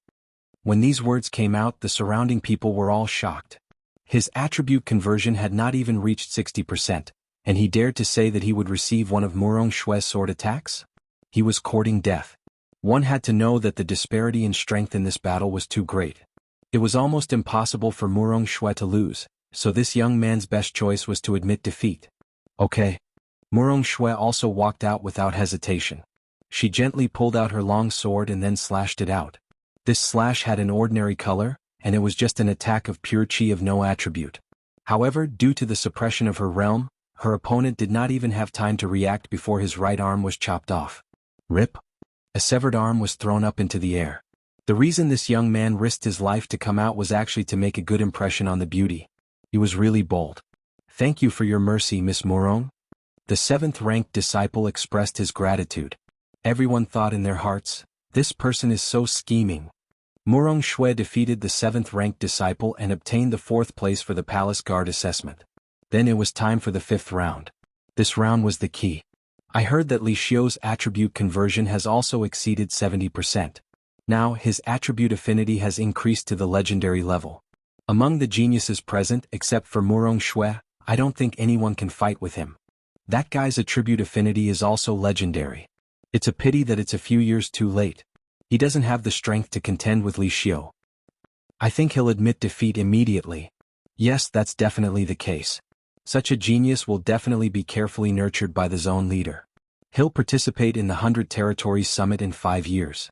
When these words came out, the surrounding people were all shocked. His attribute conversion had not even reached 60%, and he dared to say that he would receive one of Murong Shui's sword attacks? He was courting death. One had to know that the disparity in strength in this battle was too great. It was almost impossible for Murong Shui to lose, so this young man's best choice was to admit defeat. Okay. Murong Shui also walked out without hesitation. She gently pulled out her long sword and then slashed it out. This slash had an ordinary color, and it was just an attack of pure chi of no attribute. However, due to the suppression of her realm, her opponent did not even have time to react before his right arm was chopped off. Rip. A severed arm was thrown up into the air. The reason this young man risked his life to come out was actually to make a good impression on the beauty. He was really bold. "Thank you for your mercy, Miss Morong." The 7th-ranked disciple expressed his gratitude. Everyone thought in their hearts, "This person is so scheming." Morong Shui defeated the 7th-ranked disciple and obtained the 4th place for the Palace Guard assessment. Then it was time for the 5th round. This round was the key. I heard that Li Xiu's attribute conversion has also exceeded 70%. Now his attribute affinity has increased to the legendary level. Among the geniuses present except for Morong Shui, I don't think anyone can fight with him. That guy's attribute affinity is also legendary. It's a pity that it's a few years too late. He doesn't have the strength to contend with Li Xiu. I think he'll admit defeat immediately. Yes, that's definitely the case. Such a genius will definitely be carefully nurtured by the zone leader. He'll participate in the 100 Territories Summit in 5 years.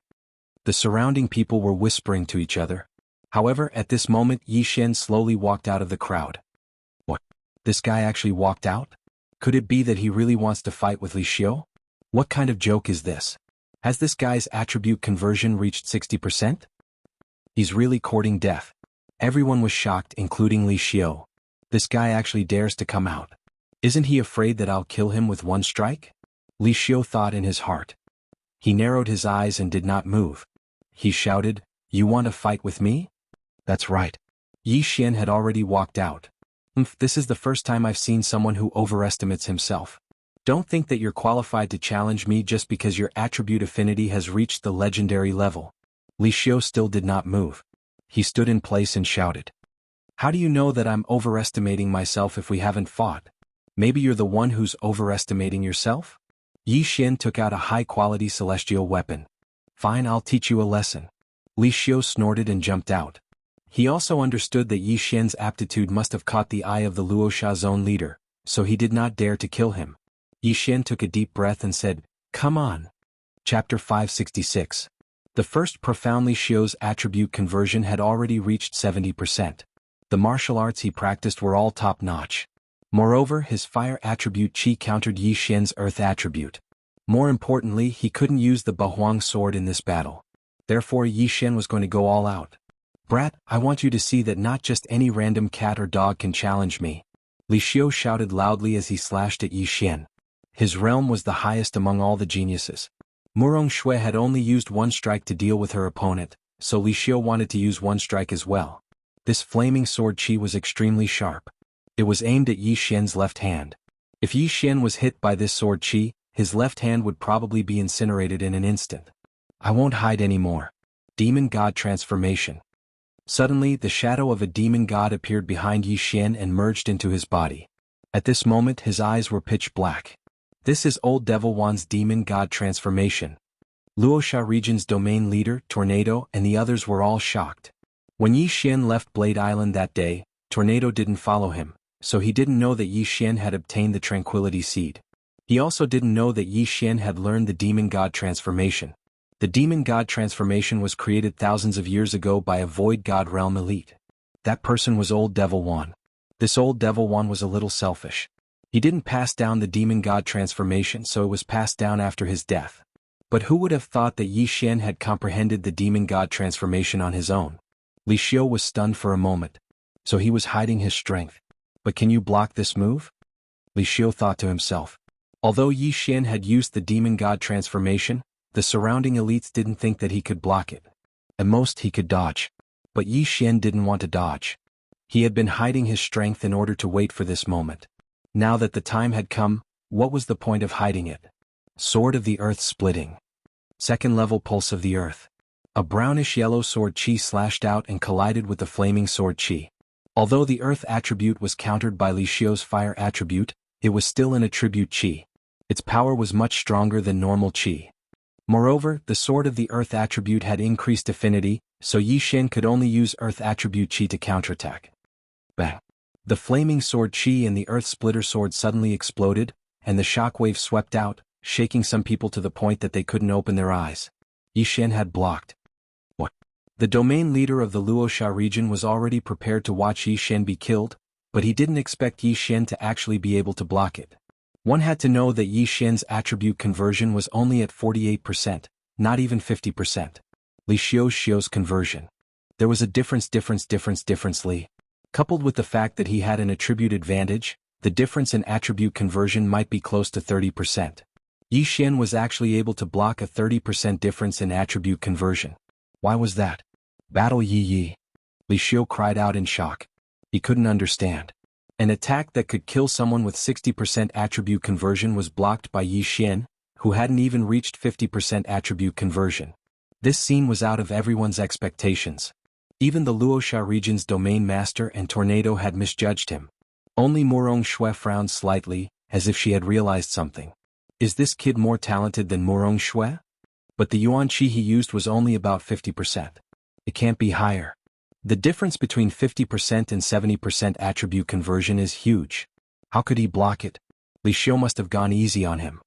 The surrounding people were whispering to each other. However, at this moment Yi Xian slowly walked out of the crowd. What? This guy actually walked out? Could it be that he really wants to fight with Li Xiu? What kind of joke is this? Has this guy's attribute conversion reached 60%? He's really courting death. Everyone was shocked, including Li Xiu. This guy actually dares to come out. Isn't he afraid that I'll kill him with one strike? Li Xiu thought in his heart. He narrowed his eyes and did not move. He shouted, "You want to fight with me?" That's right. Yi Xian had already walked out. This is the first time I've seen someone who overestimates himself. Don't think that you're qualified to challenge me just because your attribute affinity has reached the legendary level. Li Xiu still did not move. He stood in place and shouted. How do you know that I'm overestimating myself if we haven't fought? Maybe you're the one who's overestimating yourself? Yi Xian took out a high-quality celestial weapon. Fine, I'll teach you a lesson. Li Xiu snorted and jumped out. He also understood that Yi Xian's aptitude must have caught the eye of the Luosha zone leader, so he did not dare to kill him. Yi Xian took a deep breath and said, "Come on." Chapter 566. The first profoundly Xiu's attribute conversion had already reached 70%. The martial arts he practiced were all top-notch. Moreover, his fire attribute Qi countered Yi Xian's earth attribute. More importantly, he couldn't use the Bahuang sword in this battle. Therefore Yi Xian was going to go all out. "Brat, I want you to see that not just any random cat or dog can challenge me." Li Xiu shouted loudly as he slashed at Yi Xian. His realm was the highest among all the geniuses. Morong Shui had only used one strike to deal with her opponent, so Li Xiu wanted to use one strike as well. This flaming sword Qi was extremely sharp. It was aimed at Yi Xian's left hand. If Yi Xian was hit by this sword Qi, his left hand would probably be incinerated in an instant. I won't hide anymore. Demon God Transformation. Suddenly, the shadow of a demon god appeared behind Yi Xian and merged into his body. At this moment his eyes were pitch black. This is Old Devil Wan's demon god transformation. Luosha region's domain leader, Tornado, and the others were all shocked. When Yi Xian left Blade Island that day, Tornado didn't follow him, so he didn't know that Yi Xian had obtained the Tranquility Seed. He also didn't know that Yi Xian had learned the demon god transformation. The demon god transformation was created thousands of years ago by a void god realm elite. That person was Old Devil Wan. This Old Devil Wan was a little selfish. He didn't pass down the demon god transformation, so it was passed down after his death. But who would have thought that Yi Xian had comprehended the demon god transformation on his own? Li Xiu was stunned for a moment. So he was hiding his strength. But can you block this move? Li Xiu thought to himself. Although Yi Xian had used the demon god transformation, the surrounding elites didn't think that he could block it. At most he could dodge. But Yi Xian didn't want to dodge. He had been hiding his strength in order to wait for this moment. Now that the time had come, what was the point of hiding it? Sword of the Earth splitting. Second level Pulse of the Earth. A brownish-yellow sword Qi slashed out and collided with the flaming sword Qi. Although the Earth attribute was countered by Li Xiu's fire attribute, it was still an attribute Qi. Its power was much stronger than normal Qi. Moreover, the Sword of the Earth attribute had increased affinity, so Yi Xian could only use Earth attribute Qi to counterattack. Bang! The flaming sword Qi and the Earth Splitter sword suddenly exploded, and the shockwave swept out, shaking some people to the point that they couldn't open their eyes. Yi Xian had blocked. What? The domain leader of the Luoxia region was already prepared to watch Yi Xian be killed, but he didn't expect Yi Xian to actually be able to block it. One had to know that Yi Xian's attribute conversion was only at 48%, not even 50%. Li Xiu's conversion. There was a difference. Coupled with the fact that he had an attribute advantage, the difference in attribute conversion might be close to 30%. Yi Xian was actually able to block a 30% difference in attribute conversion. Why was that? Battle Yi. Li Xiu cried out in shock. He couldn't understand. An attack that could kill someone with 60% attribute conversion was blocked by Yi Xian, who hadn't even reached 50% attribute conversion. This scene was out of everyone's expectations. Even the Luoxia region's domain master and tornado had misjudged him. Only Murong Shui frowned slightly, as if she had realized something. Is this kid more talented than Murong Shui? But the yuan qi he used was only about 50%. It can't be higher. The difference between 50% and 70% attribute conversion is huge. How could he block it? Li Xiu must have gone easy on him.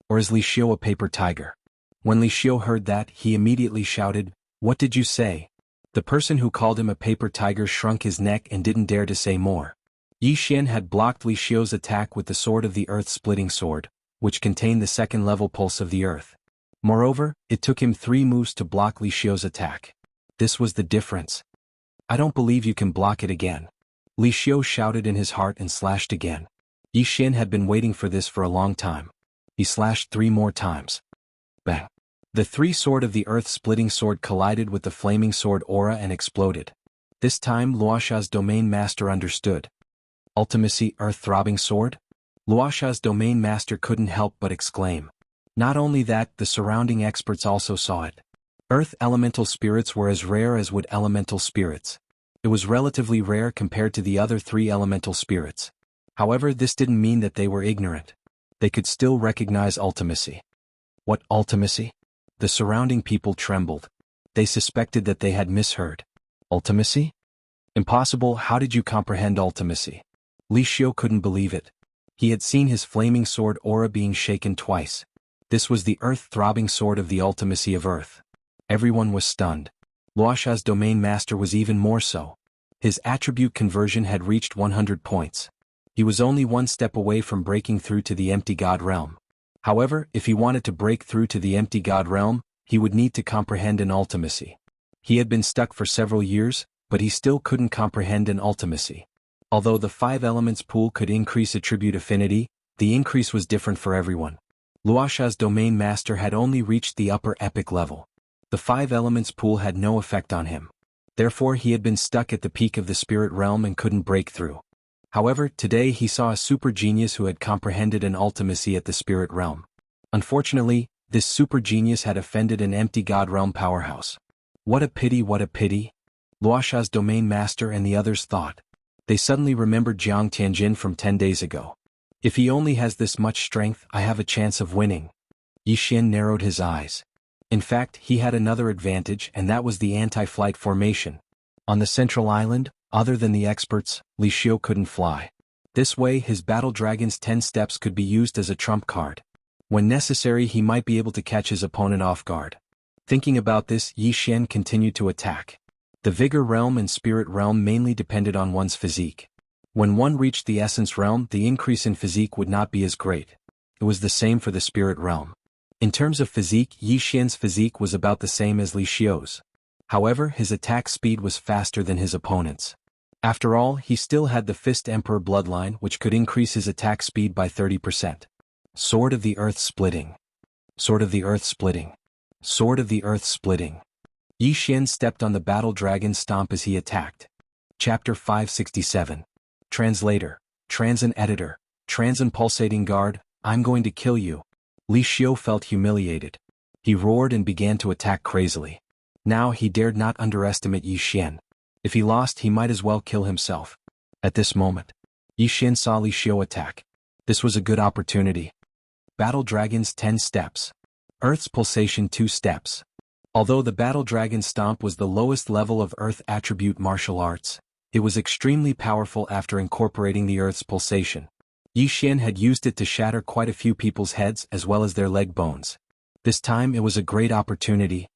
Or is Li Xiu a paper tiger? When Li Xiu heard that, he immediately shouted, "What did you say?" The person who called him a paper tiger shrunk his neck and didn't dare to say more. Yi Xian had blocked Li Xiu's attack with the Sword of the Earth-splitting sword, which contained the second-level pulse of the earth. Moreover, it took him 3 moves to block Li Xiu's attack. This was the difference. I don't believe you can block it again. Li Xiu shouted in his heart and slashed again. Yi Xian had been waiting for this for a long time. He slashed 3 more times. Bang! The 3-sword of the earth-splitting sword collided with the flaming sword aura and exploded. This time Luoxia's domain master understood. Ultimacy earth-throbbing sword? Luoxia's domain master couldn't help but exclaim. Not only that, the surrounding experts also saw it. Earth elemental spirits were as rare as wood elemental spirits. It was relatively rare compared to the other 3 elemental spirits. However, this didn't mean that they were ignorant. They could still recognize ultimacy. What ultimacy? The surrounding people trembled. They suspected that they had misheard. Ultimacy? Impossible. How did you comprehend ultimacy? Li Xiu couldn't believe it. He had seen his flaming sword aura being shaken twice. This was the earth-throbbing sword of the ultimacy of earth. Everyone was stunned. Luoxia's domain master was even more so. His attribute conversion had reached 100 points. He was only 1 step away from breaking through to the empty god realm. However, if he wanted to break through to the empty god realm, he would need to comprehend an ultimacy. He had been stuck for several years, but he still couldn't comprehend an ultimacy. Although the 5 elements pool could increase attribute affinity, the increase was different for everyone. Luoxia's domain master had only reached the upper epic level. The 5 elements pool had no effect on him. Therefore he had been stuck at the peak of the spirit realm and couldn't break through. However, today he saw a super genius who had comprehended an ultimacy at the spirit realm. Unfortunately, this super genius had offended an empty god realm powerhouse. What a pity, what a pity. Luoxia's domain master and the others thought. They suddenly remembered Jiang Tianjin from 10 days ago. If he only has this much strength, I have a chance of winning. Yi Xian narrowed his eyes. In fact, he had another advantage, and that was the anti-flight formation. On the central island, other than the experts, Li Xiu couldn't fly. This way his battle dragon's 10 steps could be used as a trump card. When necessary he might be able to catch his opponent off guard. Thinking about this, Yi Xian continued to attack. The vigor realm and spirit realm mainly depended on one's physique. When one reached the essence realm, the increase in physique would not be as great. It was the same for the spirit realm. In terms of physique, Yi Xian's physique was about the same as Li Xiu's. However, his attack speed was faster than his opponent's. After all, he still had the Fist Emperor bloodline, which could increase his attack speed by 30%. Sword of the Earth splitting. Sword of the Earth splitting. Sword of the Earth splitting. Yi Xian stepped on the battle dragon's stomp as he attacked. Chapter 567. Translator, Transin Editor, Transin Pulsating Guard, I'm going to kill you. Li Xiu felt humiliated. He roared and began to attack crazily. Now he dared not underestimate Yi Xian. If he lost, he might as well kill himself. At this moment, Yi Xian saw Li Xiu attack. This was a good opportunity. Battle Dragon's 10 steps. Earth's Pulsation 2 steps. Although the Battle Dragon Stomp was the lowest level of Earth attribute martial arts, it was extremely powerful after incorporating the Earth's Pulsation. Yi Xian had used it to shatter quite a few people's heads as well as their leg bones. This time it was a great opportunity.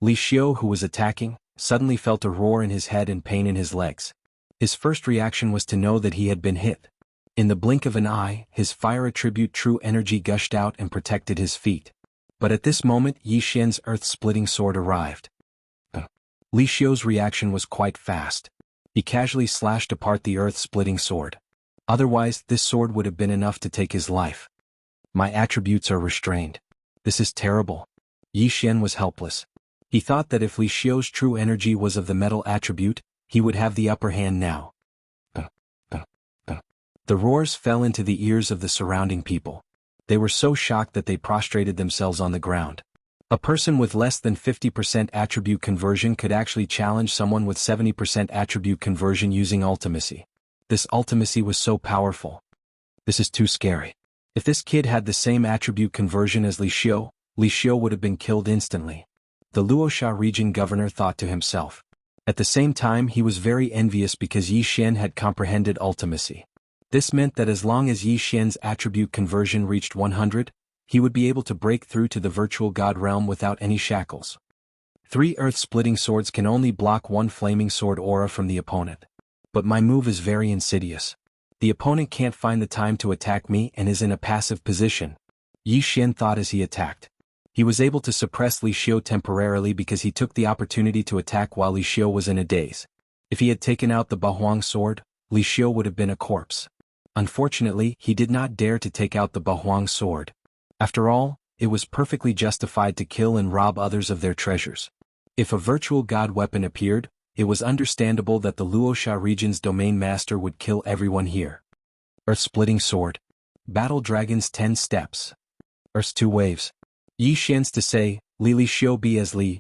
Li Xiu, who was attacking, suddenly felt a roar in his head and pain in his legs. His first reaction was to know that he had been hit. In the blink of an eye, his fire attribute true energy gushed out and protected his feet. But at this moment Yi Xian's earth-splitting sword arrived. Li Xiu's reaction was quite fast. He casually slashed apart the earth-splitting sword. Otherwise, this sword would have been enough to take his life. My attributes are restrained. This is terrible. Yi Xian was helpless. He thought that if Li Xiu's true energy was of the metal attribute, he would have the upper hand now. The roars fell into the ears of the surrounding people. They were so shocked that they prostrated themselves on the ground. A person with less than 50% attribute conversion could actually challenge someone with 70% attribute conversion using ultimacy. This ultimacy was so powerful. This is too scary. If this kid had the same attribute conversion as Li Xiu would have been killed instantly. The Luoxia region governor thought to himself. At the same time he was very envious because Yi Xian had comprehended ultimacy. This meant that as long as Yi Xian's attribute conversion reached 100, he would be able to break through to the virtual god realm without any shackles. 3 earth-splitting swords can only block 1 flaming sword aura from the opponent. But my move is very insidious. The opponent can't find the time to attack me and is in a passive position. Yi Xian thought as he attacked. He was able to suppress Li Xiu temporarily because he took the opportunity to attack while Li Xiu was in a daze. If he had taken out the Bahuang sword, Li Xiu would have been a corpse. Unfortunately, he did not dare to take out the Bahuang sword. After all, it was perfectly justified to kill and rob others of their treasures. If a virtual god weapon appeared, it was understandable that the Luoxia region's domain master would kill everyone here. Earth-splitting sword. Battle Dragon's 10 steps. Earth's 2 waves. Yi Xian's to say, Li Xiu be as Li.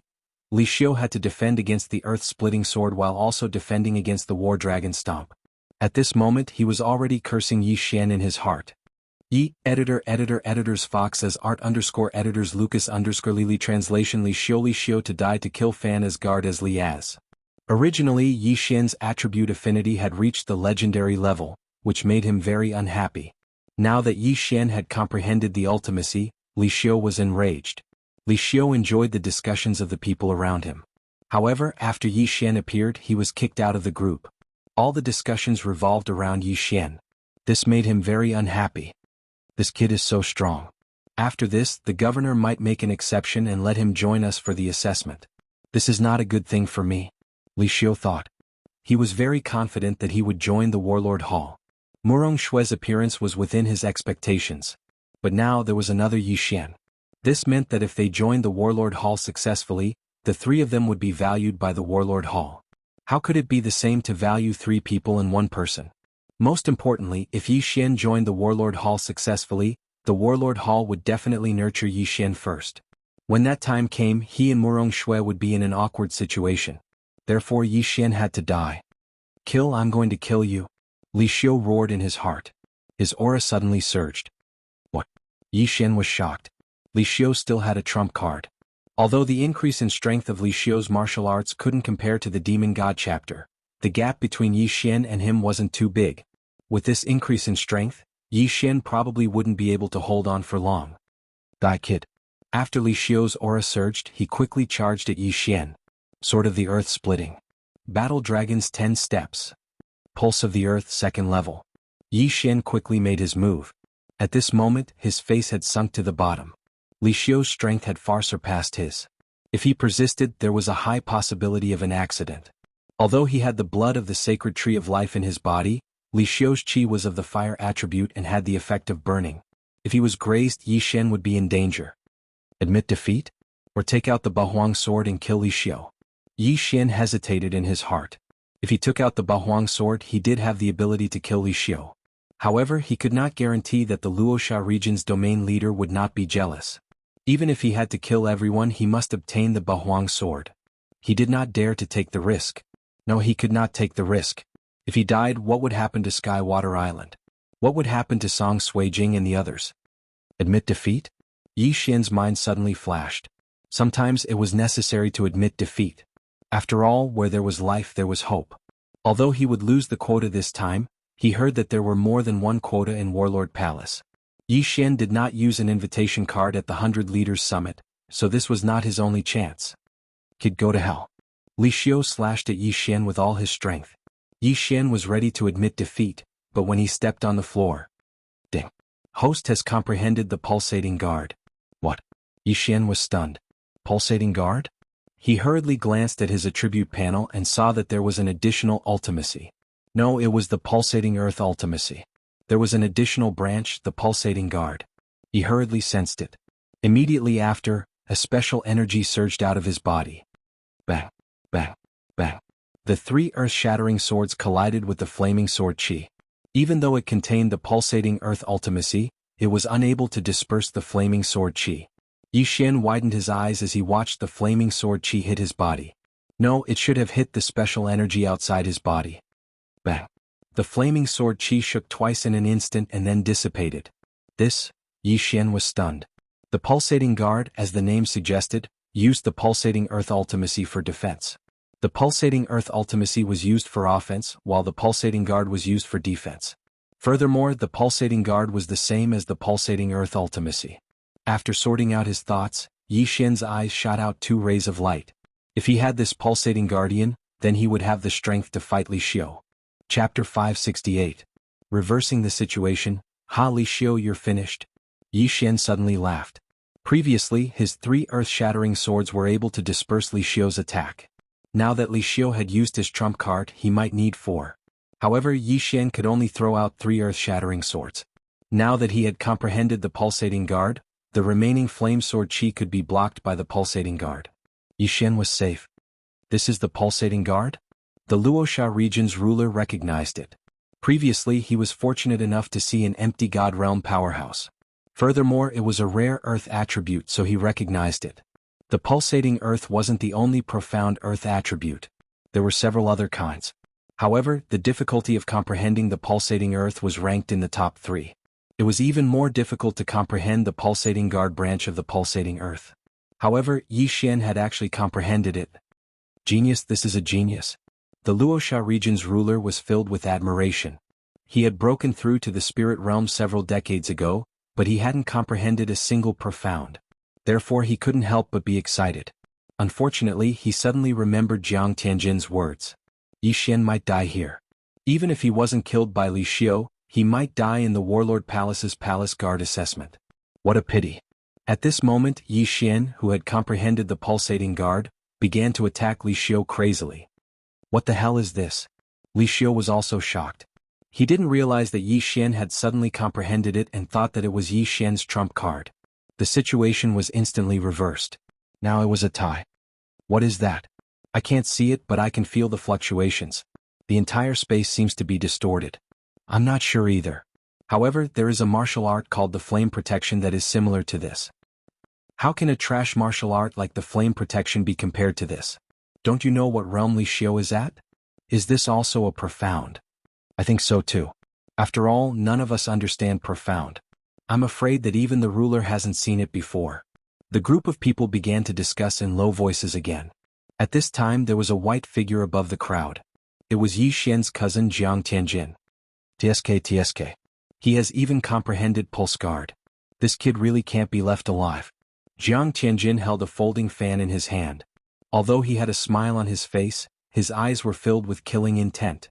Li Xiu had to defend against the earth-splitting sword while also defending against the War Dragon Stomp. At this moment he was already cursing Yi Xian in his heart. Editors Fox as art_editors Lucas_Lily translation Li Xiu to die to kill Fan as guard as Li as. Originally Yi Xian's attribute affinity had reached the legendary level, which made him very unhappy. Now that Yi Xian had comprehended the ultimacy, Li Xiu was enraged. Li Xiu enjoyed the discussions of the people around him. However, after Yi Xian appeared he was kicked out of the group. All the discussions revolved around Yi Xian. This made him very unhappy. This kid is so strong. After this, the governor might make an exception and let him join us for the assessment. This is not a good thing for me, Li Xiu thought. He was very confident that he would join the Warlord Hall. Murong Shue's appearance was within his expectations. But now there was another Yi Xian. This meant that if they joined the Warlord Hall successfully, the 3 of them would be valued by the Warlord Hall. How could it be the same to value 3 people in 1 person? Most importantly, if Yi Xian joined the Warlord Hall successfully, the Warlord Hall would definitely nurture Yi Xian first. When that time came, he and Murong Shui would be in an awkward situation. Therefore Yi Xian had to die. Kill, I'm going to kill you. Li Xiu roared in his heart. His aura suddenly surged. What? Yi Xian was shocked. Li Xiu still had a trump card. Although the increase in strength of Li Xiu's martial arts couldn't compare to the Demon God chapter, the gap between Yi Xian and him wasn't too big. With this increase in strength, Yi Xian probably wouldn't be able to hold on for long. Die, kid. After Li Xiu's aura surged, he quickly charged at Yi Xian. Sword of the Earth splitting. Battle Dragon's 10 steps. Pulse of the Earth 2nd level. Yi Xian quickly made his move. At this moment, his face had sunk to the bottom. Li Xiu's strength had far surpassed his. If he persisted, there was a high possibility of an accident. Although he had the blood of the sacred tree of life in his body, Li Xiu's qi was of the fire attribute and had the effect of burning. If he was grazed, Yi Xian would be in danger. Admit defeat? Or take out the Bahuang sword and kill Li Xiu? Yi Xian hesitated in his heart. If he took out the Bahuang sword, he did have the ability to kill Li Xiu. However, he could not guarantee that the Luoxia region's domain leader would not be jealous. Even if he had to kill everyone, he must obtain the Bahuang sword. He did not dare to take the risk. No, he could not take the risk. If he died, what would happen to Skywater Island? What would happen to Song Suijing and the others? Admit defeat? Yi Xian's mind suddenly flashed. Sometimes it was necessary to admit defeat. After all, where there was life there was hope. Although he would lose the quota this time, he heard that there were more than one quota in Warlord Palace. Yi Xian did not use an invitation card at the 100 Leaders Summit, so this was not his only chance. Kid, go to hell. Li Xiu slashed at Yi Xian with all his strength. Yi Xian was ready to admit defeat, but when he stepped on the floor. Ding. Host has comprehended the pulsating guard. What? Yi Xian was stunned. Pulsating guard? He hurriedly glanced at his attribute panel and saw that there was an additional ultimacy. No, it was the pulsating earth ultimacy. There was an additional branch, the pulsating guard. He hurriedly sensed it. Immediately after, a special energy surged out of his body. Bang, bang, bang. The three earth-shattering swords collided with the flaming sword chi. Even though it contained the pulsating earth ultimacy, it was unable to disperse the flaming sword chi. Yi Xian widened his eyes as he watched the flaming sword chi hit his body. No, it should have hit the special energy outside his body. Bang. The flaming sword chi shook twice in an instant and then dissipated. This, Yi Xian was stunned. The pulsating guard, as the name suggested, used the pulsating earth ultimacy for defense. The pulsating earth ultimacy was used for offense, while the pulsating guard was used for defense. Furthermore, the pulsating guard was the same as the pulsating earth ultimacy. After sorting out his thoughts, Yi Xian's eyes shot out two rays of light. If he had this pulsating guardian, then he would have the strength to fight Li Xiu. Chapter 568. Reversing the situation. Ha, Li Xiu, you're finished. Yi Xian suddenly laughed. Previously, his three earth-shattering swords were able to disperse Li Xiu's attack. Now that Li Xiu had used his trump card, he might need four. However, Yi Xian could only throw out three earth-shattering swords. Now that he had comprehended the pulsating guard, the remaining flame sword chi could be blocked by the pulsating guard. Yi Xian was safe. This is the pulsating guard? The Luoxia region's ruler recognized it. Previously, he was fortunate enough to see an empty God Realm powerhouse. Furthermore, it was a rare earth attribute, so he recognized it. The pulsating earth wasn't the only profound earth attribute. There were several other kinds. However, the difficulty of comprehending the pulsating earth was ranked in the top 3. It was even more difficult to comprehend the pulsating guard branch of the pulsating earth. However, Yi Xian had actually comprehended it. Genius, this is a genius. The Luoxia region's ruler was filled with admiration. He had broken through to the spirit realm several decades ago, but he hadn't comprehended a single profound. Therefore he couldn't help but be excited. Unfortunately, he suddenly remembered Jiang Tianjin's words. Yi Xian might die here. Even if he wasn't killed by Li Xiu, he might die in the Warlord Palace's palace guard assessment. What a pity. At this moment, Yi Xian, who had comprehended the pulsating guard, began to attack Li Xiu crazily. What the hell is this? Li Xiu was also shocked. He didn't realize that Yi Xian had suddenly comprehended it and thought that it was Yi Xian's trump card. The situation was instantly reversed. Now it was a tie. What is that? I can't see it, but I can feel the fluctuations. The entire space seems to be distorted. I'm not sure either. However, there is a martial art called the Flame Protection that is similar to this. How can a trash martial art like the Flame Protection be compared to this? Don't you know what realm Li Xiu is at? Is this also a profound? I think so too. After all, none of us understand profound. I'm afraid that even the ruler hasn't seen it before. The group of people began to discuss in low voices again. At this time there was a white figure above the crowd. It was Yi Xian's cousin Jiang Tianjin. TSK. He has even comprehended Pulse Guard. This kid really can't be left alive. Jiang Tianjin held a folding fan in his hand. Although he had a smile on his face, his eyes were filled with killing intent.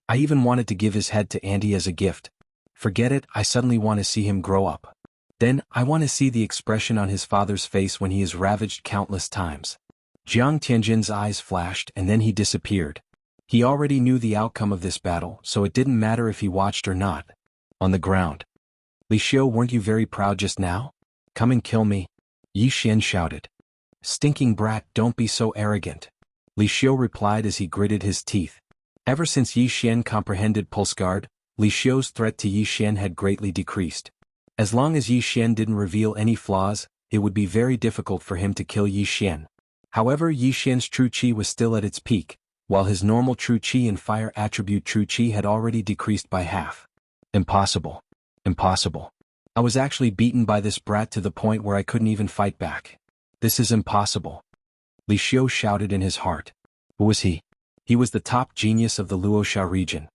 I even wanted to give his head to Andy as a gift. Forget it, I suddenly want to see him grow up. Then, I want to see the expression on his father's face when he is ravaged countless times. Jiang Tianjin's eyes flashed and then he disappeared. He already knew the outcome of this battle, so it didn't matter if he watched or not. On the ground. Li Xiu, weren't you very proud just now? Come and kill me. Yi Xian shouted. Stinking brat, don't be so arrogant. Li Xiu replied as he gritted his teeth. Ever since Yi Xian comprehended Pulse Guard, Li Xiu's threat to Yi Xian had greatly decreased. As long as Yi Xian didn't reveal any flaws, it would be very difficult for him to kill Yi Xian. However, Yi Xian's true chi was still at its peak, while his normal true chi and fire attribute true chi had already decreased by half. Impossible. Impossible. I was actually beaten by this brat to the point where I couldn't even fight back. This is impossible. Li Xiu shouted in his heart. Who was he? He was the top genius of the Luoxia region.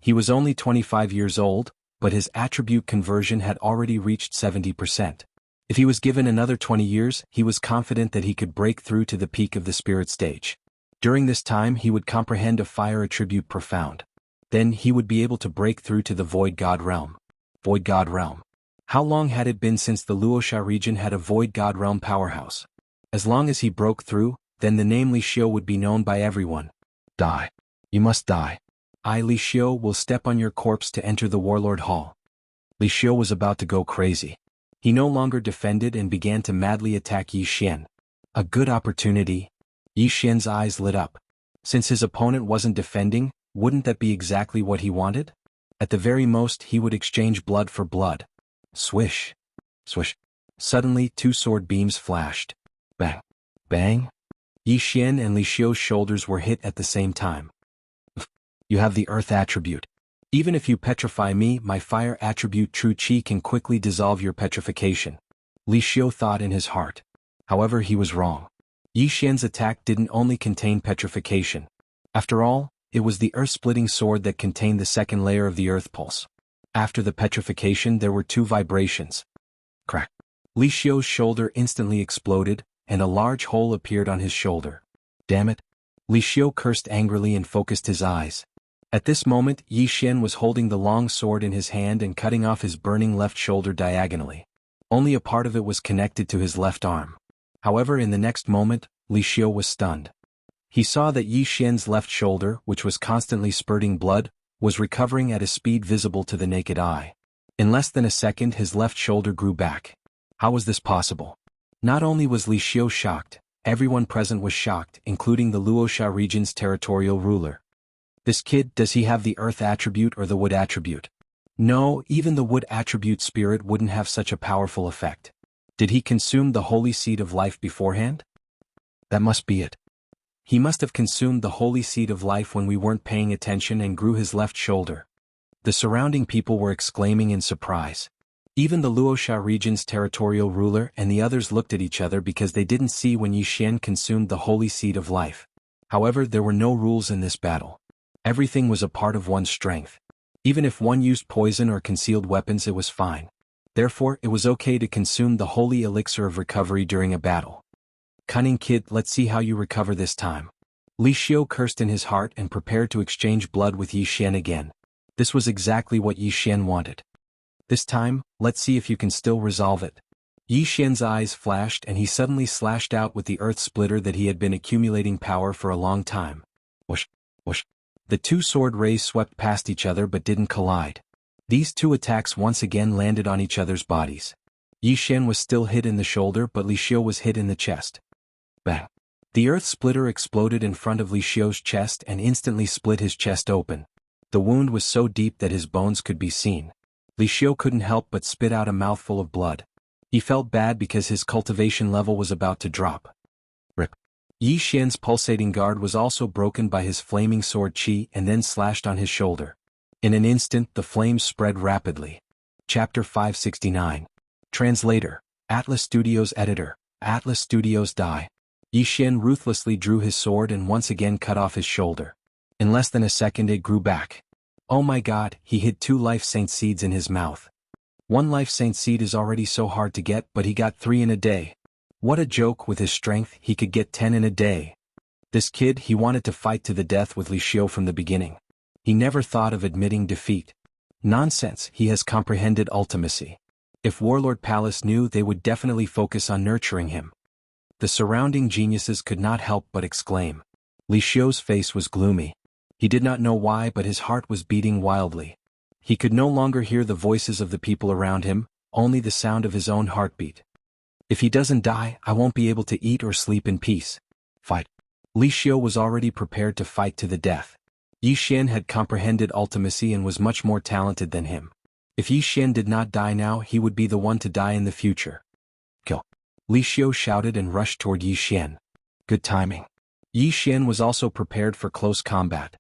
He was only 25 years old, but his attribute conversion had already reached 70%. If he was given another 20 years, he was confident that he could break through to the peak of the spirit stage. During this time he would comprehend a fire attribute profound. Then he would be able to break through to the Void God realm. Void God realm. How long had it been since the Luoxia region had a Void God realm powerhouse? As long as he broke through, then the name Li Xiu would be known by everyone. Die. You must die. I, Li Xiu, will step on your corpse to enter the Warlord Hall. Li Xiu was about to go crazy. He no longer defended and began to madly attack Yi Xian. A good opportunity. Yi Xian's eyes lit up. Since his opponent wasn't defending, wouldn't that be exactly what he wanted? At the very most he would exchange blood for blood. Swish. Swish. Suddenly 2 sword beams flashed. Bang. Bang. Yi Xian and Li Xiu's shoulders were hit at the same time. You have the earth attribute. Even if you petrify me, my fire attribute True Qi can quickly dissolve your petrification. Li Xiu thought in his heart. However, he was wrong. Yi Xian's attack didn't only contain petrification. After all, it was the earth-splitting sword that contained the second layer of the earth pulse. After the petrification there were 2 vibrations. Crack. Li Xiu's shoulder instantly exploded, and a large hole appeared on his shoulder. Damn it. Li Xiu cursed angrily and focused his eyes. At this moment Yi Xian was holding the long sword in his hand and cutting off his burning left shoulder diagonally. Only a part of it was connected to his left arm. However, in the next moment, Li Xiu was stunned. He saw that Yi Xian's left shoulder, which was constantly spurting blood, was recovering at a speed visible to the naked eye. In less than a second his left shoulder grew back. How was this possible? Not only was Li Xiu shocked, everyone present was shocked, including the Luoxia region's territorial ruler. This kid, does he have the earth attribute or the wood attribute? No, even the wood attribute spirit wouldn't have such a powerful effect. Did he consume the holy seed of life beforehand? That must be it. He must have consumed the holy seed of life when we weren't paying attention and grew his left shoulder. The surrounding people were exclaiming in surprise. Even the Luoxia region's territorial ruler and the others looked at each other because they didn't see when Yi Xian consumed the holy seed of life. However, there were no rules in this battle. Everything was a part of one's strength. Even if one used poison or concealed weapons, it was fine. Therefore, it was okay to consume the holy elixir of recovery during a battle. Cunning kid, let's see how you recover this time. Li Xiu cursed in his heart and prepared to exchange blood with Yi Xian again. This was exactly what Yi Xian wanted. This time, let's see if you can still resolve it. Yi Xian's eyes flashed and he suddenly slashed out with the earth splitter that he had been accumulating power for a long time. Whoosh, whoosh. The 2 sword rays swept past each other but didn't collide. These 2 attacks once again landed on each other's bodies. Yi Xian was still hit in the shoulder but Li Xiu was hit in the chest. Bang. The earth splitter exploded in front of Li Xiu's chest and instantly split his chest open. The wound was so deep that his bones could be seen. Li Xiu couldn't help but spit out a mouthful of blood. He felt bad because his cultivation level was about to drop. Rip. Yi Xian's pulsating guard was also broken by his flaming sword qi and then slashed on his shoulder. In an instant the flames spread rapidly. Chapter 569. Translator. Atlas Studios Editor. Atlas Studios Die. Yi Xian ruthlessly drew his sword and once again cut off his shoulder. In less than a second it grew back. Oh my god, he hid 2 life saint seeds in his mouth. 1 life saint seed is already so hard to get, but he got 3 in a day. What a joke, with his strength he could get 10 in a day. This kid, he wanted to fight to the death with Li Xiu from the beginning. He never thought of admitting defeat. Nonsense, he has comprehended ultimacy. If Warlord Palace knew, they would definitely focus on nurturing him. The surrounding geniuses could not help but exclaim. Li Xiu's face was gloomy. He did not know why, but his heart was beating wildly. He could no longer hear the voices of the people around him, only the sound of his own heartbeat. If he doesn't die, I won't be able to eat or sleep in peace. Fight. Li Xiu was already prepared to fight to the death. Yi Xian had comprehended ultimacy and was much more talented than him. If Yi Xian did not die now, he would be the one to die in the future. Kill. Li Xiu shouted and rushed toward Yi Xian. Good timing. Yi Xian was also prepared for close combat.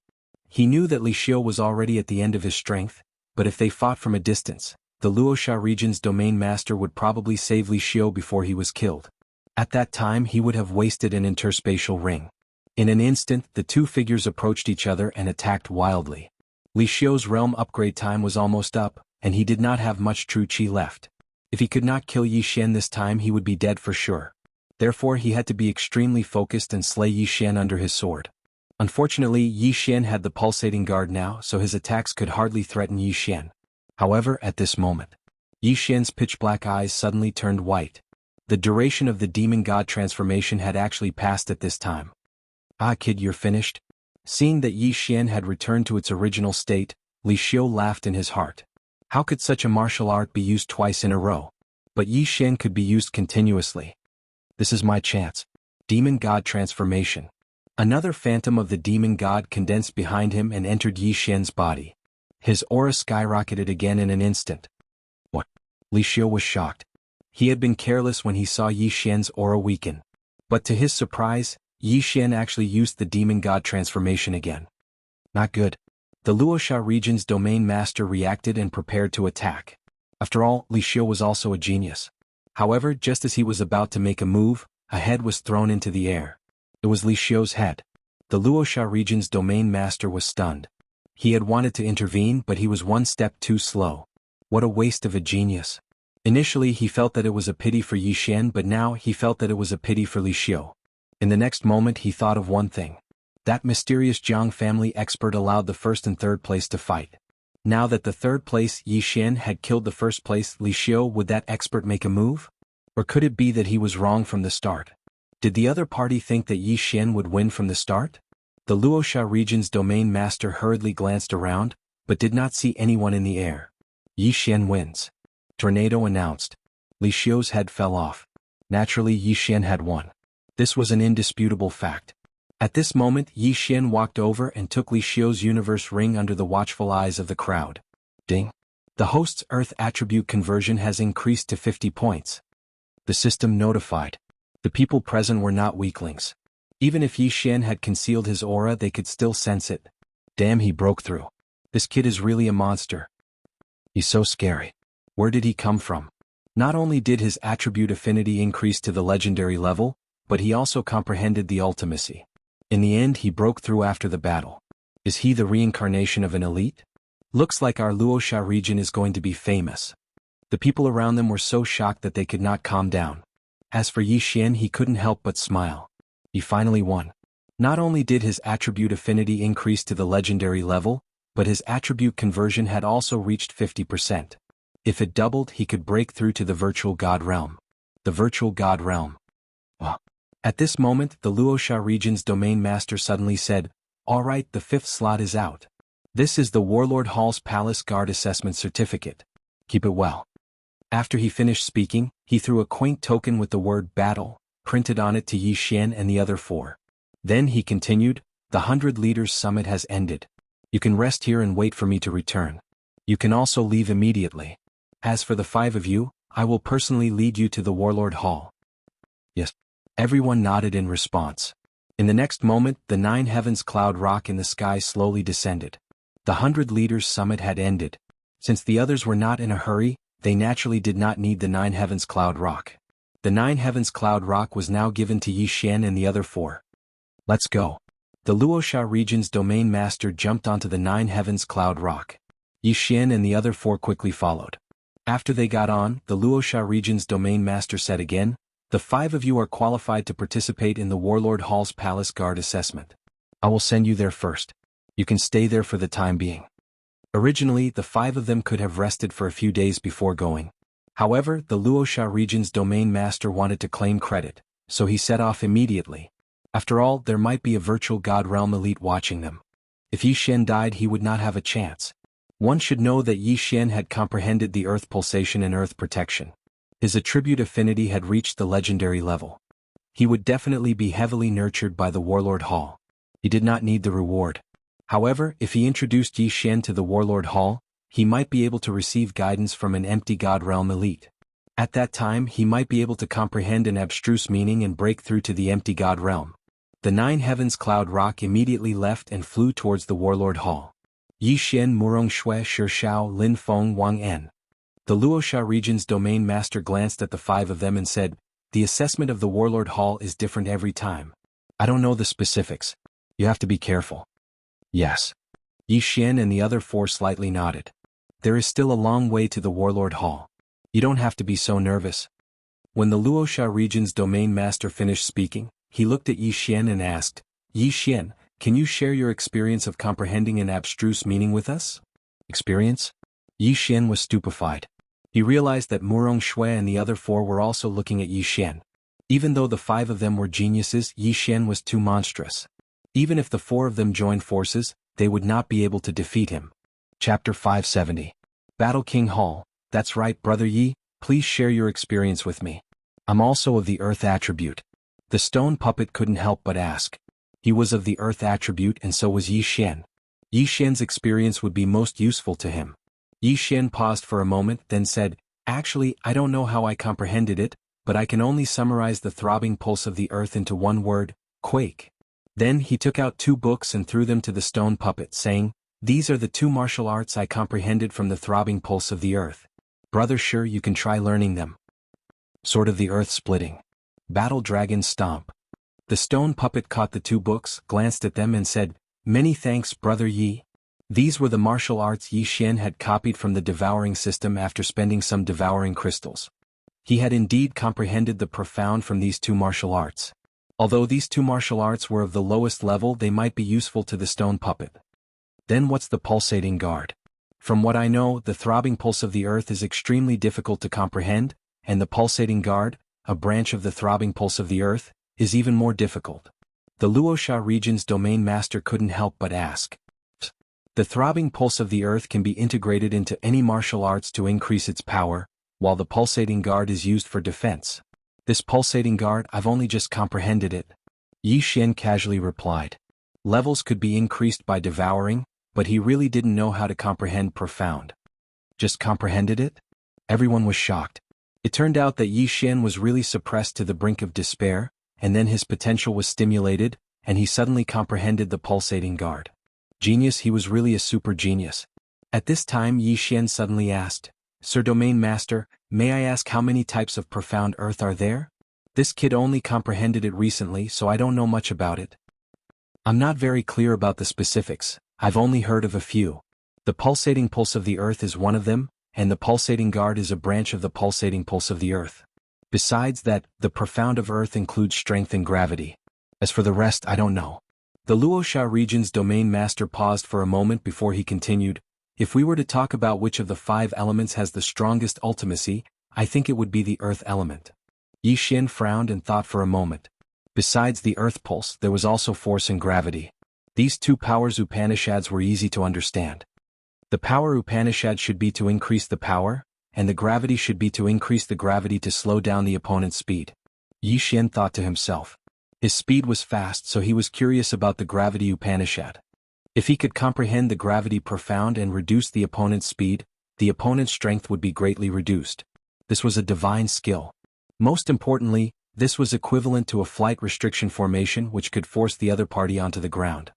He knew that Li Xiu was already at the end of his strength, but if they fought from a distance, the Luoxia region's domain master would probably save Li Xiu before he was killed. At that time he would have wasted an interspatial ring. In an instant the 2 figures approached each other and attacked wildly. Li Xiu's realm upgrade time was almost up, and he did not have much true qi left. If he could not kill Yi Xian this time, he would be dead for sure. Therefore he had to be extremely focused and slay Yi Xian under his sword. Unfortunately, Yi Xian had the pulsating guard now, so his attacks could hardly threaten Yi Xian. However, at this moment, Yi Xian's pitch-black eyes suddenly turned white. The duration of the demon god transformation had actually passed at this time. "Ah, kid, you're finished?" Seeing that Yi Xian had returned to its original state, Li Xiu laughed in his heart. How could such a martial art be used twice in a row? But Yi Xian could be used continuously. This is my chance. Demon god transformation. Another phantom of the demon god condensed behind him and entered Yi Xian's body. His aura skyrocketed again in an instant. What? Li Xiu was shocked. He had been careless when he saw Yi Xian's aura weaken. But to his surprise, Yi Xian actually used the demon god transformation again. Not good. The Luoxia region's domain master reacted and prepared to attack. After all, Li Xiu was also a genius. However, just as he was about to make a move, a head was thrown into the air. It was Li Xiu's head. The Luoxia region's domain master was stunned. He had wanted to intervene, but he was one step too slow. What a waste of a genius. Initially he felt that it was a pity for Yi Xian, but now he felt that it was a pity for Li Xiu. In the next moment he thought of one thing. That mysterious Jianghu family expert allowed the first and third place to fight. Now that the third place Yi Xian had killed the first place Li Xiu, would that expert make a move? Or could it be that he was wrong from the start? Did the other party think that Yi Xian would win from the start? The Luoxia region's domain master hurriedly glanced around, but did not see anyone in the air. Yi Xian wins. Tornado announced. Li Xiu's head fell off. Naturally, Yi Xian had won. This was an indisputable fact. At this moment, Yi Xian walked over and took Li Xiu's universe ring under the watchful eyes of the crowd. Ding. The host's Earth attribute conversion has increased to 50 points. The system notified. The people present were not weaklings. Even if Yi Xian had concealed his aura, they could still sense it. Damn, he broke through. This kid is really a monster. He's so scary. Where did he come from? Not only did his attribute affinity increase to the legendary level, but he also comprehended the ultimacy. In the end, he broke through after the battle. Is he the reincarnation of an elite? Looks like our Luoxia region is going to be famous. The people around them were so shocked that they could not calm down. As for Yi Xian, he couldn't help but smile. He finally won. Not only did his attribute affinity increase to the legendary level, but his attribute conversion had also reached 50%. If it doubled, he could break through to the virtual god realm. The virtual god realm. At this moment, the Luoxia region's domain master suddenly said, "All right, the 5th slot is out. This is the Warlord Hall's Palace Guard Assessment Certificate. Keep it well." After he finished speaking, he threw a quaint token with the word battle printed on it to Yi Xian and the other 4. Then he continued, "The 100 Leaders Summit has ended. You can rest here and wait for me to return. You can also leave immediately. As for the 5 of you, I will personally lead you to the Warlord Hall." Yes. Everyone nodded in response. In the next moment, the 9 heavens cloud rock in the sky slowly descended. The 100 Leaders Summit had ended. Since the others were not in a hurry, they naturally did not need the 9 heavens cloud rock. The 9 heavens cloud rock was now given to Yi Xian and the other 4. Let's go. The Luoxia region's domain master jumped onto the 9 heavens cloud rock. Yi Xian and the other 4 quickly followed. After they got on, the Luoxia region's domain master said again, "The 5 of you are qualified to participate in the Warlord Hall's Palace Guard Assessment. I will send you there first. You can stay there for the time being." Originally, the 5 of them could have rested for a few days before going. However, the Luoxia region's domain master wanted to claim credit, so he set off immediately. After all, there might be a virtual god realm elite watching them. If Yi Xian died, he would not have a chance. One should know that Yi Xian had comprehended the earth pulsation and earth protection. His attribute affinity had reached the legendary level. He would definitely be heavily nurtured by the Warlord Hall. He did not need the reward. However, if he introduced Yi Xian to the Warlord Hall, he might be able to receive guidance from an empty god realm elite. At that time, he might be able to comprehend an abstruse meaning and break through to the empty god realm. The 9 heavens cloud rock immediately left and flew towards the Warlord Hall. Yi Xian Murong Shui Shishao Lin Feng Wang En. The Luoxia region's domain master glanced at the 5 of them and said, "The assessment of the Warlord Hall is different every time. I don't know the specifics. You have to be careful." Yes. Yi Xian and the other 4 slightly nodded. There is still a long way to the Warlord Hall. You don't have to be so nervous. When the Luosha region's domain master finished speaking, he looked at Yi Xian and asked, Yi Xian, can you share your experience of comprehending an abstruse meaning with us? Experience? Yi Xian was stupefied. He realized that Murong Shui and the other four were also looking at Yi Xian. Even though the five of them were geniuses, Yi Xian was too monstrous. Even if the four of them joined forces, they would not be able to defeat him. Chapter 570. Battle King Hall. That's right, Brother Yi, please share your experience with me. I'm also of the Earth attribute. The stone puppet couldn't help but ask. He was of the Earth attribute and so was Yi Xian. Yi Xian's experience would be most useful to him. Yi Xian paused for a moment, then said, Actually, I don't know how I comprehended it, but I can only summarize the throbbing pulse of the earth into one word, quake. Then he took out 2 books and threw them to the stone puppet, saying, These are the 2 martial arts I comprehended from the throbbing pulse of the earth. Brother, sure you can try learning them. Sword of the Earth Splitting. Battle Dragon Stomp. The stone puppet caught the 2 books, glanced at them and said, Many thanks, Brother Yi. These were the martial arts Yi Xian had copied from the devouring system after spending some devouring crystals. He had indeed comprehended the profound from these 2 martial arts. Although these 2 martial arts were of the lowest level, they might be useful to the stone puppet. Then what's the pulsating guard? From what I know, the throbbing pulse of the earth is extremely difficult to comprehend, and the pulsating guard, a branch of the throbbing pulse of the earth, is even more difficult. The Luosha region's domain master couldn't help but ask. The throbbing pulse of the earth can be integrated into any martial arts to increase its power, while the pulsating guard is used for defense. This pulsating guard, I've only just comprehended it. Yi Xian casually replied. Levels could be increased by devouring, but he really didn't know how to comprehend profound. Just comprehended it? Everyone was shocked. It turned out that Yi Xian was really suppressed to the brink of despair, and then his potential was stimulated, and he suddenly comprehended the pulsating guard. Genius, he was really a super genius. At this time Yi Xian suddenly asked, Sir Domain Master, may I ask how many types of profound earth are there? This kid only comprehended it recently, so I don't know much about it. I'm not very clear about the specifics, I've only heard of a few. The pulsating pulse of the earth is one of them, and the pulsating guard is a branch of the pulsating pulse of the earth. Besides that, the profound of earth includes strength and gravity. As for the rest, I don't know. The Luosha region's domain master paused for a moment before he continued, If we were to talk about which of the 5 elements has the strongest ultimacy, I think it would be the earth element. Yi Xian frowned and thought for a moment. Besides the earth pulse, there was also force and gravity. These 2 powers Upanishads were easy to understand. The power Upanishad should be to increase the power, and the gravity should be to increase the gravity to slow down the opponent's speed. Yi Xian thought to himself. His speed was fast, so he was curious about the gravity Upanishad. If he could comprehend the gravity profound and reduce the opponent's speed, the opponent's strength would be greatly reduced. This was a divine skill. Most importantly, this was equivalent to a flight restriction formation which could force the other party onto the ground.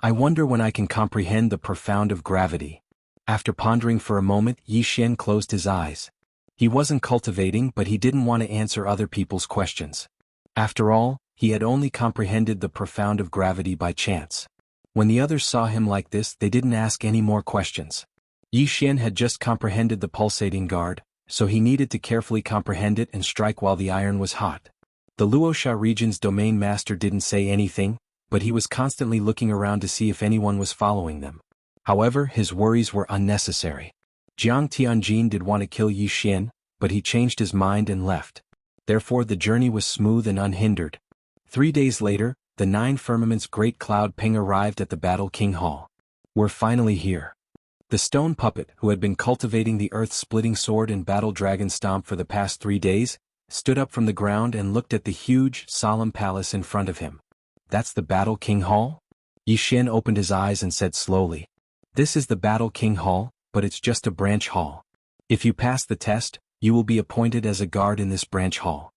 I wonder when I can comprehend the profound of gravity. After pondering for a moment, Yi Xian closed his eyes. He wasn't cultivating, but he didn't want to answer other people's questions. After all, he had only comprehended the profound of gravity by chance. When the others saw him like this, they didn't ask any more questions. Yi Xian had just comprehended the pulsating guard, so he needed to carefully comprehend it and strike while the iron was hot. The Luosha region's domain master didn't say anything, but he was constantly looking around to see if anyone was following them. However, his worries were unnecessary. Jiang Tianjin did want to kill Yi Xian, but he changed his mind and left. Therefore the journey was smooth and unhindered. 3 days later, the 9 firmament's great cloud Ping arrived at the Battle King Hall. We're finally here. The stone puppet, who had been cultivating the earth-splitting sword and battle dragon stomp for the past 3 days, stood up from the ground and looked at the huge, solemn palace in front of him. That's the Battle King Hall? Yi Xian opened his eyes and said slowly. This is the Battle King Hall, but it's just a branch hall. If you pass the test, you will be appointed as a guard in this branch hall.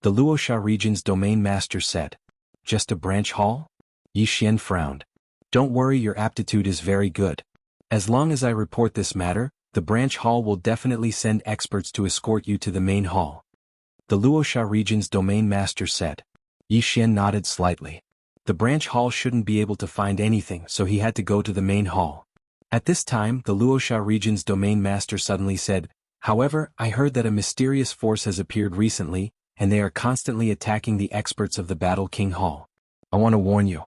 The Luosha region's domain master said. Just a branch hall? Yi Xian frowned. Don't worry, your aptitude is very good. As long as I report this matter, the branch hall will definitely send experts to escort you to the main hall. The Luosha region's domain master said. Yi Xian nodded slightly. The branch hall shouldn't be able to find anything, so he had to go to the main hall. At this time, the Luosha region's domain master suddenly said, However, I heard that a mysterious force has appeared recently, and they are constantly attacking the experts of the Battle King Hall. I want to warn you.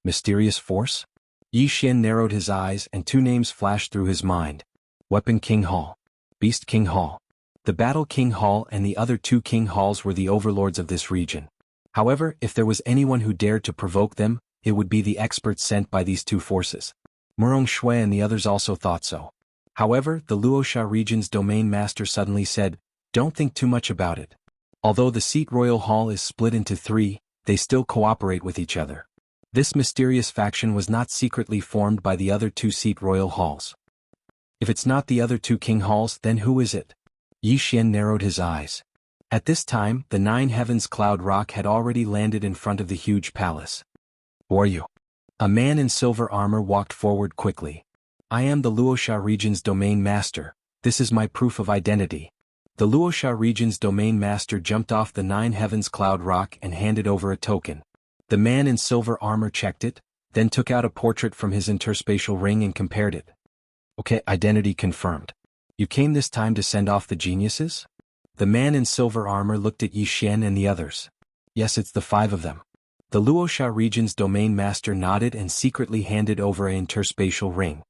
Mysterious force? Yi Xian narrowed his eyes and two names flashed through his mind. Weapon King Hall. Beast King Hall. The Battle King Hall and the other two King Halls were the overlords of this region. However, if there was anyone who dared to provoke them, it would be the experts sent by these two forces. Murong Shui and the others also thought so. However, the Luoxia region's domain master suddenly said, "Don't think too much about it. Although the Seat Royal Hall is split into three, they still cooperate with each other. This mysterious faction was not secretly formed by the other two Seat Royal Halls. If it's not the other two King Halls, then who is it?" Yi Xian narrowed his eyes. At this time, the Nine Heavens Cloud Rock had already landed in front of the huge palace. "Who are you?" A man in silver armor walked forward quickly. "I am the Luoxia region's domain master. This is my proof of identity." The Luoxia region's domain master jumped off the Nine Heavens Cloud Rock and handed over a token. The man in silver armor checked it, then took out a portrait from his interspatial ring and compared it. "Okay, identity confirmed. You came this time to send off the geniuses?" The man in silver armor looked at Yi Xian and the others. "Yes, it's the five of them." The Luoxia region's domain master nodded and secretly handed over an interspatial ring.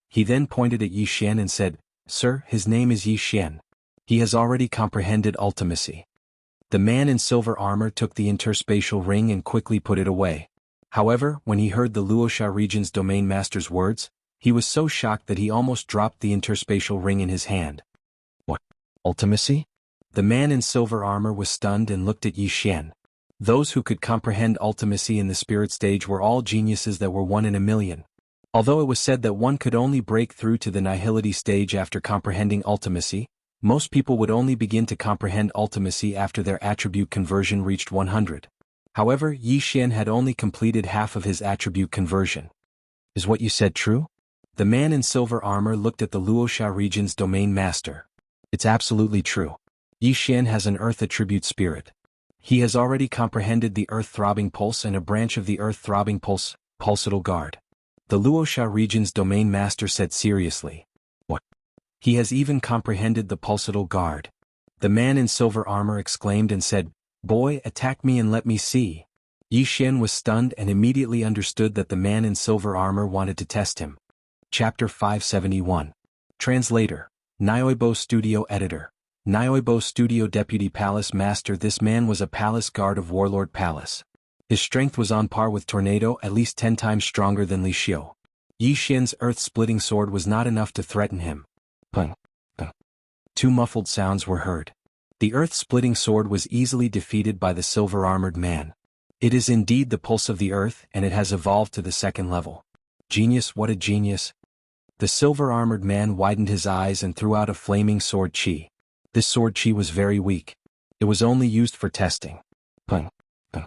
He then pointed at Yi Xian and said, "Sir, his name is Yi Xian. He has already comprehended ultimacy." The man in silver armor took the interspatial ring and quickly put it away. However, when he heard the Luoxia region's domain master's words, he was so shocked that he almost dropped the interspatial ring in his hand. "What? Ultimacy?" The man in silver armor was stunned and looked at Yi Xian. Those who could comprehend ultimacy in the spirit stage were all geniuses that were 1 in a million. Although it was said that one could only break through to the nihility stage after comprehending ultimacy, most people would only begin to comprehend ultimacy after their attribute conversion reached 100. However, Yi Xian had only completed half of his attribute conversion. "Is what you said true?" The man in silver armor looked at the Luoxia region's domain master. "It's absolutely true. Yi Xian has an earth attribute spirit. He has already comprehended the earth-throbbing pulse and a branch of the earth-throbbing pulse, pulsatile guard." The Luoxia region's domain master said seriously. "What? He has even comprehended the pulsatile guard." The man in silver armor exclaimed and said, "Boy, attack me and let me see." Yi Xian was stunned and immediately understood that the man in silver armor wanted to test him. Chapter 571. Translator. Nyoibo Studio Editor. Nyoibo Studio Deputy Palace Master. This man was a palace guard of Warlord Palace. His strength was on par with Tornado, at least 10 times stronger than Li Xiu. Yi Xian's earth-splitting sword was not enough to threaten him. Pung, pung. Two muffled sounds were heard. The earth-splitting sword was easily defeated by the silver-armored man. It is indeed the pulse of the earth, and it has evolved to the second level. Genius, what a genius. The silver-armored man widened his eyes and threw out a flaming sword chi. This sword chi was very weak. It was only used for testing. Pung, pung.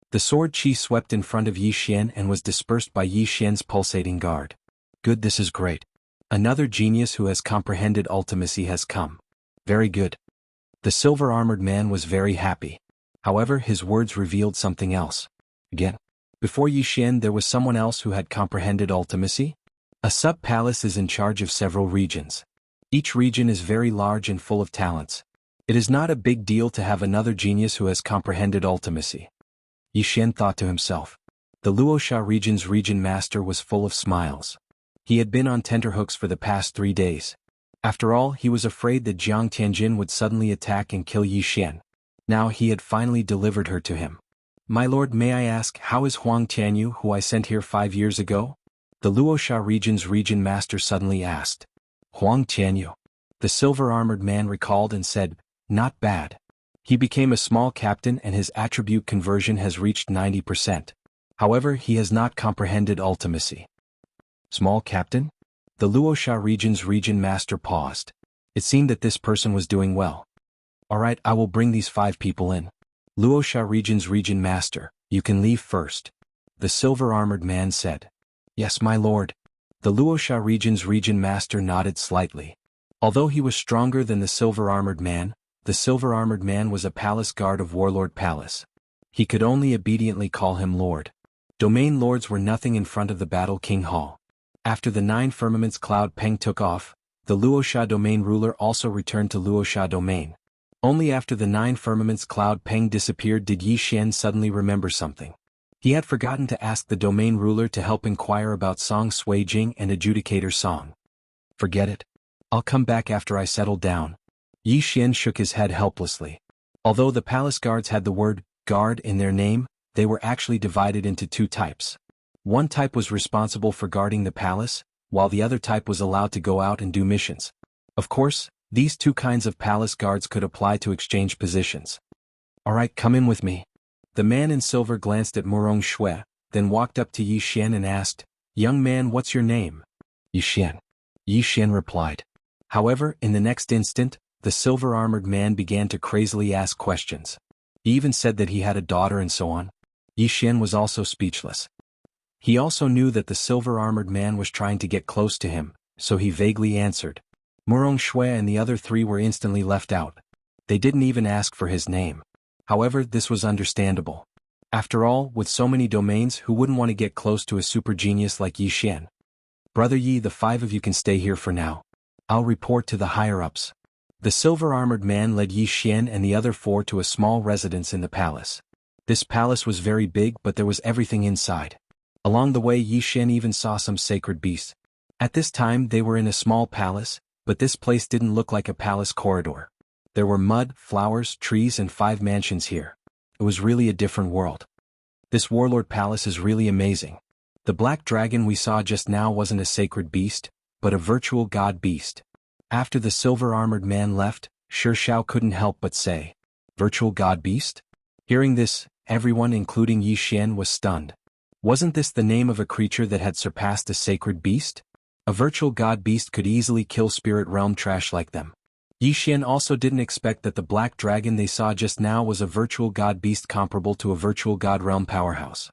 The sword chi swept in front of Yi Xian and was dispersed by Yi Xian's pulsating guard. Good, this is great. Another genius who has comprehended ultimacy has come. Very good. The silver-armored man was very happy. However, his words revealed something else. Again. Before Yi Xian there was someone else who had comprehended ultimacy? A sub-palace is in charge of several regions. Each region is very large and full of talents. It is not a big deal to have another genius who has comprehended ultimacy. Yi Xian thought to himself. The Luoxia region's region master was full of smiles. He had been on tenterhooks for the past 3 days. After all, he was afraid that Jiang Tianjin would suddenly attack and kill Yi Xian. Now he had finally delivered her to him. "My lord, may I ask, how is Huang Tianyu, who I sent here 5 years ago?" The Luoxia region's region master suddenly asked. "Huang Tianyu." The silver-armored man recalled and said, "Not bad. He became a small captain and his attribute conversion has reached 90%. However, he has not comprehended ultimacy." Small captain? The Luoxia region's region master paused. It seemed that this person was doing well. "Alright, I will bring these 5 people in. Luoxia region's region master, you can leave first." The silver-armored man said. "Yes, my lord." The Luoxia region's region master nodded slightly. Although he was stronger than the silver-armored man, the silver-armored man was a palace guard of Warlord Palace. He could only obediently call him Lord. Domain lords were nothing in front of the Battle King Hall. After the 9 firmaments cloud Peng took off, the Luosha domain ruler also returned to Luosha domain. Only after the 9 firmaments cloud Peng disappeared did Yi Xian suddenly remember something. He had forgotten to ask the domain ruler to help inquire about Song Sui Jing and Adjudicator Song. Forget it. I'll come back after I settle down. Yi Xian shook his head helplessly. Although the palace guards had the word guard in their name, they were actually divided into 2 types. One type was responsible for guarding the palace, while the other type was allowed to go out and do missions. Of course, these 2 kinds of palace guards could apply to exchange positions. Alright, come in with me. The man in silver glanced at Murong Shui, then walked up to Yi Xian and asked, "Young man, what's your name?" Yi Xian. Yi Xian replied. However, in the next instant, the silver-armored man began to crazily ask questions. He even said that he had a daughter and so on. Yi Xian was also speechless. He also knew that the silver-armored man was trying to get close to him, so he vaguely answered. Murong Shui and the other 3 were instantly left out. They didn't even ask for his name. However, this was understandable. After all, with so many domains, who wouldn't want to get close to a super genius like Yi Xian? Brother Yi, the 5 of you can stay here for now. I'll report to the higher-ups. The silver-armored man led Yi Xian and the other 4 to a small residence in the palace. This palace was very big, but there was everything inside. Along the way, Yi Xian even saw some sacred beasts. At this time they were in a small palace, but this place didn't look like a palace corridor. There were mud, flowers, trees and 5 mansions here. It was really a different world. This warlord palace is really amazing. The black dragon we saw just now wasn't a sacred beast, but a virtual god beast. After the silver-armored man left, Xiao couldn't help but say, "Virtual god beast?" Hearing this, everyone including Yi Xian was stunned. Wasn't this the name of a creature that had surpassed a sacred beast? A virtual god beast could easily kill spirit realm trash like them. Yi Xian also didn't expect that the black dragon they saw just now was a virtual god beast comparable to a virtual god realm powerhouse.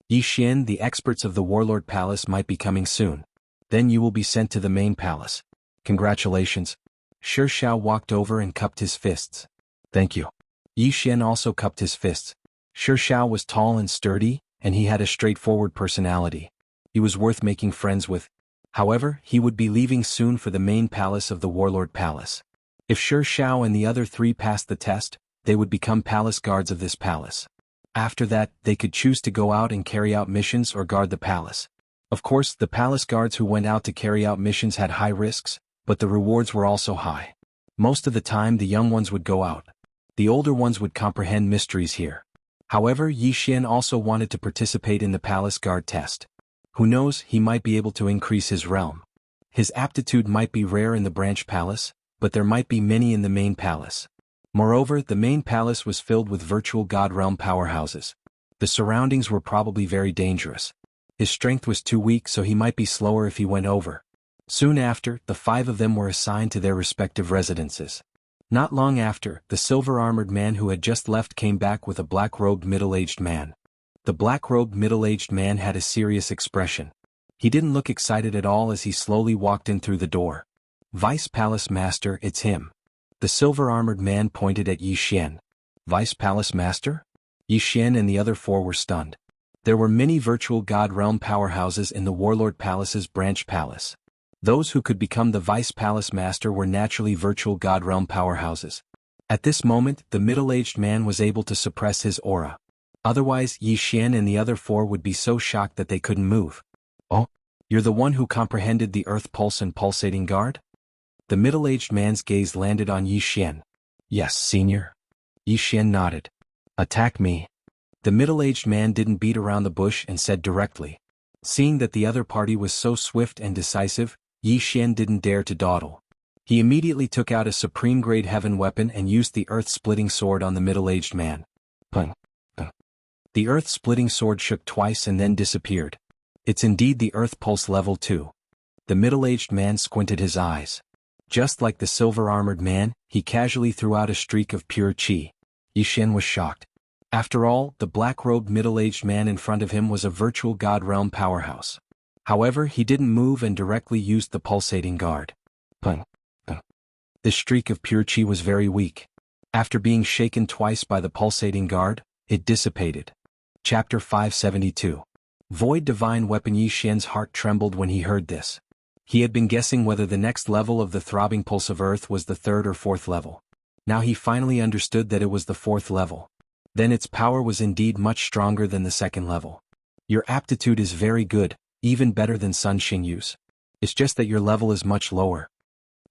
Yi Xian, the experts of the warlord palace might be coming soon. Then you will be sent to the main palace. Congratulations. Xiao walked over and cupped his fists. Thank you. Yi Xian also cupped his fists. Xiao was tall and sturdy, and he had a straightforward personality. He was worth making friends with. However, he would be leaving soon for the main palace of the warlord palace. If Xiao and the other 3 passed the test, they would become palace guards of this palace. After that, they could choose to go out and carry out missions or guard the palace. Of course, the palace guards who went out to carry out missions had high risks, but the rewards were also high. Most of the time the young ones would go out. The older ones would comprehend mysteries here. However, Yi Xian also wanted to participate in the palace guard test. Who knows, he might be able to increase his realm. His aptitude might be rare in the branch palace, but there might be many in the main palace. Moreover, the main palace was filled with virtual god realm powerhouses. The surroundings were probably very dangerous. His strength was too weak, so he might be slower if he went over. Soon after, the 5 of them were assigned to their respective residences. Not long after, the silver-armored man who had just left came back with a black-robed middle-aged man. The black-robed middle-aged man had a serious expression. He didn't look excited at all as he slowly walked in through the door. "Vice Palace Master, it's him." The silver-armored man pointed at Yi Xian. "Vice Palace Master?" Yi Xian and the other 4 were stunned. There were many virtual god realm powerhouses in the Warlord Palace's branch palace. Those who could become the Vice Palace Master were naturally virtual god realm powerhouses. At this moment, the middle-aged man was able to suppress his aura. Otherwise, Yi Xian and the other 4 would be so shocked that they couldn't move. "Oh, you're the one who comprehended the Earth Pulse and Pulsating Guard?" The middle-aged man's gaze landed on Yi Xian. "Yes, senior." Yi Xian nodded. "Attack me." The middle-aged man didn't beat around the bush and said directly. Seeing that the other party was so swift and decisive, Yi Xian didn't dare to dawdle. He immediately took out a supreme-grade heaven weapon and used the earth-splitting sword on the middle-aged man. Pung. Pung. The earth-splitting sword shook twice and then disappeared. It's indeed the Earth Pulse Level 2. The middle-aged man squinted his eyes. Just like the silver-armored man, he casually threw out a streak of pure chi. Yi Xian was shocked. After all, the black-robed middle-aged man in front of him was a virtual god realm powerhouse. However, he didn't move and directly used the pulsating guard. Pung. Pung. This streak of pure chi was very weak. After being shaken twice by the pulsating guard, it dissipated. Chapter 572. Void Divine Weapon. Yi Xian's heart trembled when he heard this. He had been guessing whether the next level of the throbbing pulse of Earth was the third or fourth level. Now he finally understood that it was the fourth level. Then its power was indeed much stronger than the second level. Your aptitude is very good, even better than Sun Xingyu's. It's just that your level is much lower.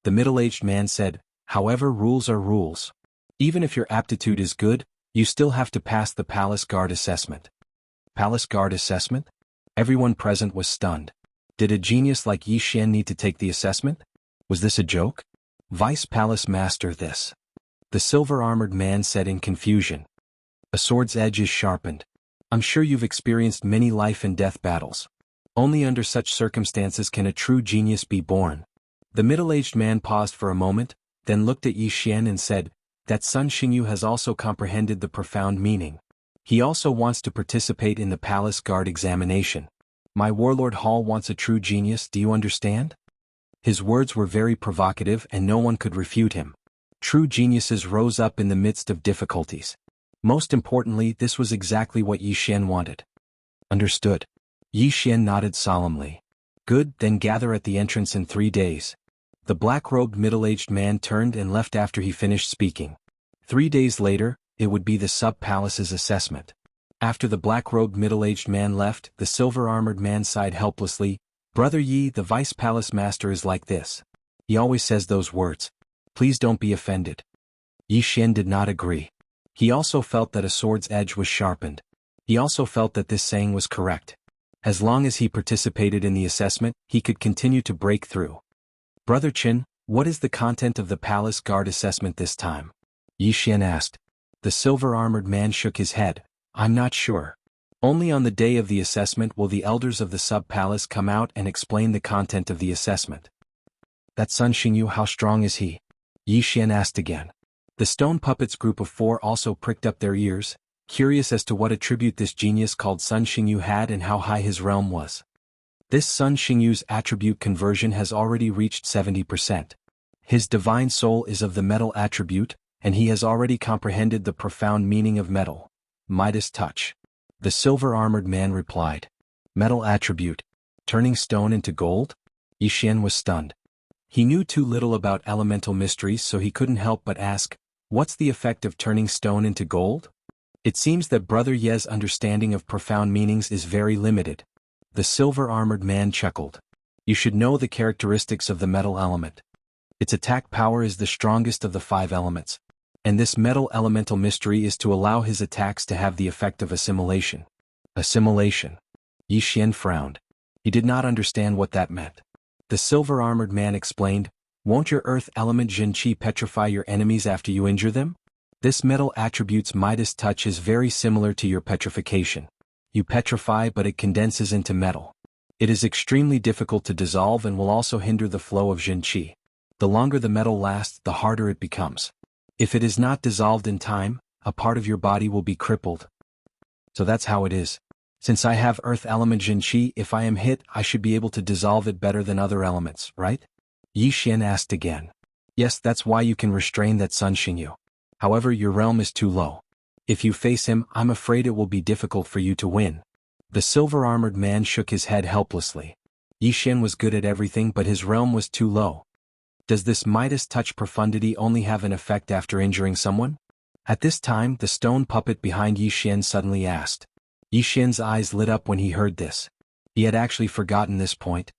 The middle-aged man said, however, rules are rules. Even if your aptitude is good, you still have to pass the Palace Guard assessment. Palace Guard assessment? Everyone present was stunned. Did a genius like Yi Xian need to take the assessment? Was this a joke? Vice Palace Master, this. The silver-armored man said in confusion. A sword's edge is sharpened. I'm sure you've experienced many life-and-death battles. Only under such circumstances can a true genius be born. The middle-aged man paused for a moment, then looked at Yi Xian and said, that Sun Xingyu has also comprehended the profound meaning. He also wants to participate in the Palace Guard examination. My warlord Hall wants a true genius, do you understand? His words were very provocative and no one could refute him. True geniuses rose up in the midst of difficulties. Most importantly, this was exactly what Yi Xian wanted. Understood. Yi Xian nodded solemnly. Good, then gather at the entrance in 3 days. The black-robed middle-aged man turned and left after he finished speaking. 3 days later, it would be the sub-palace's assessment. After the black-robed middle-aged man left, the silver-armored man sighed helplessly. Brother Yi, the vice-palace master is like this. He always says those words. Please don't be offended. Yi Xian did not agree. He also felt that a sword's edge was sharpened. He also felt that this saying was correct. As long as he participated in the assessment, he could continue to break through. Brother Qin, what is the content of the Palace Guard assessment this time? Yi Xian asked. The silver-armored man shook his head. I'm not sure. Only on the day of the assessment will the elders of the sub-palace come out and explain the content of the assessment. That Sun Xingyu, how strong is he? Yi Xian asked again. The stone puppets group of 4 also pricked up their ears, curious as to what attribute this genius called Sun Xingyu had and how high his realm was. This Sun Xingyu's attribute conversion has already reached 70%. His divine soul is of the metal attribute, and he has already comprehended the profound meaning of metal. Midas touch. The silver-armored man replied. Metal attribute. Turning stone into gold? Yi Xian was stunned. He knew too little about elemental mysteries, so he couldn't help but ask, what's the effect of turning stone into gold? It seems that Brother Ye's understanding of profound meanings is very limited. The silver-armored man chuckled. You should know the characteristics of the metal element. Its attack power is the strongest of the 5 elements. And this metal elemental mystery is to allow his attacks to have the effect of assimilation. Assimilation. Yi Xian frowned. He did not understand what that meant. The silver-armored man explained, won't your earth element Zhenqi petrify your enemies after you injure them? This metal attribute's Midas touch is very similar to your petrification. You petrify but it condenses into metal. It is extremely difficult to dissolve and will also hinder the flow of Zhenqi. The longer the metal lasts, the harder it becomes. If it is not dissolved in time, a part of your body will be crippled. So that's how it is. Since I have earth element Zhenqi, if I am hit, I should be able to dissolve it better than other elements, right? Yi Xian asked again. Yes, that's why you can restrain that Sun Xingyu. However, your realm is too low. If you face him, I'm afraid it will be difficult for you to win. The silver-armored man shook his head helplessly. Yi Xian was good at everything but his realm was too low. Does this Midas touch profundity only have an effect after injuring someone? At this time, the stone puppet behind Yi Xian suddenly asked. Yi Xian's eyes lit up when he heard this. He had actually forgotten this point.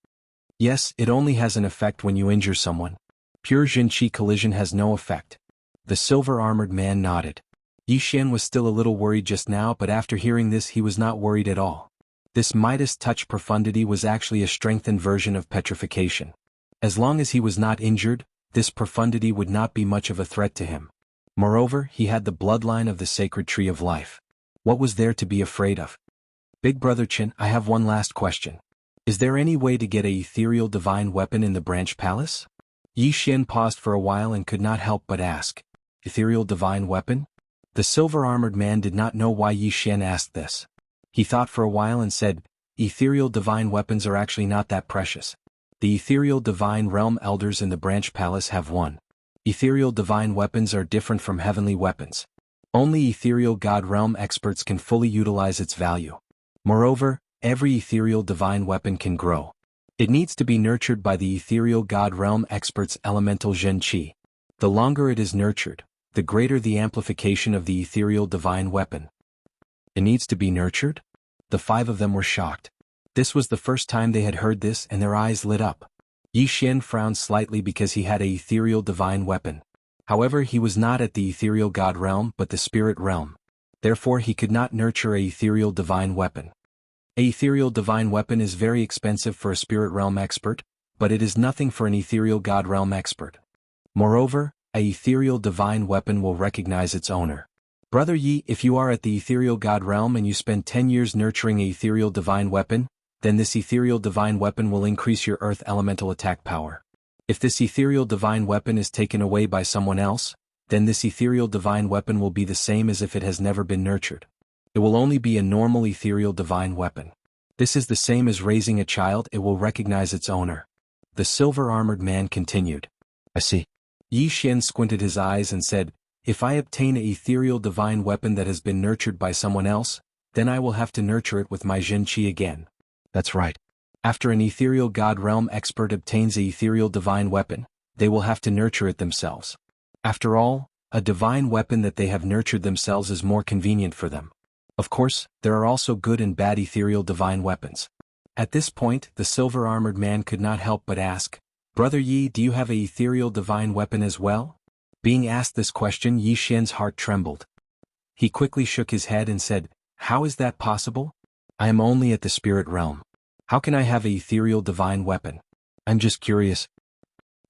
Yes, it only has an effect when you injure someone. Pure Zhenqi collision has no effect. The silver-armored man nodded. Yi Xian was still a little worried just now, but after hearing this he was not worried at all. This Midas touch profundity was actually a strengthened version of petrification. As long as he was not injured, this profundity would not be much of a threat to him. Moreover, he had the bloodline of the sacred tree of life. What was there to be afraid of? Big Brother Qin, I have one last question. Is there any way to get a ethereal divine weapon in the branch palace? Yi Xian paused for a while and could not help but ask. Ethereal divine weapon? The silver-armored man did not know why Yi Xian asked this. He thought for a while and said, ethereal divine weapons are actually not that precious. The ethereal divine realm elders in the branch palace have one. Ethereal divine weapons are different from heavenly weapons. Only ethereal god realm experts can fully utilize its value. Moreover, every ethereal divine weapon can grow. It needs to be nurtured by the ethereal god realm experts elemental Xianxia. The longer it is nurtured, the greater the amplification of the ethereal divine weapon. It needs to be nurtured? The 5 of them were shocked. This was the first time they had heard this and their eyes lit up. Yixian frowned slightly because he had a ethereal divine weapon. However, he was not at the ethereal god realm but the spirit realm. Therefore he could not nurture a ethereal divine weapon. A ethereal divine weapon is very expensive for a spirit realm expert, but it is nothing for an ethereal god realm expert. Moreover, a ethereal divine weapon will recognize its owner. Brother Yi, if you are at the ethereal god realm and you spend 10 years nurturing a ethereal divine weapon, then this ethereal divine weapon will increase your earth elemental attack power. If this ethereal divine weapon is taken away by someone else, then this ethereal divine weapon will be the same as if it has never been nurtured. It will only be a normal ethereal divine weapon. This is the same as raising a child, it will recognize its owner. The silver-armored man continued. I see. Yixian squinted his eyes and said, if I obtain an ethereal divine weapon that has been nurtured by someone else, then I will have to nurture it with my Jianghu again. That's right. After an ethereal god realm expert obtains an ethereal divine weapon, they will have to nurture it themselves. After all, a divine weapon that they have nurtured themselves is more convenient for them. Of course, there are also good and bad ethereal divine weapons. At this point, the silver-armored man could not help but ask, Brother Yi, do you have an ethereal divine weapon as well? Being asked this question, Yixian's heart trembled. He quickly shook his head and said, how is that possible? I am only at the spirit realm. How can I have an ethereal divine weapon? I'm just curious.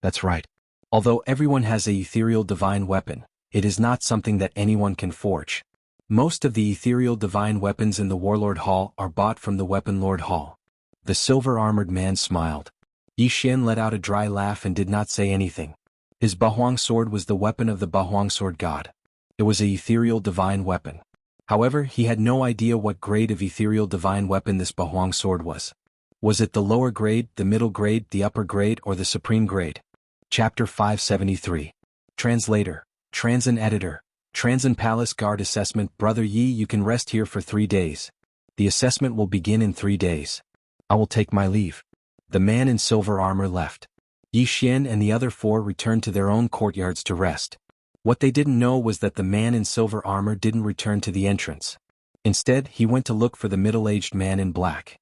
That's right. Although everyone has an ethereal divine weapon, it is not something that anyone can forge. Most of the ethereal divine weapons in the Warlord Hall are bought from the Weapon Lord Hall. The silver-armored man smiled. Yixian let out a dry laugh and did not say anything. His Bahuang sword was the weapon of the Bahuang sword god. It was an ethereal divine weapon. However, he had no idea what grade of ethereal divine weapon this Bahuang sword was. Was it the lower grade, the middle grade, the upper grade, or the supreme grade? Chapter 573. Translator, Transin Editor, Transin Palace Guard Assessment. Brother Yi, you can rest here for 3 days. The assessment will begin in 3 days. I will take my leave. The man in silver armor left. Yixian and the other 4 returned to their own courtyards to rest. What they didn't know was that the man in silver armor didn't return to the entrance. Instead, he went to look for the middle-aged man in black.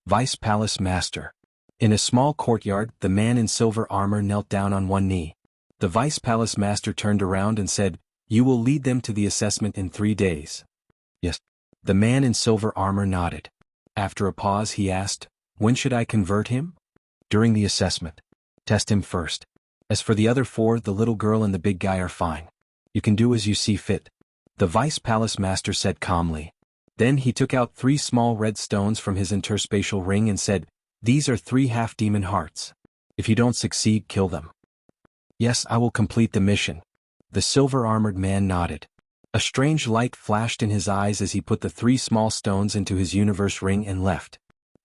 Vice Palace Master. In a small courtyard, the man in silver armor knelt down on one knee. The Vice Palace Master turned around and said, you will lead them to the assessment in 3 days. Yes. The man in silver armor nodded. After a pause he asked, when should I convert him? During the assessment. Test him first. As for the other 4, the little girl and the big guy are fine. You can do as you see fit. The Vice Palace Master said calmly. Then he took out 3 small red stones from his interspatial ring and said, these are 3 half-demon hearts. If you don't succeed, kill them. Yes, I will complete the mission. The silver-armored man nodded. A strange light flashed in his eyes as he put the 3 small stones into his universe ring and left.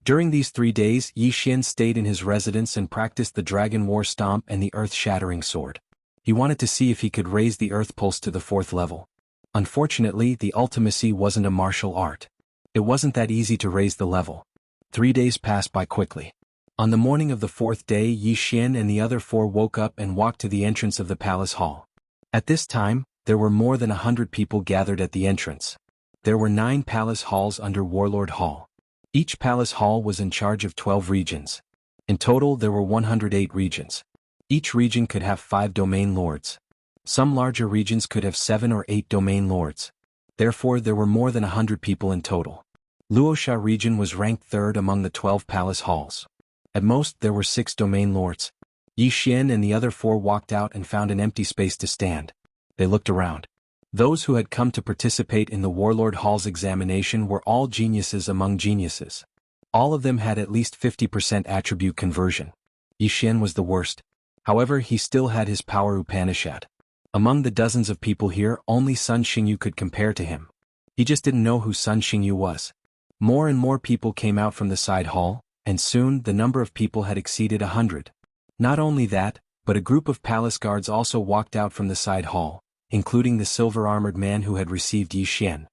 During these 3 days, Yixian stayed in his residence and practiced the Dragon War Stomp and the Earth-Shattering Sword. He wanted to see if he could raise the Earth Pulse to the 4th level. Unfortunately, the ultimacy wasn't a martial art. It wasn't that easy to raise the level. 3 days passed by quickly. On the morning of the 4th day, Yixian and the other 4 woke up and walked to the entrance of the palace hall. At this time, there were more than 100 people gathered at the entrance. There were 9 palace halls under Warlord Hall. Each palace hall was in charge of 12 regions. In total, there were 108 regions. Each region could have 5 domain lords. Some larger regions could have 7 or 8 domain lords. Therefore, there were more than 100 people in total. Luosha region was ranked 3rd among the 12 palace halls. At most, there were 6 domain lords. Yixian and the other 4 walked out and found an empty space to stand. They looked around. Those who had come to participate in the Warlord Hall's examination were all geniuses among geniuses. All of them had at least 50% attribute conversion. Yixian was the worst. However, he still had his power Upanishad. Among the dozens of people here, only Sun Xingyu could compare to him. He just didn't know who Sun Xingyu was. More and more people came out from the side hall, and soon the number of people had exceeded 100. Not only that, but a group of palace guards also walked out from the side hall, including the silver-armored man who had received Yixian.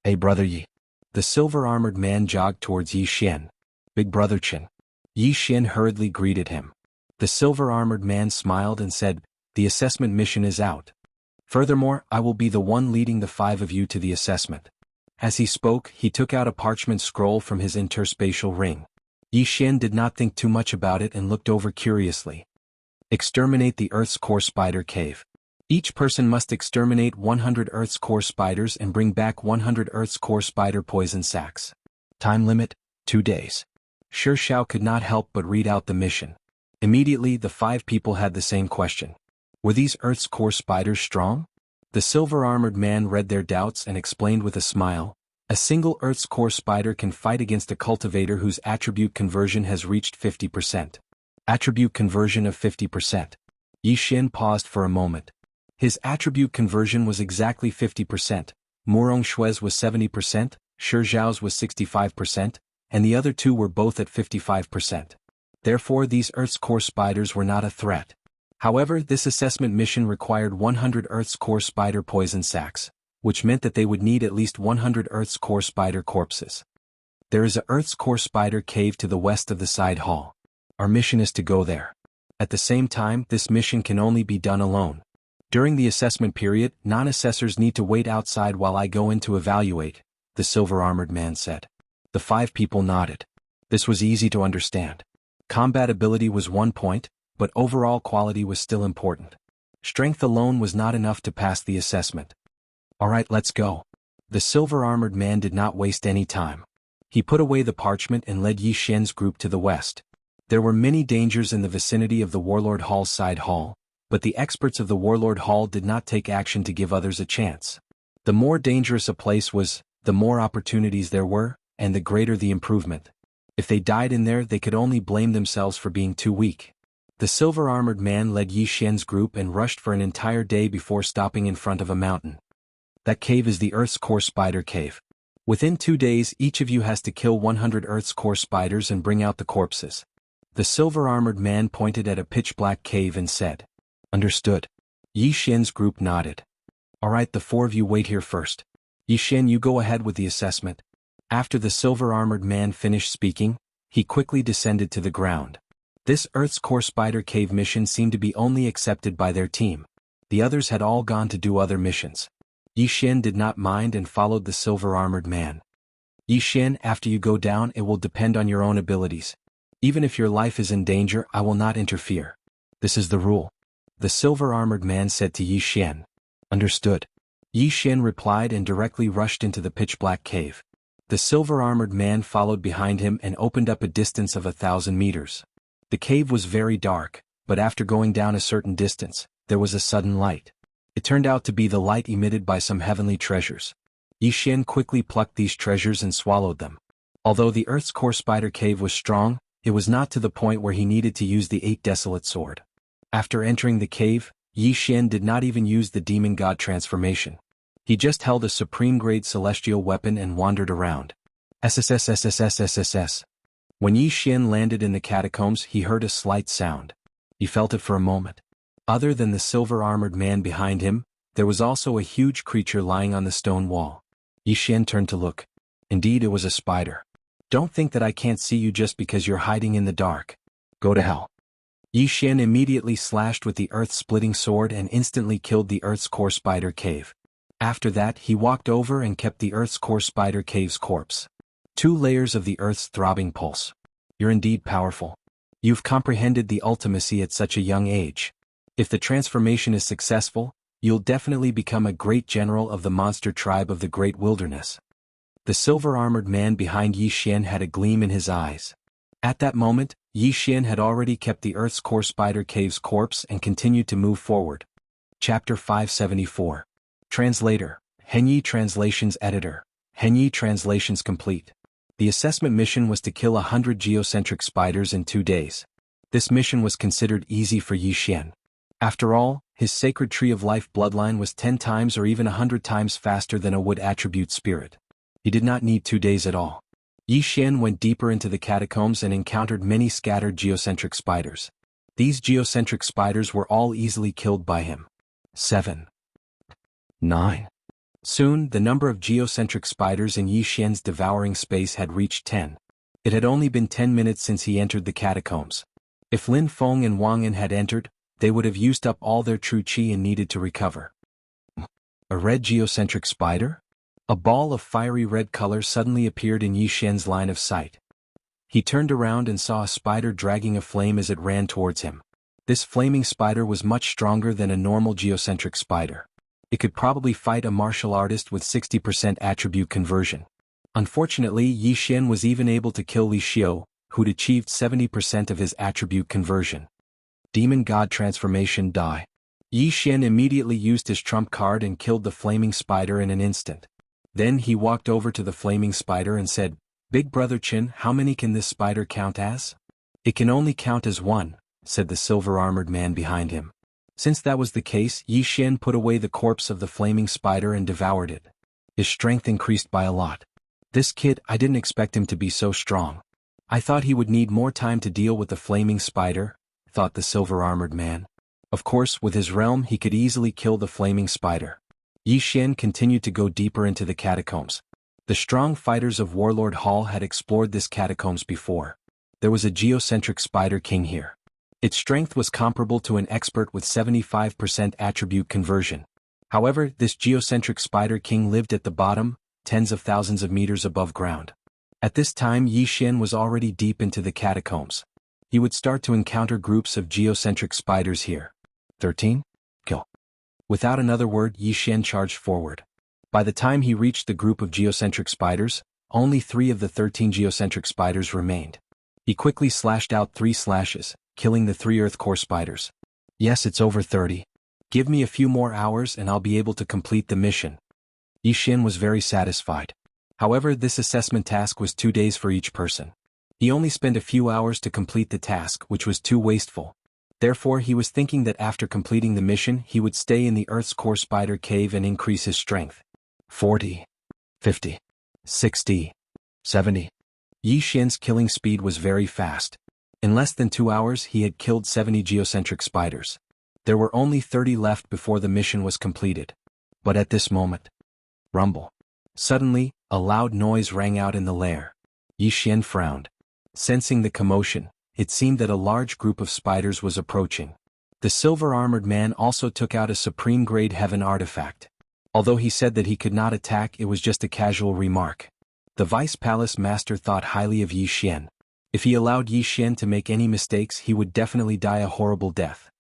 Hey brother Yi. The silver-armored man jogged towards Yixian. Big brother Chen. Yi Xian hurriedly greeted him. The silver-armored man smiled and said, "The assessment mission is out. Furthermore, I will be the one leading the 5 of you to the assessment." As he spoke, he took out a parchment scroll from his interspatial ring. Yi Xian did not think too much about it and looked over curiously. Exterminate the Earth's core spider cave. Each person must exterminate 100 Earth's core spiders and bring back 100 Earth's core spider poison sacs. Time limit, 2 days. Xiao could not help but read out the mission. Immediately the 5 people had the same question. Were these Earth's core spiders strong? The silver-armored man read their doubts and explained with a smile, "A single Earth's core spider can fight against a cultivator whose attribute conversion has reached 50%. Attribute conversion of 50%. Yi Xian paused for a moment. His attribute conversion was exactly 50%, Murong Shui's was 70%, Shi Zhao's was 65%, and the other 2 were both at 55%. Therefore these Earth's core spiders were not a threat. However, this assessment mission required 100 Earth's core spider poison sacs, which meant that they would need at least 100 Earth's core spider corpses. There is a Earth's core spider cave to the west of the side hall. Our mission is to go there. At the same time, this mission can only be done alone. During the assessment period, non-assessors need to wait outside while I go in to evaluate," the silver-armored man said. The 5 people nodded. This was easy to understand. Combat ability was 1 point, but overall quality was still important. Strength alone was not enough to pass the assessment. "Alright, let's go." The silver-armored man did not waste any time. He put away the parchment and led Yi Xian's group to the west. There were many dangers in the vicinity of the Warlord Hall's side hall, but the experts of the Warlord Hall did not take action to give others a chance. The more dangerous a place was, the more opportunities there were, and the greater the improvement. If they died in there, they could only blame themselves for being too weak. The silver-armored man led Yi Xian's group and rushed for an entire day before stopping in front of a mountain. That cave is the Earth's core spider cave. Within 2 days, each of you has to kill 100 Earth's core spiders and bring out the corpses. The silver-armored man pointed at a pitch-black cave and said, "Understood." Yi Xian's group nodded. "Alright, the 4 of you wait here first. Yi Xian, you go ahead with the assessment." After the silver-armored man finished speaking, he quickly descended to the ground. This Earth's core spider cave mission seemed to be only accepted by their team. The others had all gone to do other missions. Yi Xian did not mind and followed the silver-armored man. "Yi Xian, after you go down, it will depend on your own abilities. Even if your life is in danger, I will not interfere. This is the rule," the silver-armored man said to Yi Xian. "Understood." Yi Xian replied and directly rushed into the pitch-black cave. The silver-armored man followed behind him and opened up a distance of 1,000 meters. The cave was very dark, but after going down a certain distance, there was a sudden light. It turned out to be the light emitted by some heavenly treasures. Yi Xian quickly plucked these treasures and swallowed them. Although the Earth's core spider cave was strong, it was not to the point where he needed to use the 8 desolate sword. After entering the cave, Yi Xian did not even use the demon god transformation. He just held a supreme-grade celestial weapon and wandered around. SSSSSSSSS. When Yi Xian landed in the catacombs, he heard a slight sound. He felt it for a moment. Other than the silver-armored man behind him, there was also a huge creature lying on the stone wall. Yi Xian turned to look. Indeed, it was a spider. "Don't think that I can't see you just because you're hiding in the dark. Go to hell." Yi Xian immediately slashed with the earth-splitting sword and instantly killed the Earth's core spider cave. After that, he walked over and kept the Earth's core spider cave's corpse. 2 layers of the Earth's throbbing pulse. You're indeed powerful. You've comprehended the ultimacy at such a young age. If the transformation is successful, you'll definitely become a great general of the monster tribe of the Great Wilderness. The silver-armored man behind Yi Xian had a gleam in his eyes. At that moment, Yi Xian had already kept the Earth's core spider cave's corpse and continued to move forward. Chapter 574. Translator, Henyi Translations Editor, Henyi Translations Complete. The assessment mission was to kill 100 geocentric spiders in 2 days. This mission was considered easy for Yi Xian. After all, his sacred tree of life bloodline was 10 times or even 100 times faster than a wood attribute spirit. He did not need 2 days at all. Yi Xian went deeper into the catacombs and encountered many scattered geocentric spiders. These geocentric spiders were all easily killed by him. 7. 9. Soon, the number of geocentric spiders in Yi Xian's devouring space had reached 10. It had only been 10 minutes since he entered the catacombs. If Lin Feng and Wang An had entered, they would have used up all their true qi and needed to recover. A red geocentric spider? A ball of fiery red color suddenly appeared in Yi Xian's line of sight. He turned around and saw a spider dragging a flame as it ran towards him. This flaming spider was much stronger than a normal geocentric spider. It could probably fight a martial artist with 60% attribute conversion. Unfortunately, Yi Xian was even able to kill Li Xiu, who'd achieved 70% of his attribute conversion. Demon God Transformation Die. Yi Xian immediately used his trump card and killed the flaming spider in an instant. Then he walked over to the flaming spider and said, "Big Brother Qin, how many can this spider count as?" "It can only count as one," said the silver-armored man behind him. Since that was the case, Yi Xian put away the corpse of the flaming spider and devoured it. His strength increased by a lot. "This kid, I didn't expect him to be so strong. I thought he would need more time to deal with the flaming spider," thought the silver-armored man. Of course, with his realm he could easily kill the flaming spider. Yi Xian continued to go deeper into the catacombs. The strong fighters of Warlord Hall had explored this catacombs before. There was a geocentric spider king here. Its strength was comparable to an expert with 75% attribute conversion. However, this geocentric spider king lived at the bottom, tens of thousands of meters above ground. At this time Yi Xian was already deep into the catacombs. He would start to encounter groups of geocentric spiders here. 13. Kill. Without another word, Yi Xian charged forward. By the time he reached the group of geocentric spiders, only 3 of the 13 geocentric spiders remained. He quickly slashed out 3 slashes, killing the 3 earth core spiders. "Yes, it's over 30. Give me a few more hours and I'll be able to complete the mission." Yi Xian was very satisfied. However, this assessment task was 2 days for each person. He only spent a few hours to complete the task, which was too wasteful. Therefore, he was thinking that after completing the mission he would stay in the Earth's core spider cave and increase his strength. 40. 50. 60. 70. Yi Xian's killing speed was very fast. In less than 2 hours he had killed 70 geocentric spiders. There were only 30 left before the mission was completed. But at this moment, rumble. Suddenly, a loud noise rang out in the lair. Yi Xian frowned. Sensing the commotion, it seemed that a large group of spiders was approaching. The silver-armored man also took out a supreme-grade heaven artifact. Although he said that he could not attack, it was just a casual remark. The Vice Palace Master thought highly of Yi Xian. If he allowed Yi Xian to make any mistakes he would definitely die a horrible death.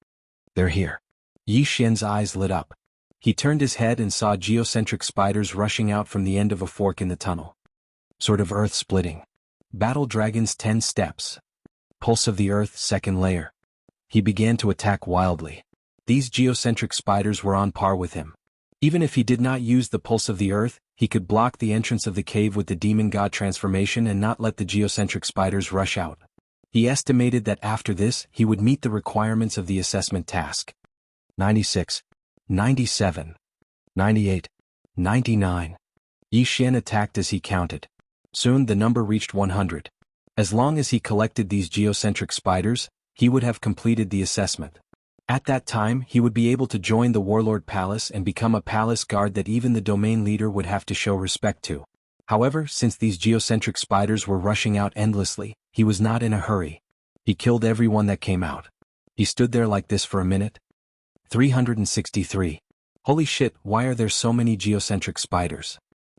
"They're here." Yi Xian's eyes lit up. He turned his head and saw geocentric spiders rushing out from the end of a fork in the tunnel. Sort of earth splitting. Battle Dragon's 10 steps. Pulse of the Earth, second layer. He began to attack wildly. These geocentric spiders were on par with him. Even if he did not use the Pulse of the Earth, he could block the entrance of the cave with the Demon God Transformation and not let the geocentric spiders rush out. He estimated that after this, he would meet the requirements of the assessment task. 96. 97. 98. 99. Yi Xian attacked as he counted. Soon the number reached 100. As long as he collected these geocentric spiders, he would have completed the assessment. At that time he would be able to join the Warlord Palace and become a palace guard that even the domain leader would have to show respect to. However, since these geocentric spiders were rushing out endlessly, he was not in a hurry. He killed everyone that came out. He stood there like this for a minute. 363. Holy shit, why are there so many geocentric spiders?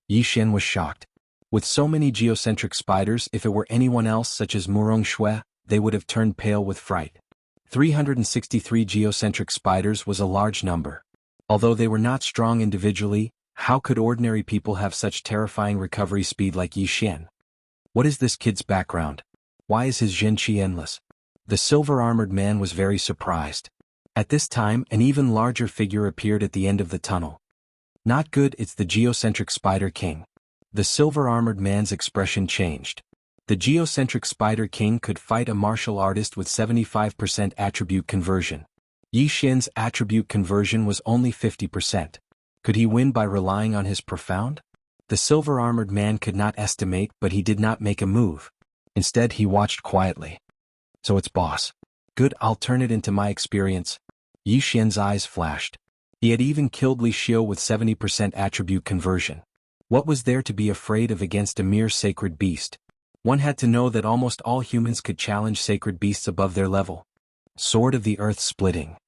Yi Xian was shocked. With so many geocentric spiders, if it were anyone else such as Murong Shui, they would have turned pale with fright. 363 geocentric spiders was a large number. Although they were not strong individually, how could ordinary people have such terrifying recovery speed like Yi Xian? What is this kid's background? Why is his Xianxia endless? The silver-armored man was very surprised. At this time, an even larger figure appeared at the end of the tunnel. Not good, it's the geocentric spider king. The silver-armored man's expression changed. The geocentric spider king could fight a martial artist with 75% attribute conversion. Yi Xian's attribute conversion was only 50%. Could he win by relying on his profound? The silver-armored man could not estimate, but he did not make a move. Instead he watched quietly. So it's boss. Good, I'll turn it into my experience. Yi Xian's eyes flashed. He had even killed Li Xiu with 70% attribute conversion. What was there to be afraid of against a mere sacred beast? One had to know that almost all humans could challenge sacred beasts above their level. Sword of the Earth Splitting.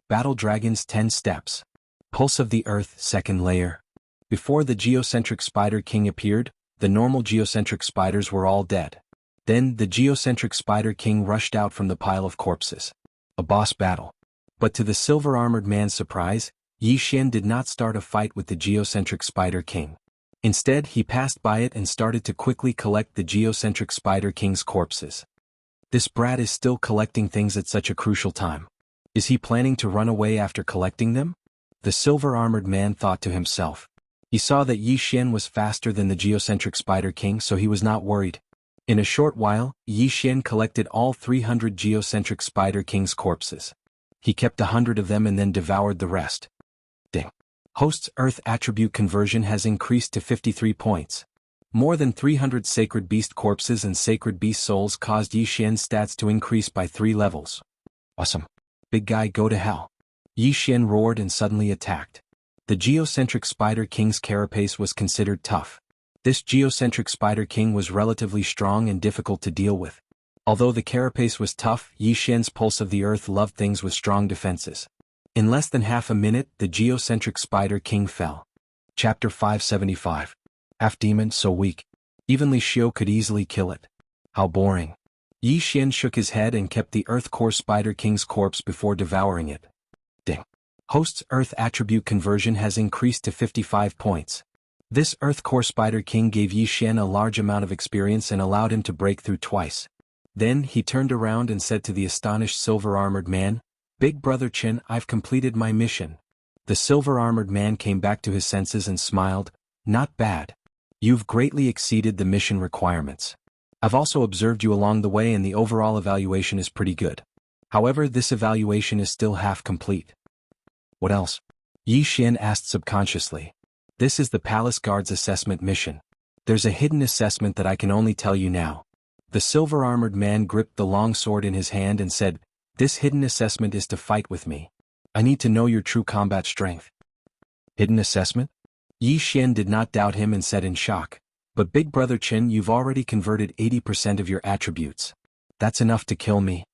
Battle Dragons 10 Steps. Pulse of the Earth Second Layer. Before the geocentric Spider King appeared, the normal geocentric spiders were all dead. Then the geocentric Spider King rushed out from the pile of corpses. A boss battle. But to the silver-armored man's surprise, Xian did not start a fight with the geocentric Spider King. Instead, he passed by it and started to quickly collect the geocentric Spider King's corpses. This brat is still collecting things at such a crucial time. Is he planning to run away after collecting them? The silver-armored man thought to himself. He saw that Xian was faster than the geocentric Spider King, so he was not worried. In a short while, Xian collected all 300 geocentric Spider King's corpses. He kept 100 of them and then devoured the rest. Ding. Host's Earth attribute conversion has increased to 53 points. More than 300 sacred beast corpses and sacred beast souls caused Xian's stats to increase by 3 levels. Awesome. Big guy, go to hell. Xian roared and suddenly attacked. The geocentric Spider King's carapace was considered tough. This geocentric Spider King was relatively strong and difficult to deal with. Although the carapace was tough, Xian's Pulse of the Earth loved things with strong defenses. In less than half a minute, the geocentric Spider King fell. Chapter 575. Half-demon, so weak. Even Li Xiu could easily kill it. How boring. Xian shook his head and kept the Earth Core Spider King's corpse before devouring it. Ding. Host's Earth attribute conversion has increased to 55 points. This Earth Core Spider King gave Xian a large amount of experience and allowed him to break through twice. Then he turned around and said to the astonished silver-armored man, "Big Brother Chen, I've completed my mission." The silver-armored man came back to his senses and smiled. "Not bad. You've greatly exceeded the mission requirements. I've also observed you along the way and the overall evaluation is pretty good. However, this evaluation is still half complete." "What else?" Xian asked subconsciously. "This is the Palace Guard's assessment mission. There's a hidden assessment that I can only tell you now." The silver-armored man gripped the long sword in his hand and said, "This hidden assessment is to fight with me. I need to know your true combat strength." "Hidden assessment?" Xian did not doubt him and said in shock, "But Big Brother Chen, you've already converted 80% of your attributes. That's enough to kill me."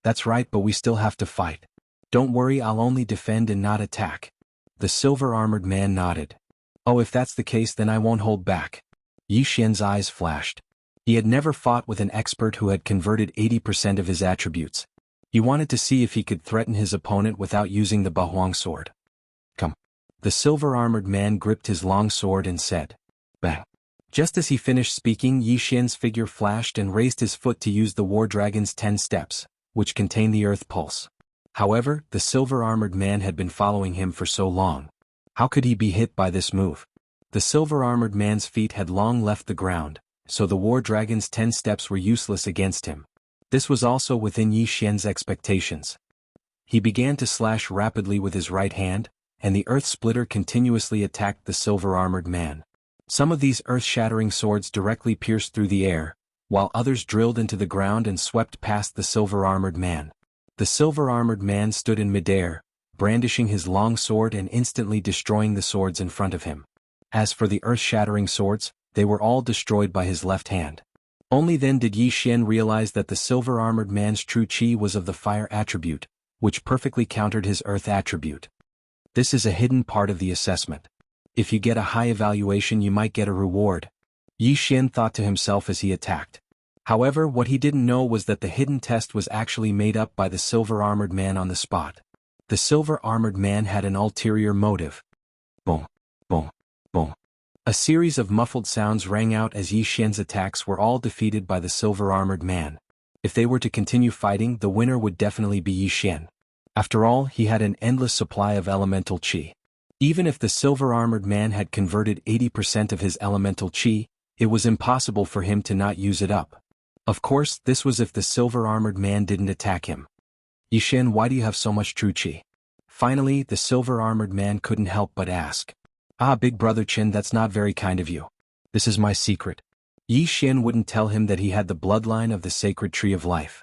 "That's right, but we still have to fight. Don't worry, I'll only defend and not attack." The silver-armored man nodded. "Oh, if that's the case, then I won't hold back." Xian's eyes flashed. He had never fought with an expert who had converted 80% of his attributes. He wanted to see if he could threaten his opponent without using the Bahuang sword. "Come." The silver-armored man gripped his long sword and said, "Bang." Just as he finished speaking, Xian's figure flashed and raised his foot to use the War Dragon's 10 steps, which contain the Earth Pulse. However, the silver-armored man had been following him for so long. How could he be hit by this move? The silver-armored man's feet had long left the ground, so the War Dragon's 10 steps were useless against him. This was also within Xian's expectations. He began to slash rapidly with his right hand, and the Earth Splitter continuously attacked the silver-armored man. Some of these earth-shattering swords directly pierced through the air, while others drilled into the ground and swept past the silver-armored man. The silver-armored man stood in midair, brandishing his long sword and instantly destroying the swords in front of him. As for the earth-shattering swords, they were all destroyed by his left hand. Only then did Xian realize that the silver-armored man's true chi was of the fire attribute, which perfectly countered his earth attribute. This is a hidden part of the assessment. If you get a high evaluation, you might get a reward. Xian thought to himself as he attacked. However, what he didn't know was that the hidden test was actually made up by the silver-armored man on the spot. The silver-armored man had an ulterior motive. Boom, boom, boom. A series of muffled sounds rang out as Xian's attacks were all defeated by the silver-armored man. If they were to continue fighting, the winner would definitely be Xian. After all, he had an endless supply of elemental chi. Even if the silver-armored man had converted 80% of his elemental chi, it was impossible for him to not use it up. Of course, this was if the silver-armored man didn't attack him. "Xian, why do you have so much true chi?" Finally, the silver-armored man couldn't help but ask. "Ah, Big Brother Chen, that's not very kind of you. This is my secret." Xian wouldn't tell him that he had the bloodline of the sacred tree of life.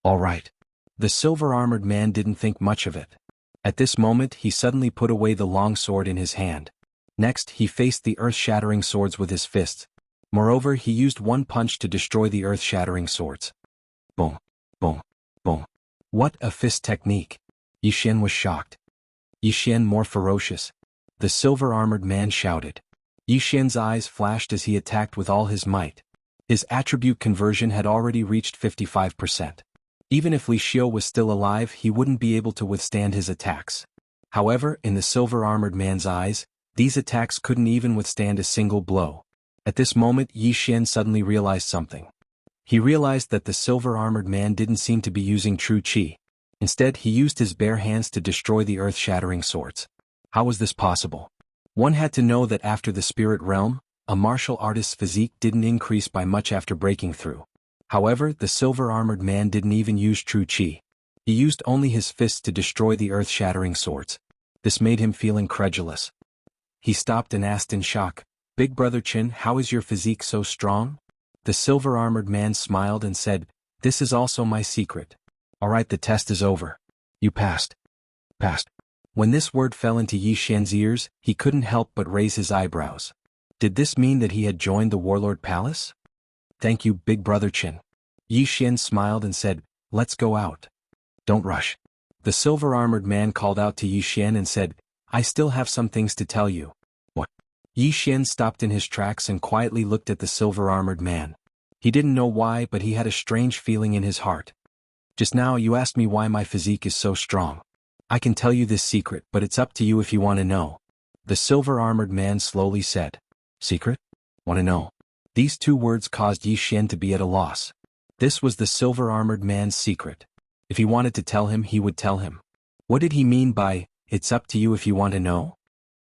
"All right." The silver-armored man didn't think much of it. At this moment, he suddenly put away the long sword in his hand. Next, he faced the earth-shattering swords with his fists. Moreover, he used one punch to destroy the earth-shattering swords. Boom, boom, boom. What a fist technique! Yixian was shocked. Yixian more ferocious. The silver-armored man shouted. Yixian's eyes flashed as he attacked with all his might. His attribute conversion had already reached 55%. Even if Li Xiu was still alive, he wouldn't be able to withstand his attacks. However, in the silver-armored man's eyes, these attacks couldn't even withstand a single blow. At this moment, Yixian suddenly realized something. He realized that the silver-armored man didn't seem to be using true qi. Instead, he used his bare hands to destroy the earth-shattering swords. How was this possible? One had to know that after the spirit realm, a martial artist's physique didn't increase by much after breaking through. However, the silver-armored man didn't even use true qi. He used only his fists to destroy the earth-shattering swords. This made him feel incredulous. He stopped and asked in shock, "Big Brother Qin, how is your physique so strong?" The silver-armored man smiled and said, "This is also my secret. Alright, the test is over. You passed." Passed. When this word fell into Yixian's ears, he couldn't help but raise his eyebrows. Did this mean that he had joined the Warlord Palace? "Thank you, Big Brother Qin." Yixian smiled and said, "Let's go out." "Don't rush." The silver-armored man called out to Yixian and said, "I still have some things to tell you." "What?" Yixian stopped in his tracks and quietly looked at the silver-armored man. He didn't know why, but he had a strange feeling in his heart. "Just now you asked me why my physique is so strong. I can tell you this secret, but it's up to you if you want to know." The silver-armored man slowly said. "Secret? Want to know?" These two words caused Yixian to be at a loss. This was the silver-armored man's secret. If he wanted to tell him, he would tell him. What did he mean by, "It's up to you if you want to know"?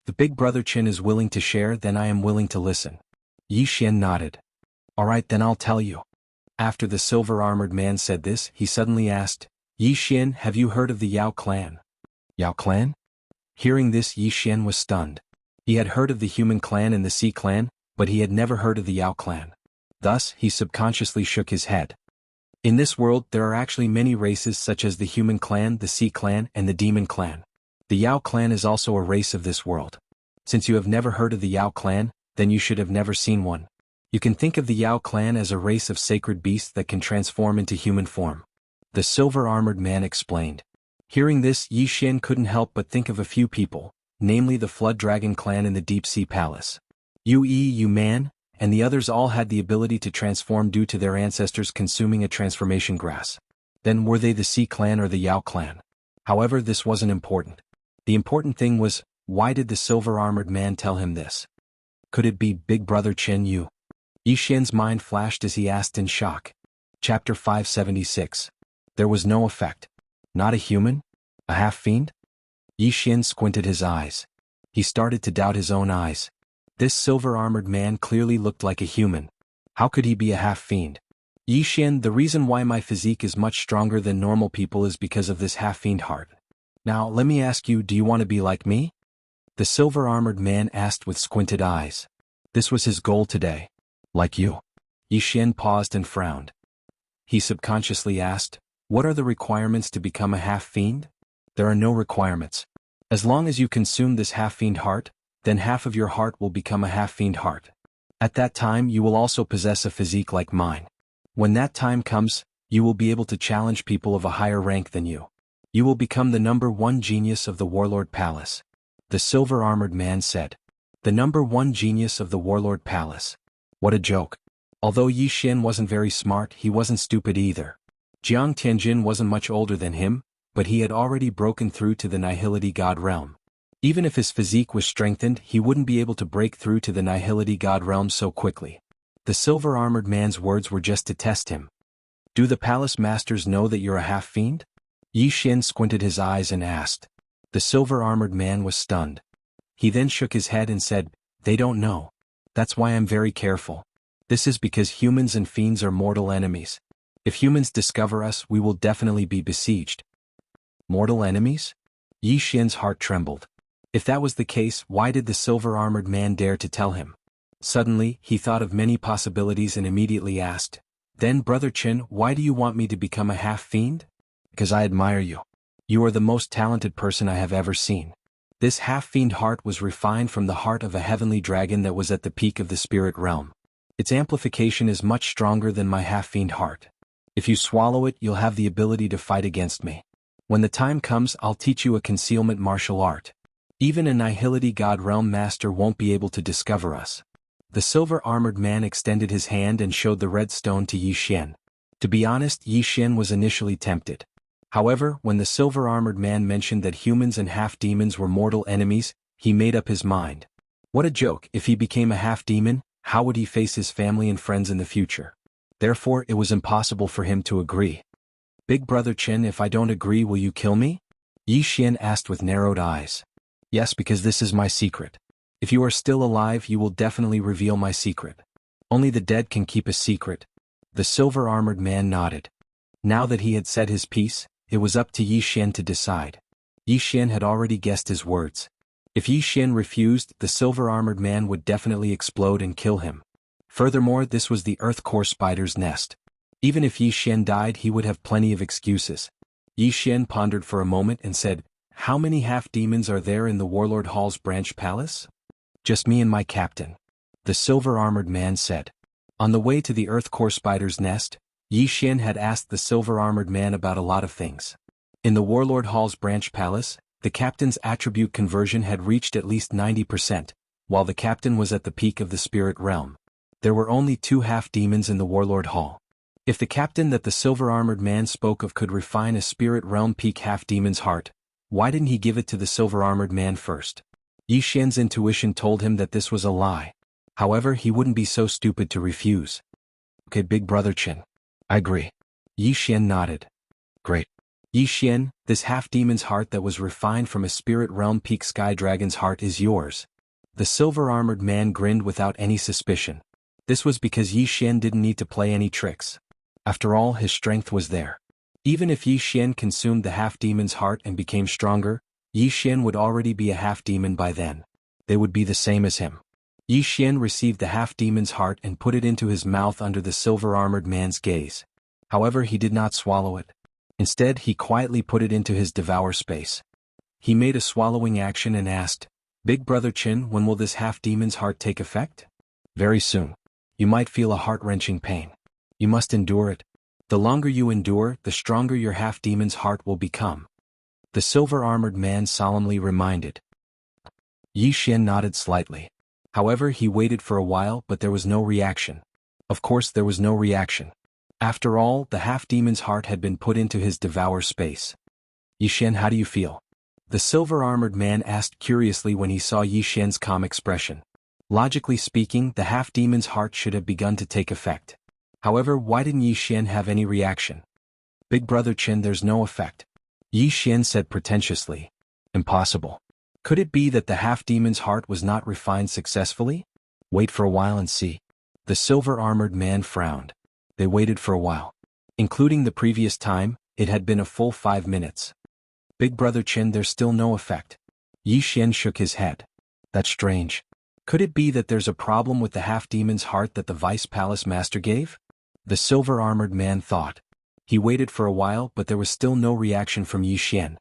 The Big Brother Qin is willing to share, then I am willing to listen. Yixian nodded. "Alright, then I'll tell you." After the silver-armored man said this, he suddenly asked, "Yixian, have you heard of the Yao clan?" "Yao clan?" Hearing this, Yixian was stunned. He had heard of the human clan and the sea clan, but he had never heard of the Yao clan. Thus, he subconsciously shook his head. In this world, there are actually many races such as the human clan, the sea clan, and the demon clan. The Yao clan is also a race of this world. Since you have never heard of the Yao clan, then you should have never seen one. You can think of the Yao clan as a race of sacred beasts that can transform into human form. The silver-armored man explained. Hearing this, Yixian couldn't help but think of a few people, namely the Flood Dragon clan in the Deep Sea Palace. Yu Man, and the others all had the ability to transform due to their ancestors consuming a transformation grass. Then were they the Sea clan or the Yao clan? However, this wasn't important. The important thing was, why did the silver-armored man tell him this? Could it be Big Brother Qin Yu? Yixian's mind flashed as he asked in shock. Chapter 576. There was no effect. Not a human? A half-fiend? Yixian squinted his eyes. He started to doubt his own eyes. This silver-armored man clearly looked like a human. How could he be a half-fiend? "Yixian, the reason why my physique is much stronger than normal people is because of this half-fiend heart. Now, let me ask you, do you want to be like me?" The silver-armored man asked with squinted eyes. This was his goal today. "Like you?" Yixian paused and frowned. He subconsciously asked, "What are the requirements to become a half-fiend?" "There are no requirements. As long as you consume this half-fiend heart, then half of your heart will become a half-fiend heart. At that time you will also possess a physique like mine. When that time comes, you will be able to challenge people of a higher rank than you. You will become the #1 genius of the Warlord Palace." The silver-armored man said. The #1 genius of the Warlord Palace. What a joke. Although Yixian wasn't very smart, he wasn't stupid either. Jiang Tianjin wasn't much older than him, but he had already broken through to the Nihility God realm. Even if his physique was strengthened, he wouldn't be able to break through to the Nihility God realm so quickly. The silver-armored man's words were just to test him. "Do the palace masters know that you're a half-fiend?" Yixian squinted his eyes and asked. The silver-armored man was stunned. He then shook his head and said, "They don't know. That's why I'm very careful. This is because humans and fiends are mortal enemies. If humans discover us, we will definitely be besieged." Mortal enemies? Yixian's heart trembled. If that was the case, why did the silver-armored man dare to tell him? Suddenly, he thought of many possibilities and immediately asked, "Then, Brother Qin, why do you want me to become a half-fiend?" "Because I admire you. You are the most talented person I have ever seen." This half-fiend heart was refined from the heart of a heavenly dragon that was at the peak of the spirit realm. Its amplification is much stronger than my half-fiend heart. If you swallow it, you'll have the ability to fight against me. When the time comes, I'll teach you a concealment martial art. Even a Nihility God Realm Master won't be able to discover us. The silver-armored man extended his hand and showed the red stone to Yixian. To be honest, Yixian was initially tempted. However, when the silver-armored man mentioned that humans and half-demons were mortal enemies, he made up his mind. What a joke! If he became a half-demon, how would he face his family and friends in the future? Therefore, it was impossible for him to agree. Big Brother Chen, if I don't agree, will you kill me? Yixian asked with narrowed eyes. Yes, because this is my secret. If you are still alive, you will definitely reveal my secret. Only the dead can keep a secret. The silver-armored man nodded. Now that he had said his piece, it was up to Yixian to decide. Yixian had already guessed his words. If Yixian refused, the silver-armored man would definitely explode and kill him. Furthermore, this was the Earth Core Spider's nest. Even if Yixian died, he would have plenty of excuses. Yixian pondered for a moment and said, "How many half-demons are there in the Warlord Hall's branch palace?" "Just me and my captain," the silver-armored man said. On the way to the Earth Core Spider's nest, Yixian had asked the silver-armored man about a lot of things. In the Warlord Hall's branch palace, the captain's attribute conversion had reached at least 90%, while the captain was at the peak of the spirit realm. There were only 2 half-demons in the Warlord Hall. If the captain that the silver-armored man spoke of could refine a spirit realm peak half-demon's heart, why didn't he give it to the silver-armored man first? Yixian's intuition told him that this was a lie. However, he wouldn't be so stupid to refuse. Okay, Big Brother Chen. I agree. Yixian nodded. Great. Yixian, this half-demon's heart that was refined from a spirit realm peak sky dragon's heart is yours. The silver-armored man grinned without any suspicion. This was because Yixian didn't need to play any tricks. After all, his strength was there. Even if Yixian consumed the half-demon's heart and became stronger, Yixian would already be a half-demon by then. They would be the same as him. Yixian received the half-demon's heart and put it into his mouth under the silver-armored man's gaze. However, he did not swallow it. Instead, he quietly put it into his devour space. He made a swallowing action and asked, "Big Brother Chen, when will this half-demon's heart take effect?" "Very soon. You might feel a heart-wrenching pain. You must endure it. The longer you endure, the stronger your half-demon's heart will become," the silver-armored man solemnly reminded. Yixian nodded slightly. However, he waited for a while, but there was no reaction. Of course, there was no reaction. After all, the half-demon's heart had been put into his devour space. "Yixian, how do you feel?" the silver-armored man asked curiously when he saw Yixian's calm expression. Logically speaking, the half-demon's heart should have begun to take effect. However, why didn't Yixian have any reaction? "Big Brother Chen, there's no effect," Yixian said pretentiously. "Impossible. Could it be that the half-demon's heart was not refined successfully? Wait for a while and see." The silver-armored man frowned. They waited for a while. Including the previous time, it had been a full 5 minutes. "Big Brother Chen, there's still no effect." Yixian shook his head. "That's strange. Could it be that there's a problem with the half-demon's heart that the Vice Palace Master gave?" the silver-armored man thought. He waited for a while, but there was still no reaction from Yixian.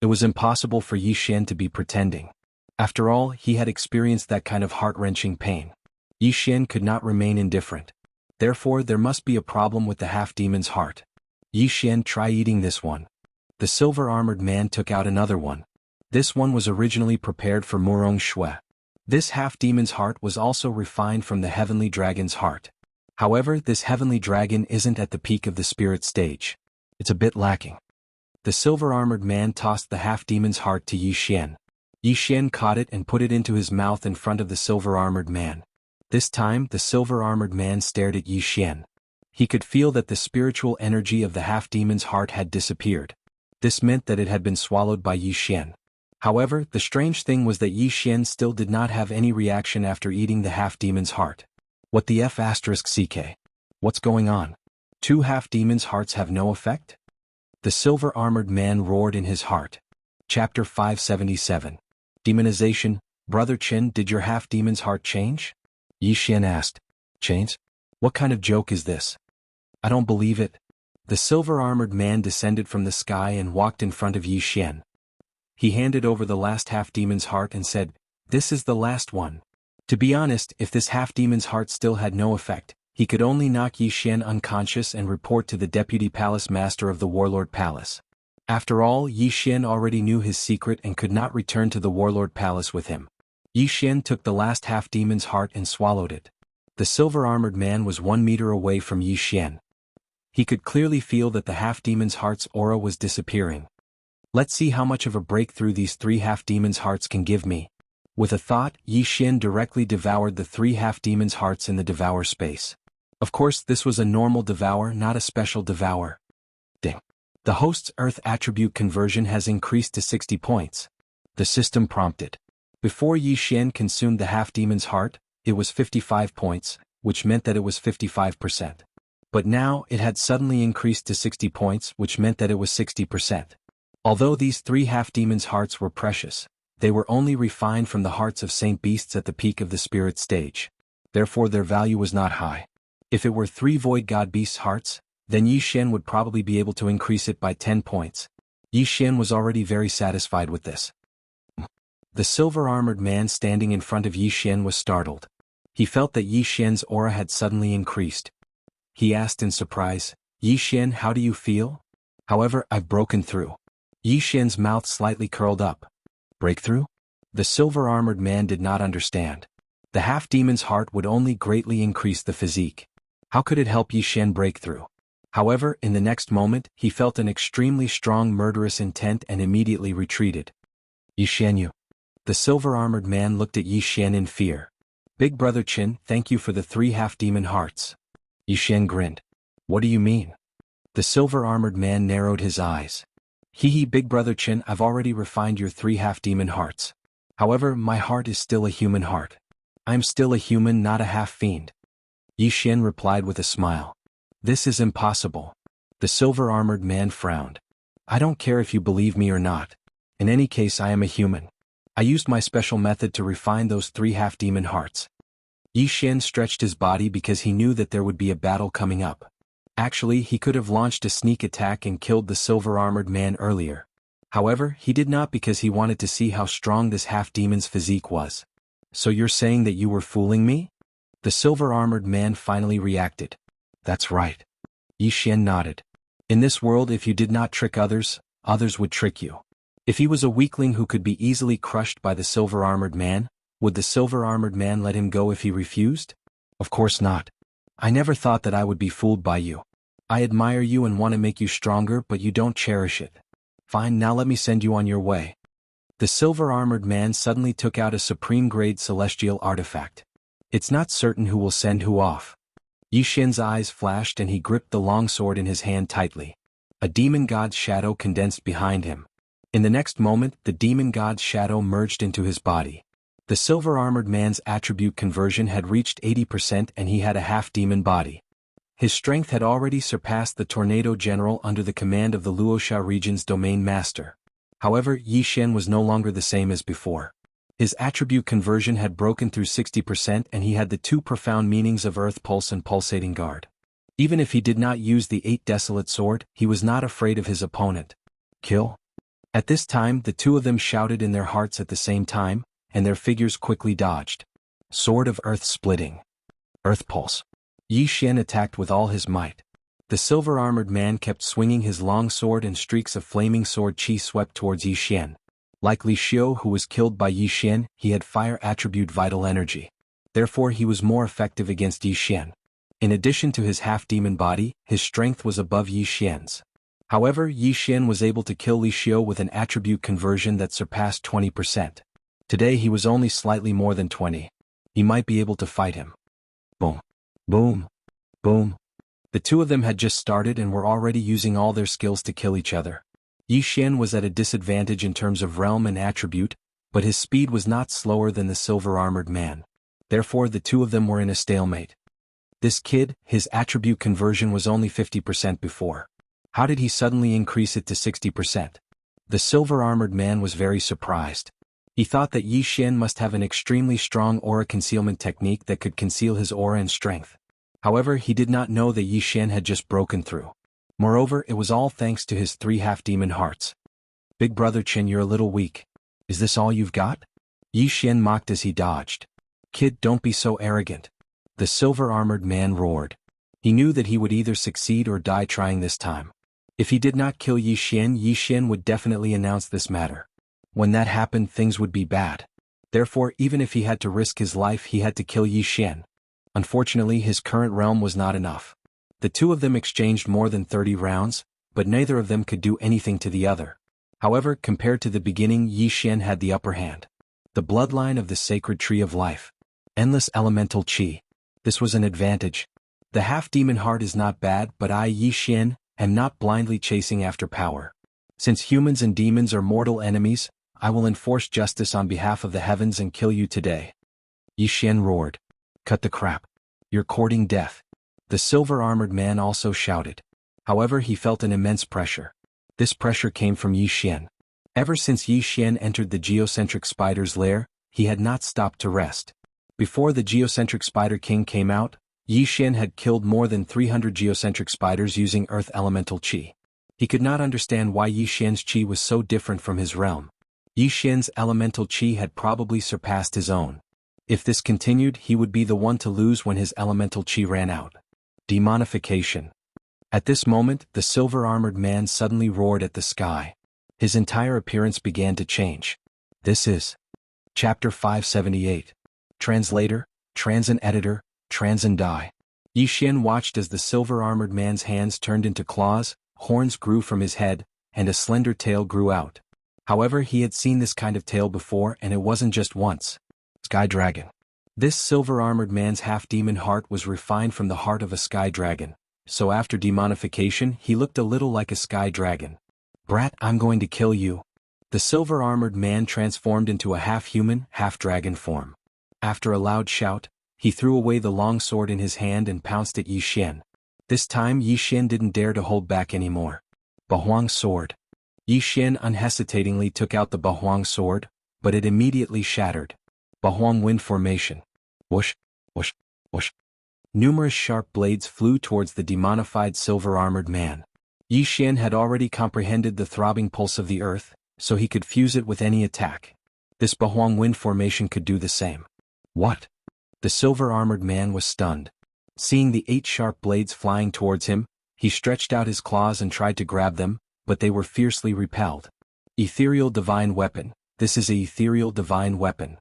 It was impossible for Yixian to be pretending. After all, he had experienced that kind of heart-wrenching pain. Yixian could not remain indifferent. Therefore, there must be a problem with the half-demon's heart. "Yixian, try eating this one." The silver-armored man took out another one. This one was originally prepared for Murong Shui. This half-demon's heart was also refined from the heavenly dragon's heart. However, this heavenly dragon isn't at the peak of the spirit stage. It's a bit lacking. The silver-armored man tossed the half-demon's heart to Yixian. Yixian caught it and put it into his mouth in front of the silver-armored man. This time, the silver-armored man stared at Yixian. He could feel that the spiritual energy of the half-demon's heart had disappeared. This meant that it had been swallowed by Yixian. However, the strange thing was that Yixian still did not have any reaction after eating the half-demon's heart. What the F***CK? What's going on? 2 half-demons' hearts have no effect? The silver-armored man roared in his heart. Chapter 577. Demonization. Brother Chen, did your half-demon's heart change? Yixian asked. Change? What kind of joke is this? I don't believe it. The silver-armored man descended from the sky and walked in front of Yixian. He handed over the last half-demon's heart and said, "This is the last one." To be honest, if this half-demon's heart still had no effect, he could only knock Yixian unconscious and report to the deputy palace master of the Warlord Palace. After all, Yixian already knew his secret and could not return to the Warlord Palace with him. Yixian took the last half-demon's heart and swallowed it. The silver-armored man was 1 meter away from Yixian. He could clearly feel that the half-demon's heart's aura was disappearing. Let's see how much of a breakthrough these 3 half-demon's hearts can give me. With a thought, Yixian directly devoured the 3 half-demon's hearts in the devour space. Of course, this was a normal devour, not a special devour. Ding. The host's Earth attribute conversion has increased to 60 points. The system prompted. Before Yixian consumed the half-demon's heart, it was 55 points, which meant that it was 55%. But now, it had suddenly increased to 60 points, which meant that it was 60%. Although these 3 half-demons' hearts were precious, they were only refined from the hearts of saint beasts at the peak of the spirit stage. Therefore their value was not high. If it were 3 void god beasts' hearts, then Yixian would probably be able to increase it by 10 points. Yixian was already very satisfied with this. The silver-armored man standing in front of Yixian was startled. He felt that Yixian's aura had suddenly increased. He asked in surprise, "Yixian, how do you feel?" "However, I've broken through." Yixian's mouth slightly curled up. Breakthrough? The silver-armored man did not understand. The half-demon's heart would only greatly increase the physique. How could it help Yixian break through? However, in the next moment, he felt an extremely strong murderous intent and immediately retreated. "Yixian, you." The silver-armored man looked at Yixian in fear. "Big Brother Qin, thank you for the 3 half-demon hearts." Yixian grinned. "What do you mean?" The silver-armored man narrowed his eyes. "Hee, Big Brother Qin, I've already refined your 3 half-demon hearts. However, my heart is still a human heart. I'm still a human, not a half-fiend." Yixian replied with a smile. "This is impossible." The silver-armored man frowned. "I don't care if you believe me or not. In any case, I am a human. I used my special method to refine those 3 half-demon hearts." Yixian stretched his body because he knew that there would be a battle coming up. Actually, he could have launched a sneak attack and killed the silver-armored man earlier. However, he did not because he wanted to see how strong this half-demon's physique was. "So you're saying that you were fooling me?" The silver-armored man finally reacted. "That's right." Yixian nodded. "In this world, if you did not trick others, others would trick you." If he was a weakling who could be easily crushed by the silver-armored man, would the silver-armored man let him go if he refused? Of course not. "I never thought that I would be fooled by you. I admire you and want to make you stronger, but you don't cherish it. Fine, now let me send you on your way." The silver-armored man suddenly took out a supreme-grade celestial artifact. "It's not certain who will send who off." Yixian's eyes flashed and he gripped the longsword in his hand tightly. A demon god's shadow condensed behind him. In the next moment, the demon god's shadow merged into his body. The silver-armored man's attribute conversion had reached 80% and he had a half-demon body. His strength had already surpassed the Tornado General under the command of the Luoxia region's domain master. However, Yixian was no longer the same as before. His attribute conversion had broken through 60% and he had the 2 profound meanings of Earth Pulse and Pulsating Guard. Even if he did not use the 8 Desolate Sword, he was not afraid of his opponent. "Kill?" At this time, the 2 of them shouted in their hearts at the same time, and their figures quickly dodged. Sword of Earth Splitting. Earth Pulse. Yixian attacked with all his might. The silver-armored man kept swinging his long sword and streaks of flaming sword chi swept towards Yixian. Like Li Xiu, who was killed by Yixian, he had fire attribute vital energy. Therefore he was more effective against Yixian. In addition to his half-demon body, his strength was above Yixian's. However, Yixian was able to kill Li Xiu with an attribute conversion that surpassed 20%. Today he was only slightly more than 20. He might be able to fight him. Boom. Boom. Boom. The 2 of them had just started and were already using all their skills to kill each other. Yixian was at a disadvantage in terms of realm and attribute, but his speed was not slower than the silver-armored man. Therefore the 2 of them were in a stalemate. This kid, his attribute conversion was only 50% before. How did he suddenly increase it to 60%? The silver-armored man was very surprised. He thought that Yixian must have an extremely strong aura concealment technique that could conceal his aura and strength. However, he did not know that Yixian had just broken through. Moreover, it was all thanks to his 3 half-demon hearts. "Big Brother Qin, you're a little weak. Is this all you've got?" Yixian mocked as he dodged. Kid, don't be so arrogant. The silver-armored man roared. He knew that he would either succeed or die trying this time. If he did not kill Yi Xian would definitely announce this matter. When that happened, things would be bad. Therefore, even if he had to risk his life, he had to kill Yi Xian. Unfortunately, his current realm was not enough. The two of them exchanged more than 30 rounds, but neither of them could do anything to the other. However, compared to the beginning, Yi Xian had the upper hand. The bloodline of the sacred tree of life. Endless elemental qi. This was an advantage. The half-demon heart is not bad, but I, Yi Xian, am not blindly chasing after power. Since humans and demons are mortal enemies, I will enforce justice on behalf of the heavens and kill you today. Yi Xian roared. Cut the crap. You're courting death. The silver-armored man also shouted. However, he felt an immense pressure. This pressure came from Yi Xian. Ever since Yi Xian entered the geocentric spider's lair, he had not stopped to rest. Before the geocentric spider king came out, Yi Xian had killed more than 300 geocentric spiders using earth elemental qi. He could not understand why Yi Xian's qi was so different from his realm. Yi Xian's elemental qi had probably surpassed his own. If this continued, he would be the one to lose when his elemental qi ran out. Demonification. At this moment, the silver-armored man suddenly roared at the sky. His entire appearance began to change. This is Chapter 578. Translator, Transin Editor, Transin Dai. Yi Xian watched as the silver-armored man's hands turned into claws, horns grew from his head, and a slender tail grew out. However, he had seen this kind of tail before, and it wasn't just once. Sky Dragon. This silver-armored man's half-demon heart was refined from the heart of a sky dragon, so after demonification he looked a little like a sky dragon. Brat, I'm going to kill you. The silver-armored man transformed into a half-human, half-dragon form. After a loud shout, he threw away the long sword in his hand and pounced at Yi Xian. This time Yi Xian didn't dare to hold back anymore. Bahuang sword. Yi Xian unhesitatingly took out the Bahuang sword, but it immediately shattered. Bahuang wind formation. Whoosh, whoosh, whoosh. Numerous sharp blades flew towards the demonified silver-armored man. Yi Xian had already comprehended the throbbing pulse of the earth, so he could fuse it with any attack. This Bahuang wind formation could do the same. What? The silver-armored man was stunned. Seeing the 8 sharp blades flying towards him, he stretched out his claws and tried to grab them, but they were fiercely repelled. Ethereal divine weapon. This is an ethereal divine weapon.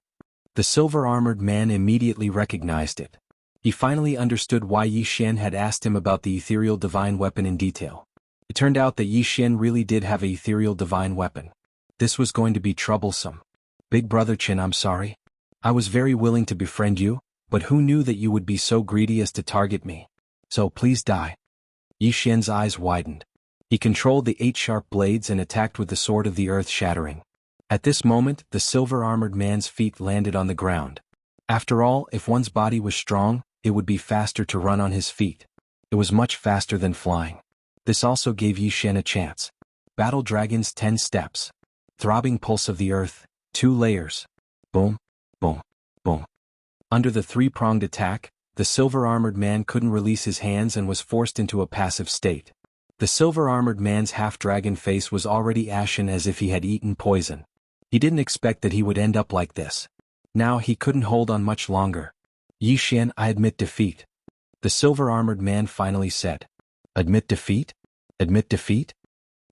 The silver-armored man immediately recognized it. He finally understood why Yi Xian had asked him about the ethereal divine weapon in detail. It turned out that Yi Xian really did have an ethereal divine weapon. This was going to be troublesome. Big brother Qin, I'm sorry. I was very willing to befriend you, but who knew that you would be so greedy as to target me? So please die. Yi Xian's eyes widened. He controlled the 8 sharp blades and attacked with the sword of the earth shattering. At this moment, the silver-armored man's feet landed on the ground. After all, if one's body was strong, it would be faster to run on his feet. It was much faster than flying. This also gave Yi Xian a chance. Battle Dragon's 10 steps. Throbbing pulse of the earth, 2 layers. Boom, boom, boom. Under the 3-pronged attack, the silver-armored man couldn't release his hands and was forced into a passive state. The silver-armored man's half-dragon face was already ashen as if he had eaten poison. He didn't expect that he would end up like this. Now he couldn't hold on much longer. Yi Xian, I admit defeat. The silver-armored man finally said. Admit defeat? Admit defeat?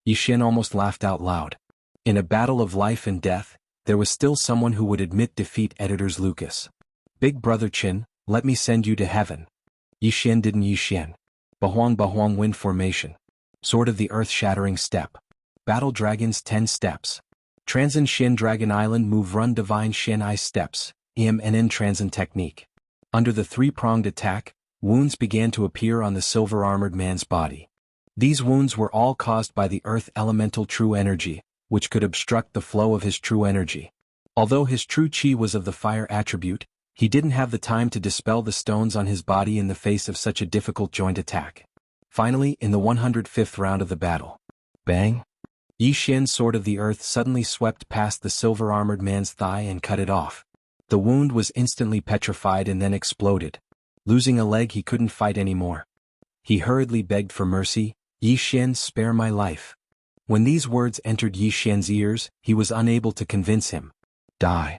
Yi Xian almost laughed out loud. In a battle of life and death, there was still someone who would admit defeat. Editors Lucas. Big brother Qin, let me send you to heaven. Yi Xian didn't. Yi Xian. Bahuang wind formation. Sword of the earth shattering step. Battle Dragon's 10 steps. Transin Xin Dragon Island move run divine Xin ice steps, EMNN Transin technique. Under the 3-pronged attack, wounds began to appear on the silver-armored man's body. These wounds were all caused by the earth elemental true energy, which could obstruct the flow of his true energy. Although his true qi was of the fire attribute, he didn't have the time to dispel the stones on his body in the face of such a difficult joint attack. Finally, in the 105th round of the battle. Bang! Yi Xian's sword of the earth suddenly swept past the silver-armored man's thigh and cut it off. The wound was instantly petrified and then exploded. Losing a leg, he couldn't fight anymore. He hurriedly begged for mercy. Yi Xian, spare my life. When these words entered Yi Xian's ears, he was unable to convince him. Die.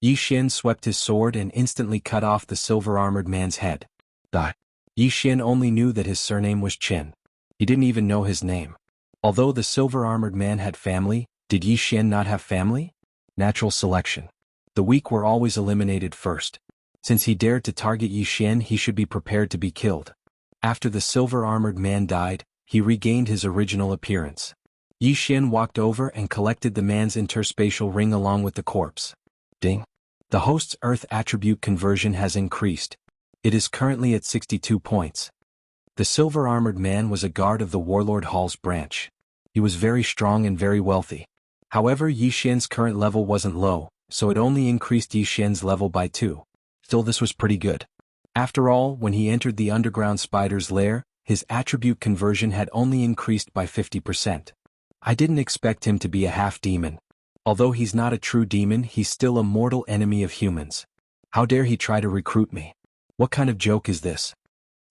Yi Xian swept his sword and instantly cut off the silver-armored man's head. Yi Xian only knew that his surname was Qin. He didn't even know his name. Although the silver-armored man had family, did Yi Xian not have family? Natural selection. The weak were always eliminated first. Since he dared to target Yi Xian, he should be prepared to be killed. After the silver-armored man died, he regained his original appearance. Yi Xian walked over and collected the man's interspatial ring along with the corpse. Ding. The host's Earth attribute conversion has increased. It is currently at 62 points. The silver-armored man was a guard of the Warlord Hall's branch. He was very strong and very wealthy. However, Yi Xian's current level wasn't low, so it only increased Yi Xian's level by 2. Still, this was pretty good. After all, when he entered the underground spider's lair, his attribute conversion had only increased by 50%. I didn't expect him to be a half-demon. Although he's not a true demon, he's still a mortal enemy of humans. How dare he try to recruit me? What kind of joke is this?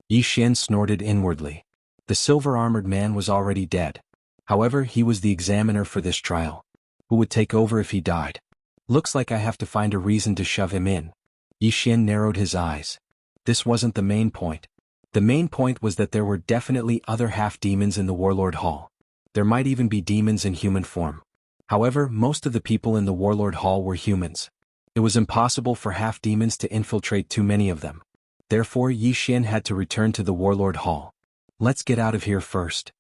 Yi Xian snorted inwardly. The silver-armored man was already dead. However, he was the examiner for this trial. Who would take over if he died? Looks like I have to find a reason to shove him in. Yi Xian narrowed his eyes. This wasn't the main point. The main point was that there were definitely other half-demons in the Warlord Hall. There might even be demons in human form. However, most of the people in the Warlord Hall were humans. It was impossible for half-demons to infiltrate too many of them. Therefore, Yi Xian had to return to the Warlord Hall. Let's get out of here first.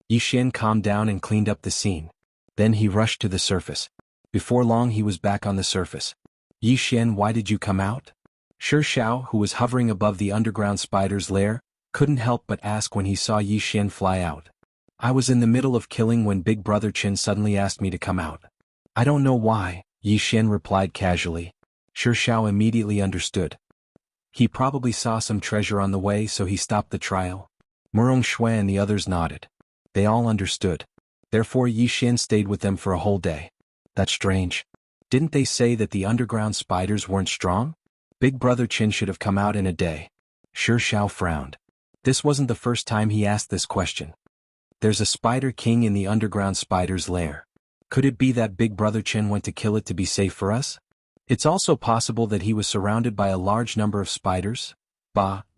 Yi Xian calmed down and cleaned up the scene. Then he rushed to the surface. Before long he was back on the surface. Yi Xian, why did you come out? Xiao, who was hovering above the underground spider's lair, couldn't help but ask when he saw Yi Xian fly out. I was in the middle of killing when Big Brother Qin suddenly asked me to come out. I don't know why, Yi Xian replied casually. Xiao immediately understood. He probably saw some treasure on the way, so he stopped the trial. Murong Shui and the others nodded. They all understood. Therefore Yi Xian stayed with them for a whole day. That's strange. Didn't they say that the underground spiders weren't strong? Big Brother Qin should have come out in a day. Xiao frowned. This wasn't the first time he asked this question. There's a spider king in the underground spider's lair. Could it be that Big Brother Qin went to kill it to be safe for us? It's also possible that he was surrounded by a large number of spiders.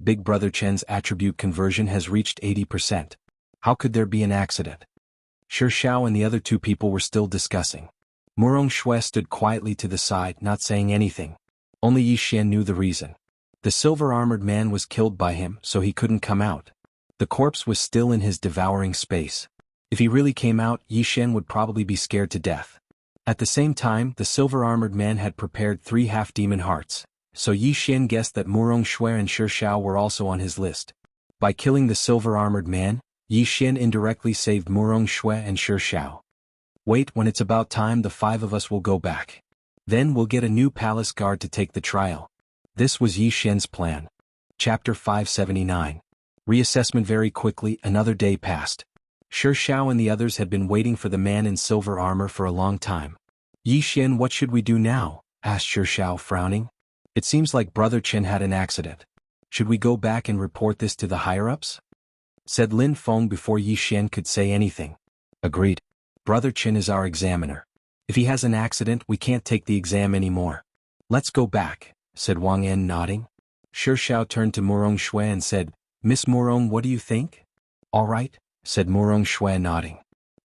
Big Brother Qin's attribute conversion has reached 80%. How could there be an accident? Xiao and the other two people were still discussing. Murong Shui stood quietly to the side, not saying anything. Only Yi Xian knew the reason. The silver-armored man was killed by him, so he couldn't come out. The corpse was still in his devouring space. If he really came out, Yi Xian would probably be scared to death. At the same time, the silver-armored man had prepared 3 half-demon hearts, so Yi Xian guessed that Murong Shui and Xiao were also on his list. By killing the silver-armored man, Yi Xian indirectly saved Murong Shui and Xiao. Wait, when it's about time, the 5 of us will go back. Then we'll get a new palace guard to take the trial. This was Yi Xian's plan. Chapter 579. Reassessment. Very quickly, another day passed. Xiao and the others had been waiting for the man in silver armor for a long time. Yi Xian, what should we do now? Asked Xiao, frowning. It seems like Brother Qin had an accident. Should we go back and report this to the higher-ups? Said Lin Feng before Yi Xian could say anything. Agreed. Brother Qin is our examiner. If he has an accident, we can't take the exam anymore. Let's go back, said Wang En, nodding. Xiao turned to Murong Shui and said, Miss Murong, what do you think? All right, said Murong Shui, nodding.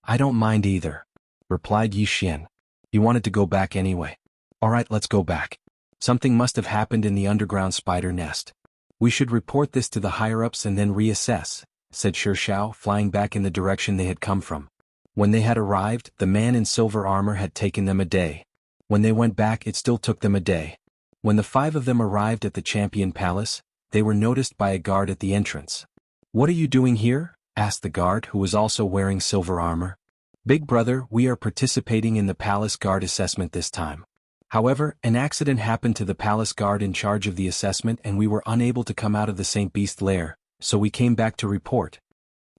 I don't mind either, replied Yi Xian. He wanted to go back anyway. All right, let's go back. Something must have happened in the underground spider nest. We should report this to the higher-ups and then reassess, said Xiao, flying back in the direction they had come from. When they had arrived, the man in silver armor had taken them a day. When they went back, it still took them a day. When the 5 of them arrived at the Champion Palace, they were noticed by a guard at the entrance. What are you doing here? Asked the guard, who was also wearing silver armor. Big Brother, we are participating in the palace guard assessment this time. However, an accident happened to the palace guard in charge of the assessment and we were unable to come out of the St. Beast lair, so we came back to report.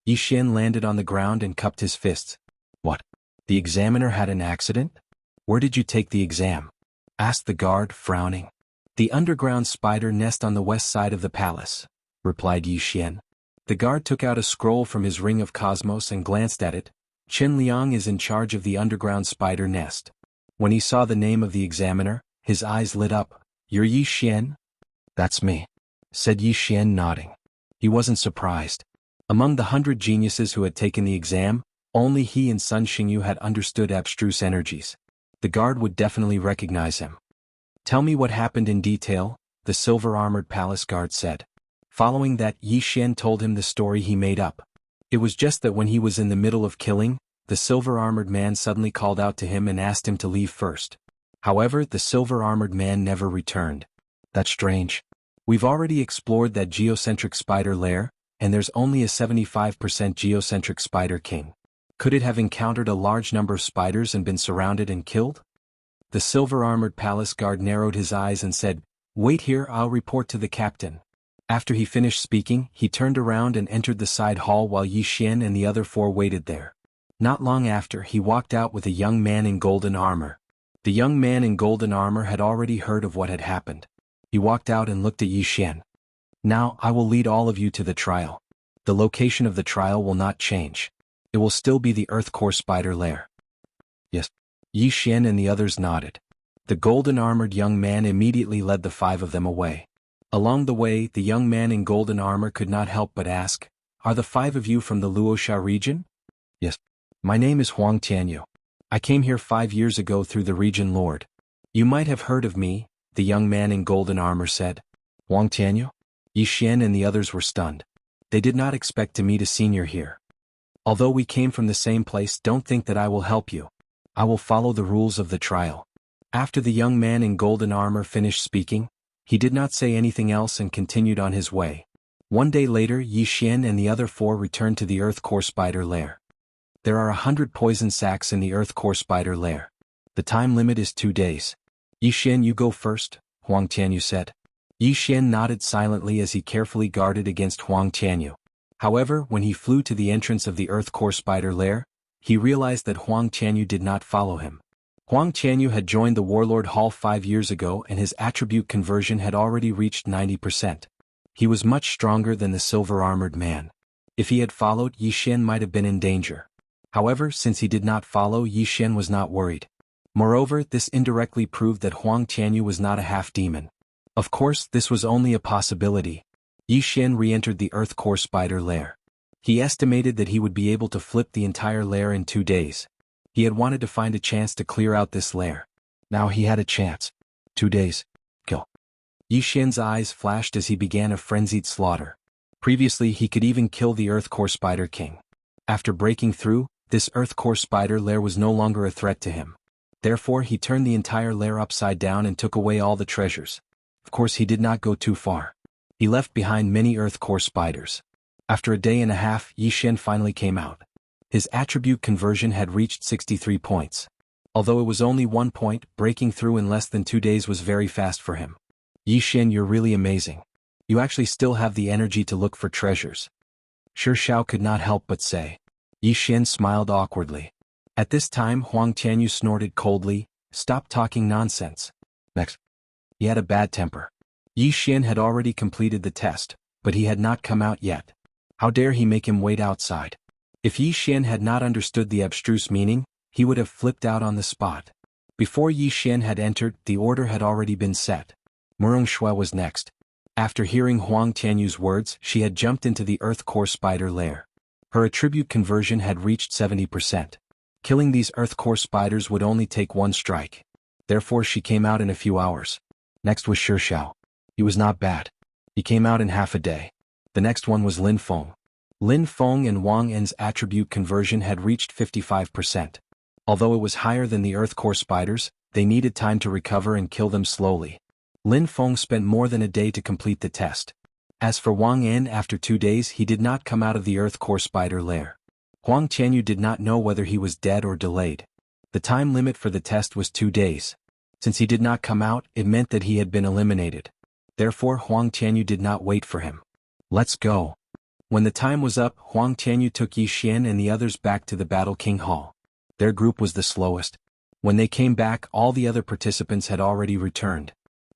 Yi Xian landed on the ground and cupped his fists. What? The examiner had an accident? Where did you take the exam? Asked the guard, frowning. The underground spider nest on the west side of the palace, replied Yi Xian. The guard took out a scroll from his ring of cosmos and glanced at it. Chen Liang is in charge of the underground spider nest. When he saw the name of the examiner, His eyes lit up. "You're Yi Xian?" "That's me," said Yi Xian, nodding. He wasn't surprised. Among the 100 geniuses who had taken the exam, only he and Sun Xingyu had understood abstruse energies. The guard would definitely recognize him. "Tell me what happened in detail," the silver-armored palace guard said. Following that, Yi Xian told him the story he made up. It was just that when he was in the middle of killing, the silver-armored man suddenly called out to him and asked him to leave first. However, the silver-armored man never returned. "That's strange. We've already explored that geocentric spider lair, and there's only a 75% geocentric spider king. Could it have encountered a large number of spiders and been surrounded and killed?" The silver-armored palace guard narrowed his eyes and said, "Wait here, I'll report to the captain." After he finished speaking, he turned around and entered the side hall while Yi Xian and the other 4 waited there. Not long after, he walked out with a young man in golden armor. The young man in golden armor had already heard of what had happened. He walked out and looked at Yi Xian. "Now, I will lead all of you to the trial. The location of the trial will not change. It will still be the Earth Core Spider Lair." "Yes." Yi Xian and the others nodded. The golden-armored young man immediately led the 5 of them away. Along the way, the young man in golden armor could not help but ask, "Are the 5 of you from the Luoxia region?" "Yes. My name is Huang Tianyu. I came here 5 years ago through the region lord." "You might have heard of me," the young man in golden armor said. "Huang Tianyu?" Yi Xian and the others were stunned. They did not expect to meet a senior here. "Although we came from the same place, don't think that I will help you. I will follow the rules of the trial." After the young man in golden armor finished speaking, he did not say anything else and continued on his way. One day later, Yi Xian and the other 4 returned to the Earth Core Spider Lair. "There are 100 poison sacks in the Earth Core Spider Lair. The time limit is 2 days. Yi Xian, you go first," Huang Tianyu said. Yi Xian nodded silently as he carefully guarded against Huang Tianyu. However, when he flew to the entrance of the Earth Core Spider Lair, he realized that Huang Tianyu did not follow him. Huang Tianyu had joined the Warlord Hall 5 years ago and his attribute conversion had already reached 90%. He was much stronger than the silver-armored man. If he had followed, Yi Xian might have been in danger. However, since he did not follow, Yi Xian was not worried. Moreover, this indirectly proved that Huang Tianyu was not a half-demon. Of course, this was only a possibility. Yi Xian re-entered the Earth Core Spider Lair. He estimated that he would be able to flip the entire lair in 2 days. He had wanted to find a chance to clear out this lair. Now he had a chance. 2 days. Kill. Yi Xian's eyes flashed as he began a frenzied slaughter. Previously, he could even kill the Earth Core Spider King. After breaking through, this Earth Core Spider Lair was no longer a threat to him. Therefore, he turned the entire lair upside down and took away all the treasures. Of course, he did not go too far. He left behind many Earth Core spiders. After a day and a half, Yi Xian finally came out. His attribute conversion had reached 63 points. Although it was only 1 point, breaking through in less than 2 days was very fast for him. "Yi Xian, you're really amazing. You actually still have the energy to look for treasures." Xiao could not help but say. Yi Xian smiled awkwardly. At this time, Huang Tianyu snorted coldly, "Stop talking nonsense." Next. He had a bad temper. Yi Xian had already completed the test, but he had not come out yet. How dare he make him wait outside? If Yi Xian had not understood the abstruse meaning, he would have flipped out on the spot. Before Yi Xian had entered, the order had already been set. Murong Shui was next. After hearing Huang Tianyu's words, she had jumped into the Earth Core Spider Lair. Her attribute conversion had reached 70%. Killing these Earth Core spiders would only take 1 strike. Therefore she came out in a few hours. Next was Xiao. He was not bad. He came out in half a day. The next one was Lin Feng. Lin Feng and Wang En's attribute conversion had reached 55%. Although it was higher than the Earth Core spiders, they needed time to recover and kill them slowly. Lin Feng spent more than a day to complete the test. As for Wang En, after 2 days he did not come out of the Earth Core Spider Lair. Huang Tianyu did not know whether he was dead or delayed. The time limit for the test was 2 days. Since he did not come out, it meant that he had been eliminated. Therefore Huang Tianyu did not wait for him. "Let's go." When the time was up, Huang Tianyu took Yi Xian and the others back to the Battle King Hall. Their group was the slowest. When they came back, all the other participants had already returned.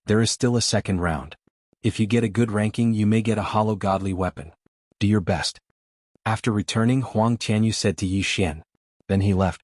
There is still a second round. If you get a good ranking, you may get a hollow godly weapon. Do your best. After returning, Huang Tianyu said to Yi Xian. Then he left.